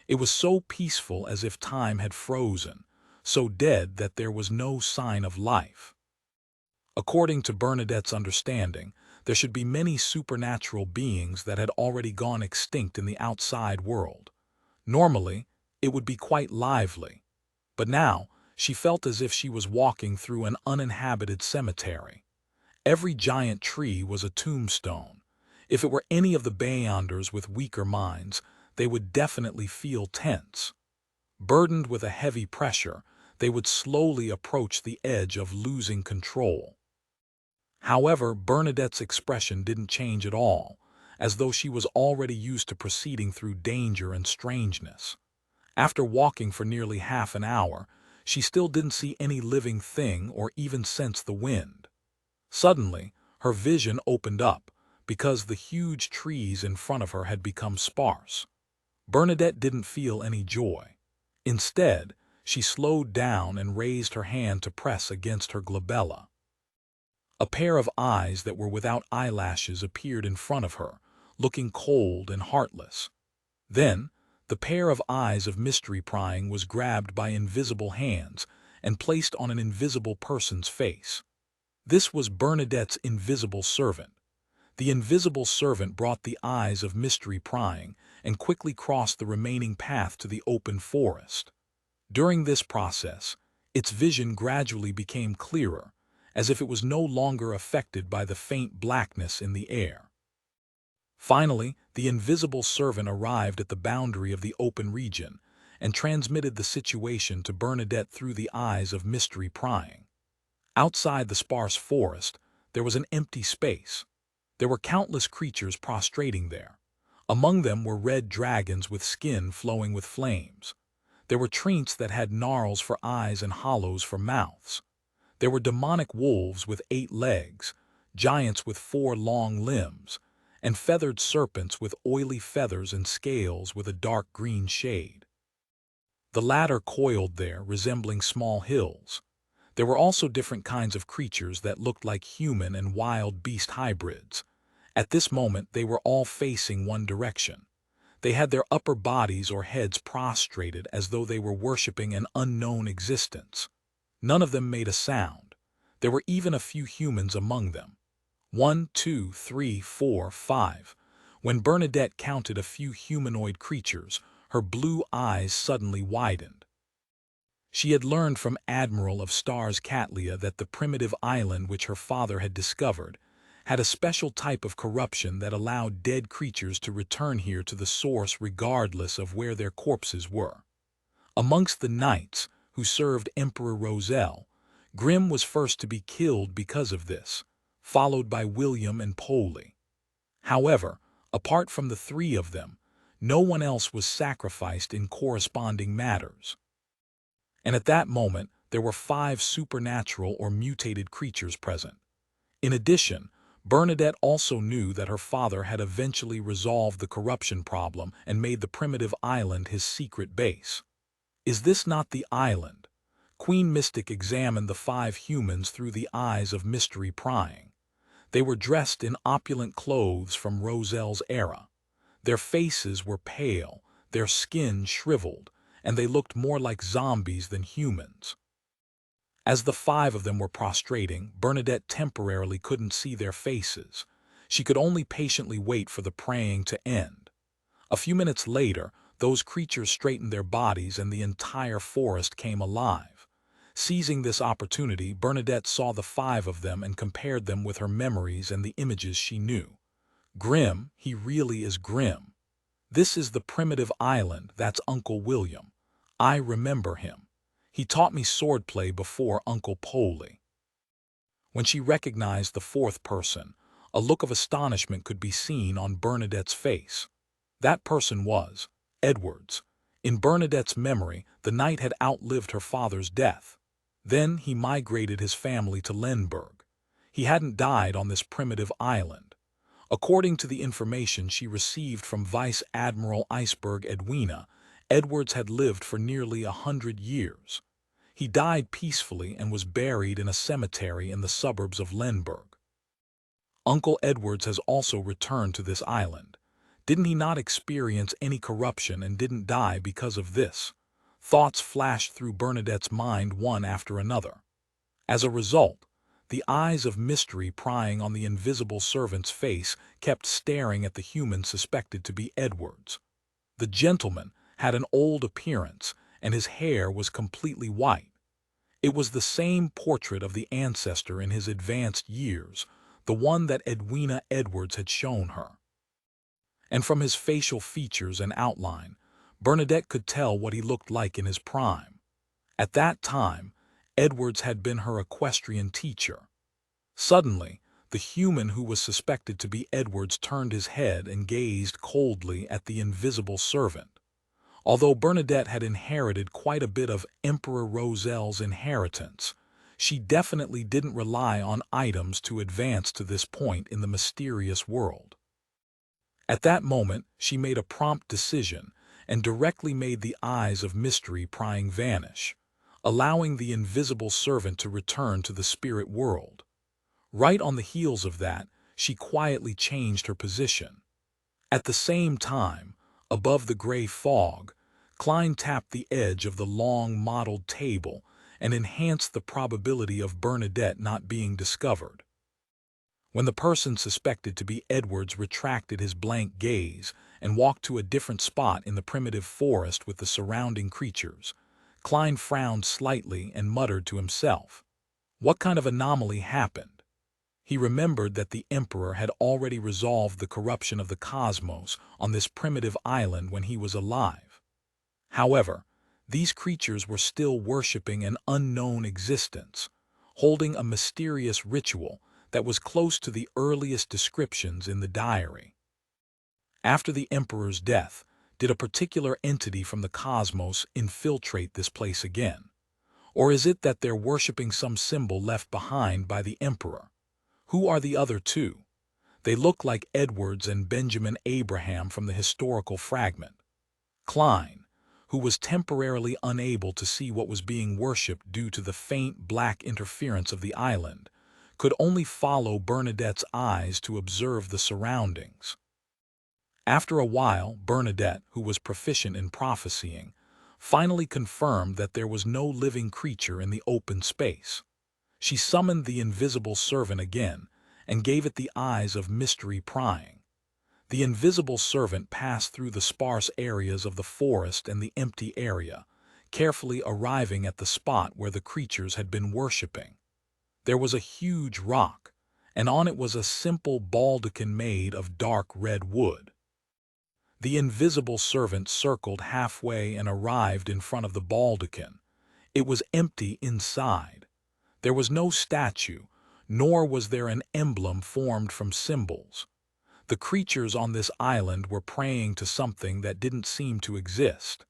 It was so peaceful as if time had frozen, so dead that there was no sign of life. According to Bernadette's understanding, there should be many supernatural beings that had already gone extinct in the outside world. Normally, it would be quite lively, but now she felt as if she was walking through an uninhabited cemetery. Every giant tree was a tombstone. If it were any of the Beyonders with weaker minds, they would definitely feel tense. Burdened with a heavy pressure, they would slowly approach the edge of losing control. However, Bernadette's expression didn't change at all, as though she was already used to proceeding through danger and strangeness. After walking for nearly half an hour, she still didn't see any living thing or even sense the wind. Suddenly, her vision opened up, because the huge trees in front of her had become sparse. Bernadette didn't feel any joy. Instead, she slowed down and raised her hand to press against her glabella. A pair of eyes that were without eyelashes appeared in front of her, looking cold and heartless. Then, the pair of eyes of mystery prying was grabbed by invisible hands and placed on an invisible person's face. This was Bernadette's invisible servant. The invisible servant brought the eyes of mystery prying and quickly crossed the remaining path to the open forest. During this process, its vision gradually became clearer, as if it was no longer affected by the faint blackness in the air. Finally, the invisible servant arrived at the boundary of the open region and transmitted the situation to Bernadette through the eyes of mystery prying. Outside the sparse forest, there was an empty space. There were countless creatures prostrating there. Among them were red dragons with skin flowing with flames. There were treants that had gnarls for eyes and hollows for mouths. There were demonic wolves with 8 legs, giants with 4 long limbs, and feathered serpents with oily feathers and scales with a dark green shade. The latter coiled there, resembling small hills. There were also different kinds of creatures that looked like human and wild beast hybrids. At this moment, they were all facing one direction. They had their upper bodies or heads prostrated as though they were worshipping an unknown existence. None of them made a sound. There were even a few humans among them. 1, 2, 3, 4, 5. When Bernadette counted a few humanoid creatures, her blue eyes suddenly widened. She had learned from Admiral of Stars Catlia that the primitive island which her father had discovered had a special type of corruption that allowed dead creatures to return here to the source regardless of where their corpses were. Amongst the knights who served Emperor Roselle, Grimm was first to be killed because of this, followed by William and Polly. However, apart from the 3 of them, no one else was sacrificed in corresponding matters. And at that moment, there were 5 supernatural or mutated creatures present. In addition, Bernadette also knew that her father had eventually resolved the corruption problem and made the primitive island his secret base. Is this not the island? Queen Mystic examined the 5 humans through the eyes of mystery prying. They were dressed in opulent clothes from Roselle's era. Their faces were pale, their skin shriveled, and they looked more like zombies than humans. As the 5 of them were prostrating, Bernadette temporarily couldn't see their faces. She could only patiently wait for the praying to end. A few minutes later, those creatures straightened their bodies and the entire forest came alive. Seizing this opportunity, Bernadette saw the five of them and compared them with her memories and the images she knew. Grim, he really is grim. This is the primitive island, that's Uncle William. I remember him. He taught me swordplay before Uncle Polly. When she recognized the fourth person, a look of astonishment could be seen on Bernadette's face. That person was Edwards. In Bernadette's memory, the knight had outlived her father's death. Then he migrated his family to Lemberg. He hadn't died on this primitive island. According to the information she received from Vice Admiral Iceberg Edwina, Edwards had lived for nearly 100 years. He died peacefully and was buried in a cemetery in the suburbs of Lemberg. Uncle Edwards has also returned to this island. Didn't he not experience any corruption and didn't die because of this? Thoughts flashed through Bernadette's mind one after another. As a result, the eyes of mystery prying on the invisible servant's face kept staring at the human suspected to be Edwards. The gentleman had an old appearance, and his hair was completely white. It was the same portrait of the ancestor in his advanced years, the one that Edwina Edwards had shown her. And from his facial features and outline, Bernadette could tell what he looked like in his prime. At that time, Edwards had been her equestrian teacher. Suddenly, the human who was suspected to be Edwards turned his head and gazed coldly at the invisible servant. Although Bernadette had inherited quite a bit of Emperor Roselle's inheritance, she definitely didn't rely on items to advance to this point in the mysterious world. At that moment, she made a prompt decision and directly made the eyes of mystery prying vanish, allowing the invisible servant to return to the spirit world. Right on the heels of that, she quietly changed her position. At the same time, above the gray fog, Klein tapped the edge of the long mottled table and enhanced the probability of Bernadette not being discovered. When the person suspected to be Edwards retracted his blank gaze and walked to a different spot in the primitive forest with the surrounding creatures, Klein frowned slightly and muttered to himself. What kind of anomaly happened? He remembered that the Emperor had already resolved the corruption of the cosmos on this primitive island when he was alive. However, these creatures were still worshipping an unknown existence, holding a mysterious ritual that was close to the earliest descriptions in the diary. After the Emperor's death, did a particular entity from the cosmos infiltrate this place again? Or is it that they're worshipping some symbol left behind by the Emperor? Who are the other two? They look like Edwards and Benjamin Abraham from the historical fragment. Klein, who was temporarily unable to see what was being worshipped due to the faint black interference of the island, could only follow Bernadette's eyes to observe the surroundings. After a while, Bernadette, who was proficient in prophesying, finally confirmed that there was no living creature in the open space. She summoned the invisible servant again and gave it the eyes of mystery prying. The invisible servant passed through the sparse areas of the forest and the empty area, carefully arriving at the spot where the creatures had been worshipping. There was a huge rock, and on it was a simple baldachin made of dark red wood. The invisible servant circled halfway and arrived in front of the baldachin. It was empty inside. There was no statue, nor was there an emblem formed from symbols. The creatures on this island were praying to something that didn't seem to exist.